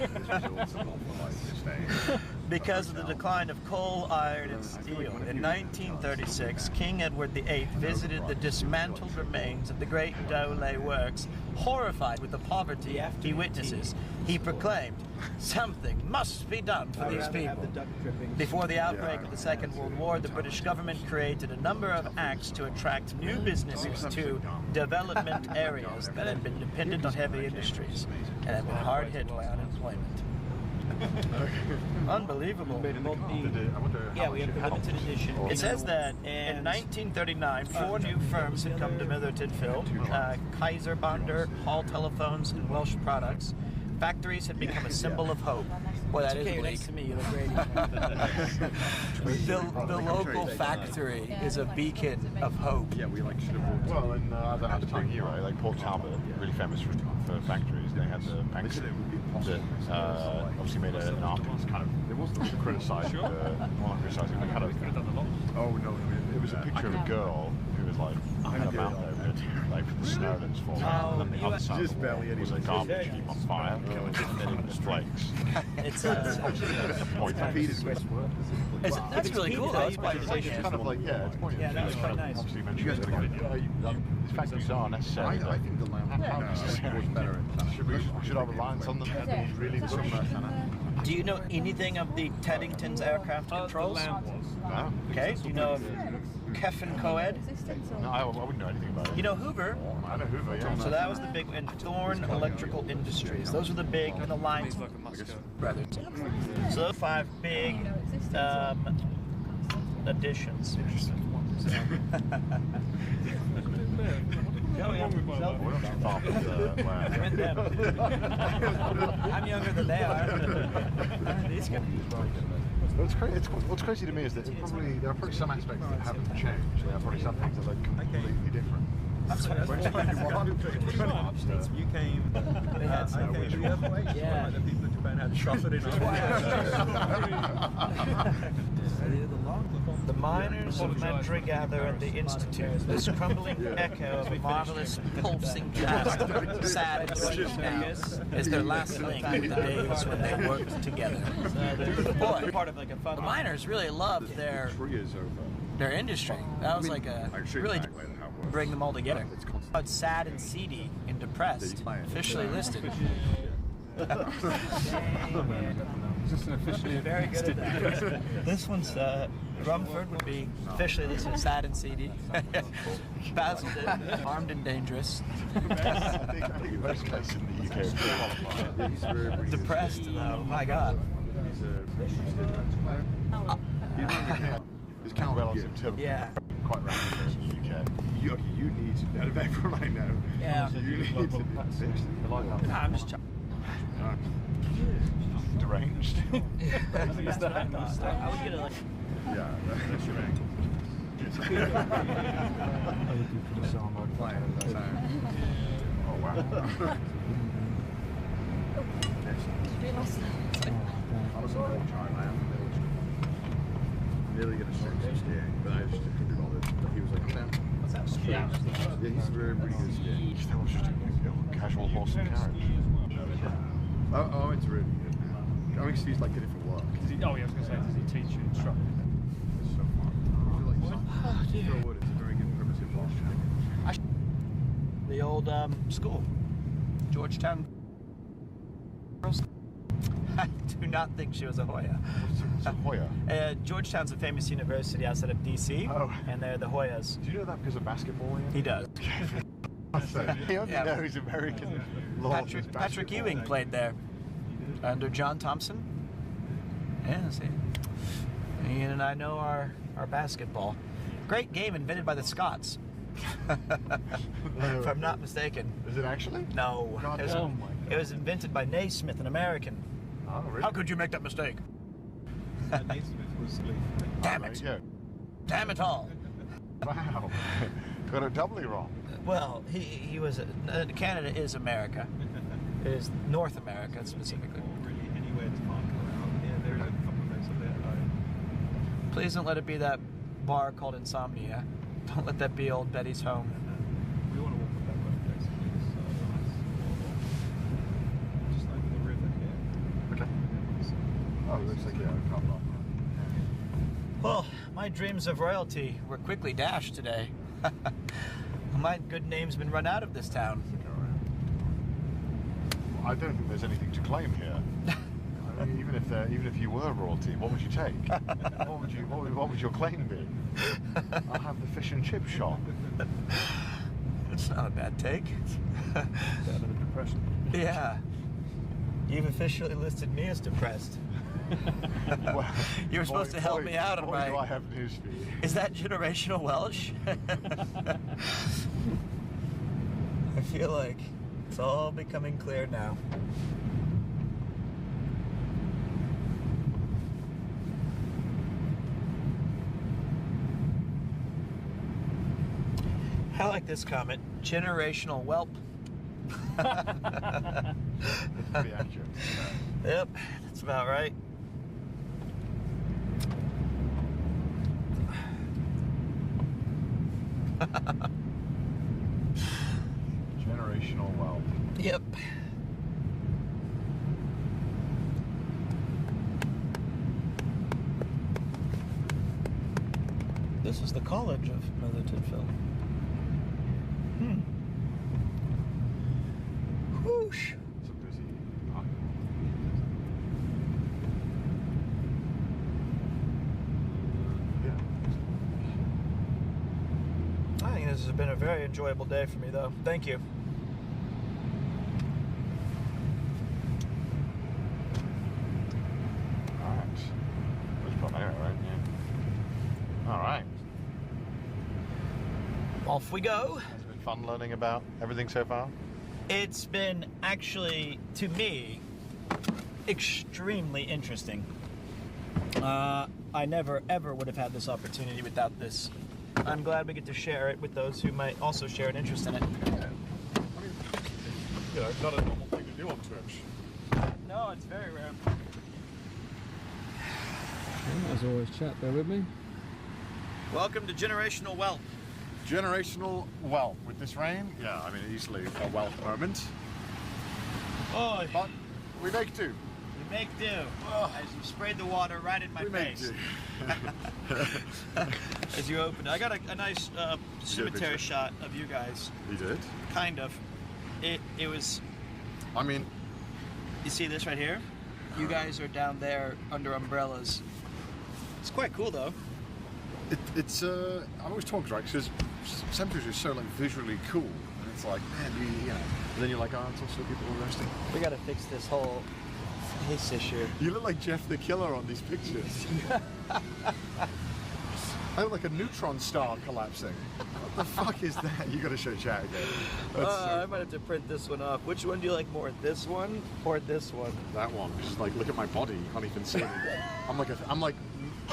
Because of the decline of coal, iron, and steel. In 1936, King Edward VIII visited the dismantled remains of the great Dole Works. Horrified with the poverty he witnesses, he proclaimed, "Something must be done for these people." Before the outbreak of the Second World War, the British government created a number of acts to attract new businesses to development areas that had been dependent on heavy industries and had been hard hit by unemployment. Unbelievable. Yeah, we have the limited edition. It says that in 1939, 4 new firms had come to Leather Tidfield: Kaiser Bonder, Hall Telephones, and Welsh Products. Factories had become a symbol of hope. Boy, that is bleak. To me, you look great. The local factory is a beacon of hope. Yeah, we should have. Well, and at the time here, like Port Talbot, really famous for factories. They had the banks that obviously made an artist kind of. It wasn't criticising not criticising, but kind of. Oh no, it was a picture of a girl who was like on a mountain over it, like the snow that's falling, and the other side of the wall was a garbage heap on fire, and then it was flakes. It's that's really cool. That's kind of like it's pointed. Yeah, that was quite nice. Obviously, you mentioned these factories are necessary. I think the lamp was better. Should have a lines on them. Really Do you know anything of the Teddington's aircraft controls? No. Okay. Do you know of Keffin Coed? No, I wouldn't know anything about it. You know Hoover? I know Hoover, yeah. So that was the big one. Thorn Electrical Industries. Those were the big, and the lines. Brothers. So those 5 big additions. I'm younger than they are. These guys. What's crazy to me is that there are probably some aspects that haven't changed. There are probably some things that are completely different. You came. They had some the other way. Yeah. The people in Japan had shot it in The miners of Madre gather at the Institute, this crumbling echo of a marvelous pulsing past, sad and sweet now, is their last link in the days when they worked together. Boy, the miners really loved their industry. That was like a really bring them all together. It's sad and seedy and depressed, officially listed. Very good at that. This one's Rumford would be officially listed sad and seedy. Basildon, armed and dangerous. Depressed though, my God. His cowbell seems to quite rapid in the UK. You need to know that from I know. Yeah. You need to I'm just deranged. I would get it like. Yeah, that's your ankle. Oh wow. Nearly going to start skiing, but I just couldn't be bothered. He was like, what's that? Skiing? Yeah, he's very good skiing. That was just a casual horse and carriage. Oh, it's really good. I mean, he's like good for work. I was going to say, does he teach you instructing? It's so fun. old school, Georgetown Girls. I do not think she was a Hoya. What's a Hoya? Georgetown's a famous university outside of D.C. Oh. And they're the Hoyas. Do you know that because of basketball? Ian? He does. He only knows American law. Patrick Ewing played there under John Thompson. Yeah, see. Ian and I know our basketball. Great game invented by the Scots. If I'm not mistaken. Is it actually? No. It was invented by Naismith, an American. Oh, really? How could you make that mistake? Naismith was Damn it. Damn it all. Wow. Got it doubly wrong. Well, he was... Canada is America. It is North America, specifically. Anywhere to park around here. There's a couple of those up there. Please don't let it be that bar called Insomnia. Don't let that be old Betty's home. We want to walk up that road, basically. It's just over the river here. Okay. Oh, it looks like, yeah, a car park. Well, my dreams of royalty were quickly dashed today. My good name's been run out of this town. I don't think there's anything to claim here. I mean, even if you were royalty, what would you take? what would your claim be? I'll have the fish and chip shop. It's not a bad take. Better than depression. Yeah. You've officially listed me as depressed. Well, you were supposed to help me out on my... do I have news for you? Is that generational Welsh? I feel like it's all becoming clear now. I like this comment. Generational whelp. That's pretty accurate. Yep, that's about right. Generational wealth. Yep. This is the College of Millertonville. Whoosh. It's a busy I think this has been a very enjoyable day for me, though. Thank you. All right. There's fun anyway, right? Yeah. All right. Off we go. Has it been fun learning about everything so far? It's been actually, to me, extremely interesting. I never, ever would have had this opportunity without this. I'm glad we get to share it with those who might also share an interest in it. Yeah. I mean, you know, not a normal thing to do on Twitch. No, it's very rare. As always, chat, bear with me. Welcome to Generational Wealth. Generational wealth. With this rain, yeah, I mean, easily a wealth moment. Oh, but we make do. We make do. Oh. As you sprayed the water right in my face. As you opened it. I got a nice cemetery shot of you guys. You did? Kind of. It was... I mean... You see this right here? You guys are down there under umbrellas. It's quite cool, though. It's I'm always talking, right? Because cemeteries are so like visually cool, and it's like, man, you know. And then you're like, oh, it's also people are resting. We gotta fix this whole face issue. You look like Jeff the Killer on these pictures. I look like a neutron star collapsing. What the fuck is that? You gotta show chat again. I might have to print this one off. Which one do you like more, this one or this one? That one. Just like, look at my body. You can't even see me. I'm like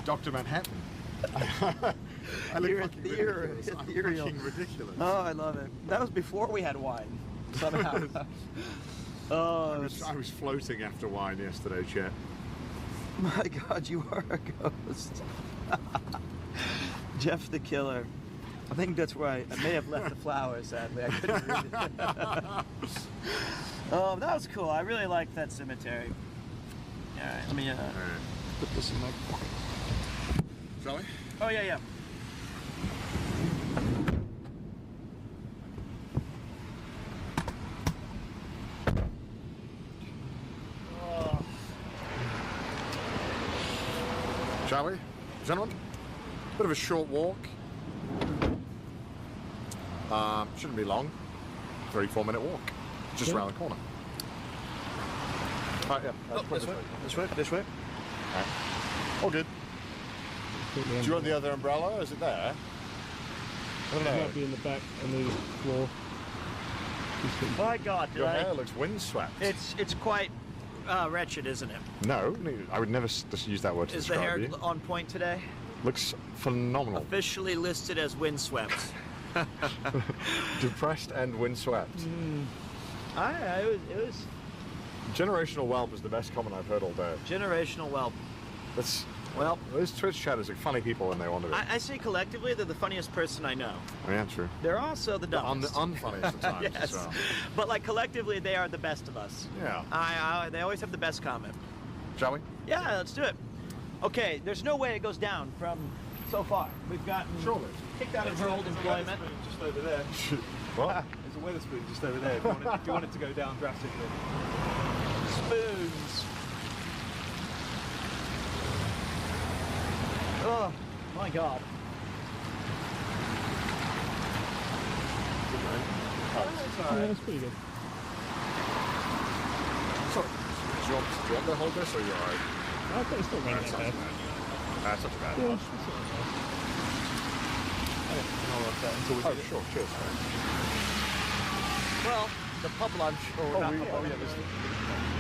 Dr. Manhattan. I look fucking ridiculous. I'm fucking ridiculous. Oh, I love it. That was before we had wine, somehow. Oh, I was floating after wine yesterday, Chet. My God, you are a ghost. Jeff the Killer. I think that's where I may have left the flowers, sadly. I couldn't read it. Oh, that was cool. I really liked that cemetery. All right, let me put this in my... Shall we? Oh, yeah. Gentlemen, bit of a short walk. Shouldn't be long. 34-minute walk. Just around the corner. Right, yeah. This way. Right. All good. Do you want the other umbrella? Is it there? I don't know. It might be in the back on the floor. My God, Your hair looks windswept. It's quite wretched, isn't it? No, I would never just use that word to Is the describe hair you. on point today? Looks phenomenal. Officially listed as windswept. Depressed and windswept. It was Generational whelp is the best comment I've heard all day. generational whelp. That's Well, those Twitch chatters are funny people when they want to be. I say collectively they're the funniest person I know. Yeah, true. They're also the dumbest. Unfunniest at times yes. as well. But like collectively, they are the best of us. Yeah. They always have the best comment. Shall we? Yeah, let's do it. Okay, there's no way it goes down from so far. We've gotten kicked out of her old employment. Just over there. What? There's a Weatherspoon just over there. If you want it to go down drastically. Spoons. Oh, my God. Yeah, that's pretty good. So, do you want the whole dish or you're alright? I think it's not raining that bad. That's not too bad. Yeah, it's not bad. Oh, sure, cheers. Well, the pub lunch. There's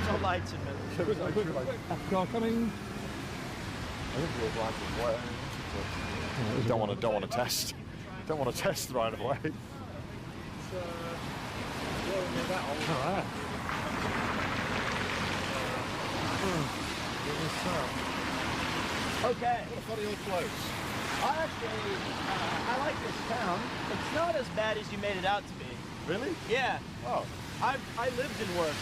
no lights in it. Car coming. I think we're like away. Don't want to test. Don't want to test right away. Alright. Okay. What a funny old place. I like this town. It's not as bad as you made it out to be. Really? Yeah. Oh. I lived and worked.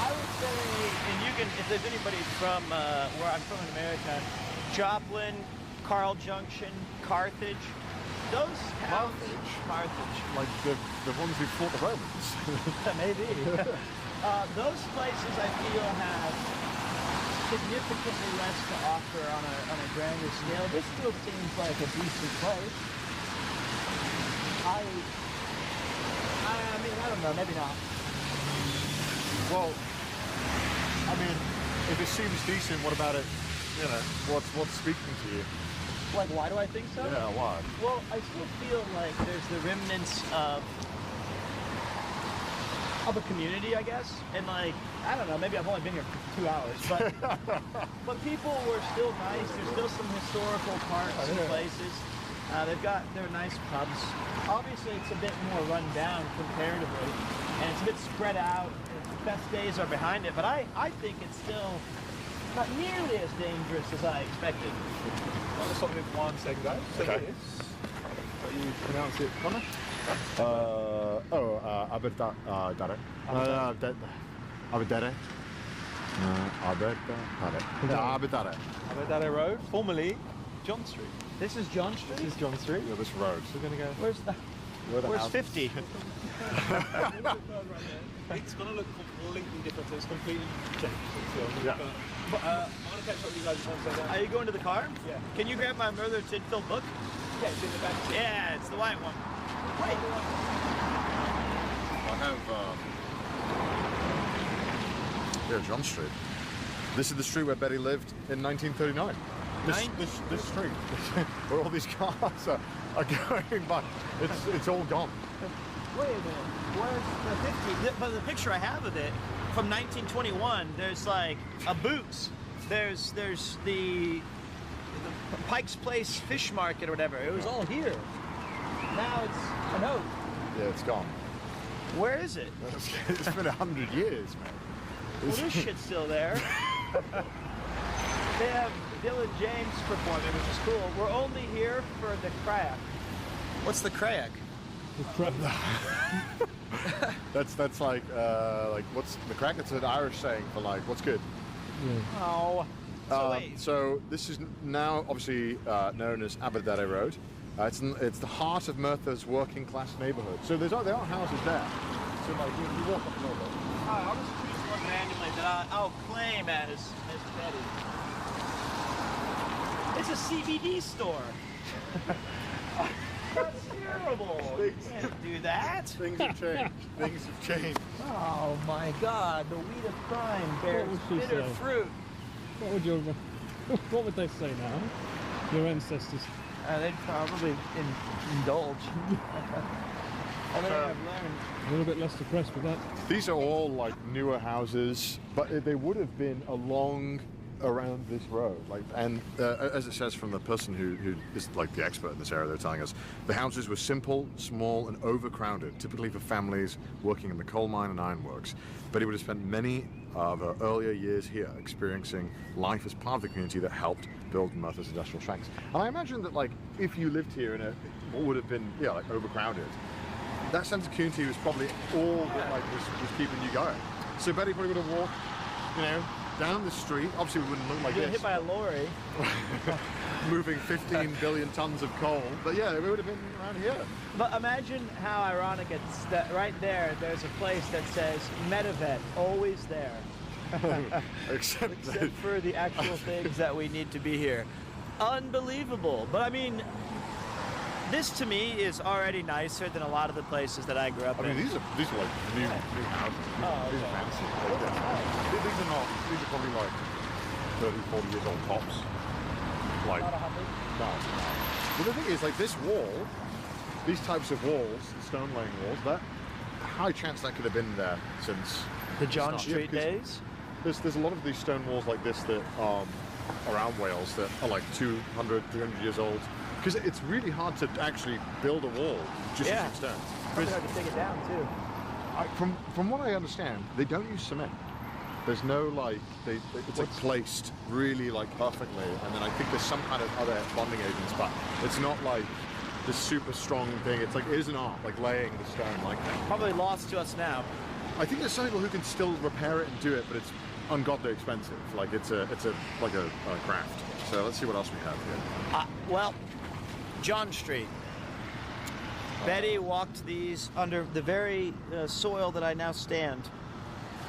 I would say, and you can, if there's anybody from where I'm from in America, Joplin, Carl Junction, Carthage, those towns. Carthage. Like the ones who fought the Romans. Maybe. Those places I feel have significantly less to offer on a grander scale. This still seems like a decent place. I mean, I don't know, maybe not. Well, I mean, if it seems decent, what about it? You know, what's speaking to you? Like, why do I think so? Yeah, why? Well, I still feel like there's the remnants of a community, I guess. And like, I don't know, maybe I've only been here for 2 hours, but people were still nice. There's still some historical parks and places. They've got their nice pubs. Obviously, it's a bit more run down comparatively, and it's a bit spread out. The best days are behind it, but I think it's still not nearly as dangerous as I expected. Well, let's stop with 1 second, guys. So Okay. this, how you pronounce it, Connor? Aberdare. Aberdare Road, formerly John Street. This is John Street? This is John Street. Yeah, this road. We're going to go. Where's house? 50? It's going to look completely different. So it's completely changed. Yeah. But I'm going to catch up with you guys in 1 second. Are you going to the car? Yeah. Can you grab my Murder Tidfield book? Yeah, it's in the back. Yeah, it's the white one. Wait. I have here, John Street. This is the street where Betty lived in 1939. This street, where all these cars are going by. It's all gone. Wait a minute. Where's the 50? But the picture I have of it from 1921, there's like a Boots. There's the Pike's Place Fish Market or whatever. It was all here. Now it's an oak. Yeah, it's gone. Where is it? It's been 100 years, man. Well, this shit's still there. They have Dylan James performing, which is cool. We're only here for the crack. What's the crack? That's like what's the crack? It's an Irish saying for like what's good. Yeah. Oh. So this is now obviously known as Aberdare Road. It's the heart of Merthyr's working class neighbourhood. So there are houses there. So like you walk up a little bit. I'll just choose one randomly. that I'll claim as Betty. It's a CBD store. That's terrible. You can't do that. Things have changed. Things have changed. Oh my God! The weed of crime bears bitter fruit. What would your what would they say now? Your ancestors? They'd probably indulge. Everything I've learned. A little bit less depressed with that. These are all like newer houses, but they would have been along around this road. Like, and as it says from the person who is like the expert in this area, they're telling us the houses were simple, small, and overcrowded, typically for families working in the coal mine and ironworks. But he would have spent many of her earlier years here experiencing life as part of the community that helped build Merthyr's industrial strengths. And I imagine that like if you lived here in what would have been like overcrowded, that sense of community was probably all that like was keeping you going. So Betty probably would have walked, down the street. Obviously, we wouldn't look like You'd this. hit by a lorry. Moving 15 billion tons of coal. But yeah, we would have been around here. But imagine how ironic it's that right there's a place that says Medivet, always there. Except for the actual things that we need to be here. Unbelievable. But I mean, this to me is already nicer than a lot of the places that I grew up in. I mean, these are like new houses. These are fancy. These are probably like 30, 40 years old tops. Like, no. But the thing is, like this wall, these types of walls, stone laying walls, that high chance that could have been there since the John Street days. There's a lot of these stone walls like this that are around Wales that are like 200, 300 years old. Because it's really hard to actually build a wall just using stone. It's hard to take it down too. From what I understand, they don't use cement. There's no like, it's like placed really like perfectly, and then I think there's some kind of other bonding agents, but it's not like this super strong thing. It's like it is an art, like laying the stone like that. Probably lost to us now. I think there's some people who can still repair it and do it, but it's ungodly expensive. Like it's a craft. So let's see what else we have here. Well, John Street. Betty walked these under the very soil that I now stand.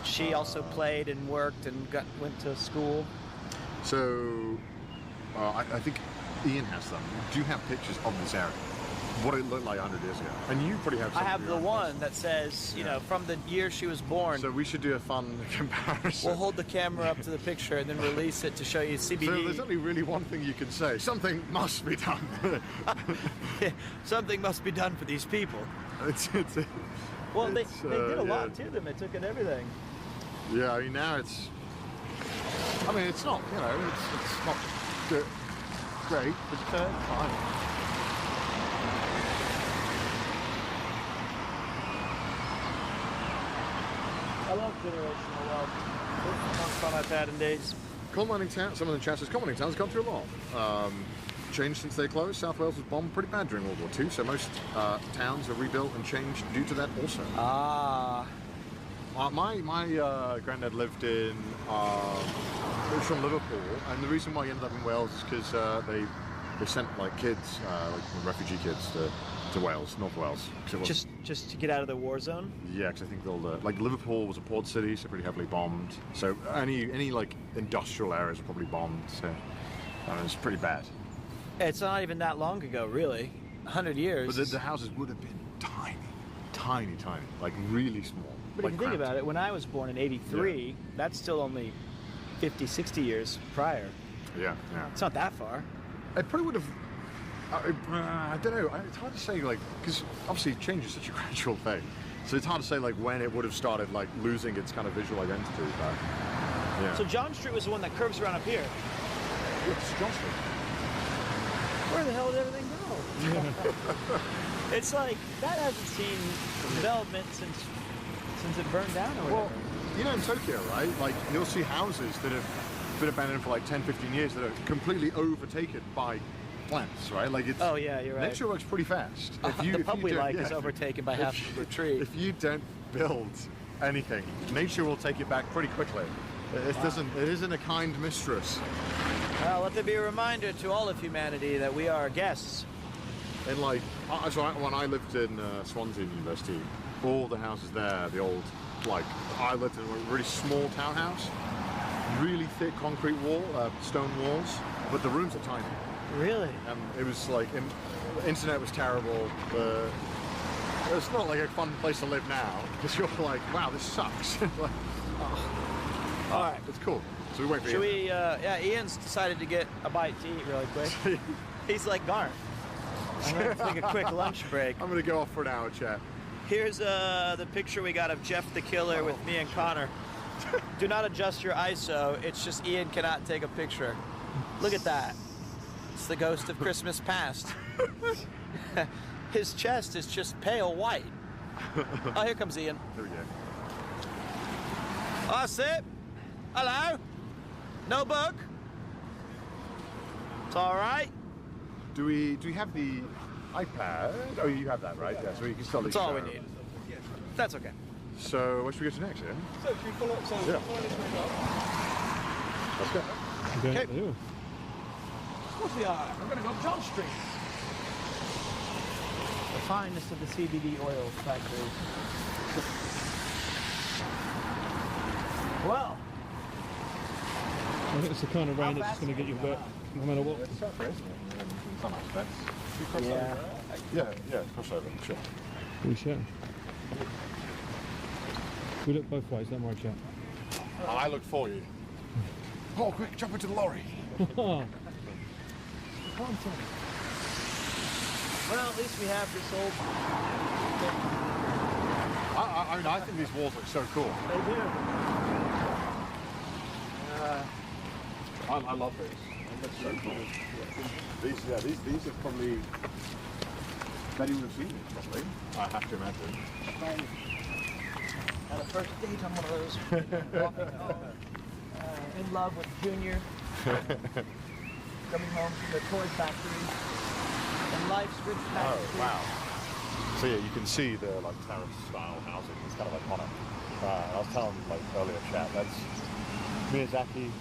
She also played and worked and went to school. So, I think Ian has them. Do you have pictures of this area? What it looked like 100 years ago? And you probably have some. I have the one that says, you know, from the year she was born. So we should do a fun comparison. We'll hold the camera up to the picture and then release it to show you CBD. So there's only really one thing you can say. Something must be done. Something must be done for these people. They did a lot to them. They took in everything. Yeah, I mean, now it's... I mean, it's not, it's not good, great, but it's fine. I love generational wealth. This is the most fun I've had in days. Coal mining town, some of the chat says coal mining towns have gone through a lot. Changed since they closed. South Wales was bombed pretty bad during World War II, so most towns are rebuilt and changed due to that also. My granddad lived in from Liverpool, and the reason why he ended up in Wales is because they sent like kids, like refugee kids, to Wales, North Wales. Just to get out of the war zone. Yeah, because I think they'll like Liverpool was a port city, so pretty heavily bombed. So any like industrial areas were probably bombed. So it's pretty bad. It's not even that long ago, really. 100 years. But the houses would have been tiny, like really small. But if you think about it, when I was born in '83, that's still only 50, 60 years prior. Yeah. It's not that far. It probably would have. I don't know. It's hard to say, like, because obviously change is such a gradual thing. So it's hard to say, like, when it would have started, like, losing its kind of visual identity. But yeah. So John Street was the one that curves around up here. Yes, John Street. Where the hell did everything go? It's like that hasn't seen development since it burned down or whatever. Well, you know, in Tokyo, right? Like, you'll see houses that have been abandoned for like 10, 15 years that are completely overtaken by plants, right? Like, it's... Oh, yeah, you're right. Nature works pretty fast. The pub we like is overtaken by half the tree. If you don't build anything, nature will take it back pretty quickly. It isn't a kind mistress. Well, let there be a reminder to all of humanity that we are guests. And like, when I lived in Swansea University, all the houses there, the old like, I lived in a really small townhouse, really thick concrete wall, stone walls, but the rooms are tiny. Really? And it was like, the internet was terrible. It's not like a fun place to live now, because you're like, wow, this sucks. Like, oh. All right, it's cool. So we wait for Should Ian. we, yeah, Ian's decided to get a bite to eat really quick. He's like, Garth, I'm gonna take a quick lunch break. I'm gonna go off for an hour chat. Here's the picture we got of Jeff the Killer with me and Connor. Do not adjust your ISO, it's just Ian cannot take a picture. Look at that. It's the ghost of Christmas past. His chest is just pale white. Oh, here comes Ian. There we go. Oh, Sip. Hello. No book. It's all right. Do we have the iPad? Oh, you have that, right? Yeah, so you can still. That's all we need. That's okay. So, what should we go to next, Ian? So, should we follow up? So, Yeah. follow this way up. Let's go. Okay. Of course we are. We're going to go up John Street. The finest of the CBD oil factories. Well. I think it's the kind of rain that's just going to get you wet, no matter what. It's not in some aspects. Yeah. Yeah, crossover, sure. We shall. We look both ways, don't worry, chap. I look for you. Oh, quick, jump into the lorry. Well, at least we have this old... I mean, I think these walls look so cool. They do. I love these. That's so cool. These are probably Betty would have seen these, probably. I have to imagine. At a first date on one of those. Walking home. In love with Junior. Coming home from the toy factory. And life's rich factory. Oh, wow. So yeah, you can see the like terrace-style housing. It's kind of iconic. I was telling like earlier, chat. That's Miyazaki.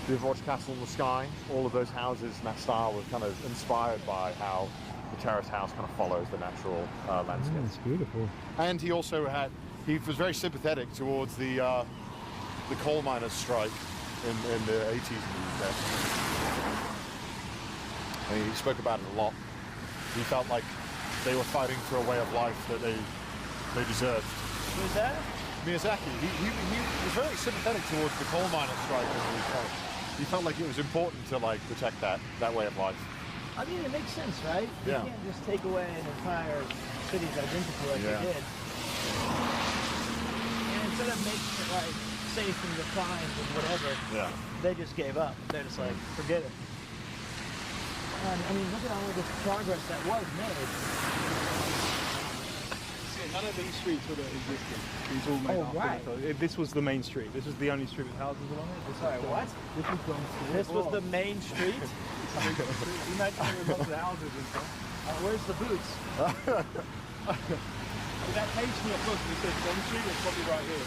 The Overwatch Castle in the Sky. All of those houses in that style were kind of inspired by how the terrace house kind of follows the natural landscape. It's beautiful. And he also he was very sympathetic towards the coal miners' strike in the 80s in the UK. And he spoke about it a lot. He felt like they were fighting for a way of life that they deserved. Who's that? Miyazaki. He was very sympathetic towards the coal miners' strike in the UK. He felt like it was important to like protect that way of life. I mean, it makes sense, right? Yeah. You can't just take away an entire city's identity like they did. And instead of making it like safe and refined and whatever, they just gave up. They're just like, forget it. And I mean, look at all this progress that was made. None of these streets would have existed. These all made after. If this was the main street. This was the only street with houses along it. Sorry, what? This was John Street. This was the main street? Imagine there were lots of houses and stuff. Where's the boots? That page me up close and it says John Street, it's probably right here.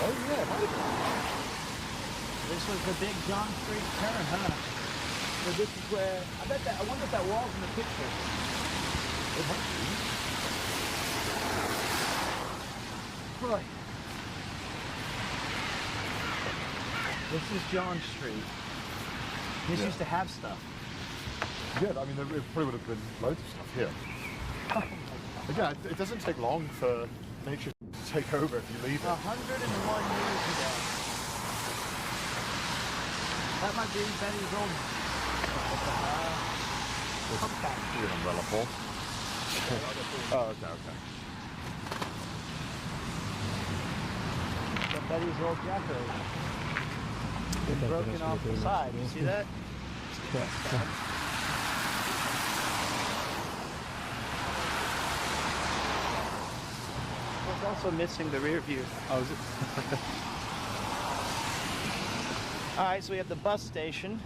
Oh yeah, This was the big John Street turn, huh? So this is where, I wonder if that wall's in the picture. It might be. Boy. This is John Street. This used to have stuff. Yeah, I mean, there probably would have been loads of stuff here. Yeah, it doesn't take long for nature to take over if you leave it. 101 years ago. That might be Betty's old pump factory. An umbrella pole. Oh, okay. Betty's old jacker. Broken off the side. You see that? It's also missing the rear view. Oh, is it? All right, so we have the bus station,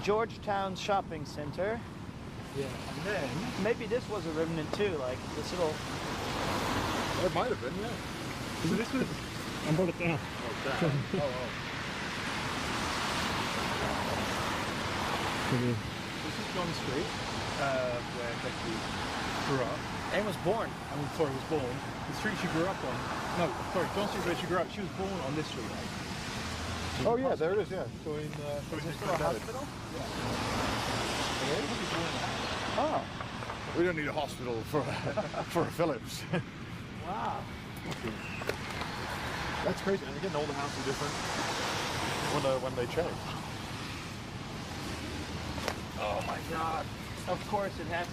Georgetown Shopping Center. Yeah, and then maybe this was a remnant too, like this little. It might have been, yeah. So this was. I'm brought it down. This is John Street, where Becky grew up. Anne was born. I'm sorry, was born. The street she grew up on. No, sorry, John Street where she grew up. She was born on this street, right? Oh yeah, there it is. Yeah. So in So is this for a hospital? Oh. We don't need a hospital for for a Phillips. Wow. That's crazy. And again, all the houses are different when they change. Oh my God. Of course it has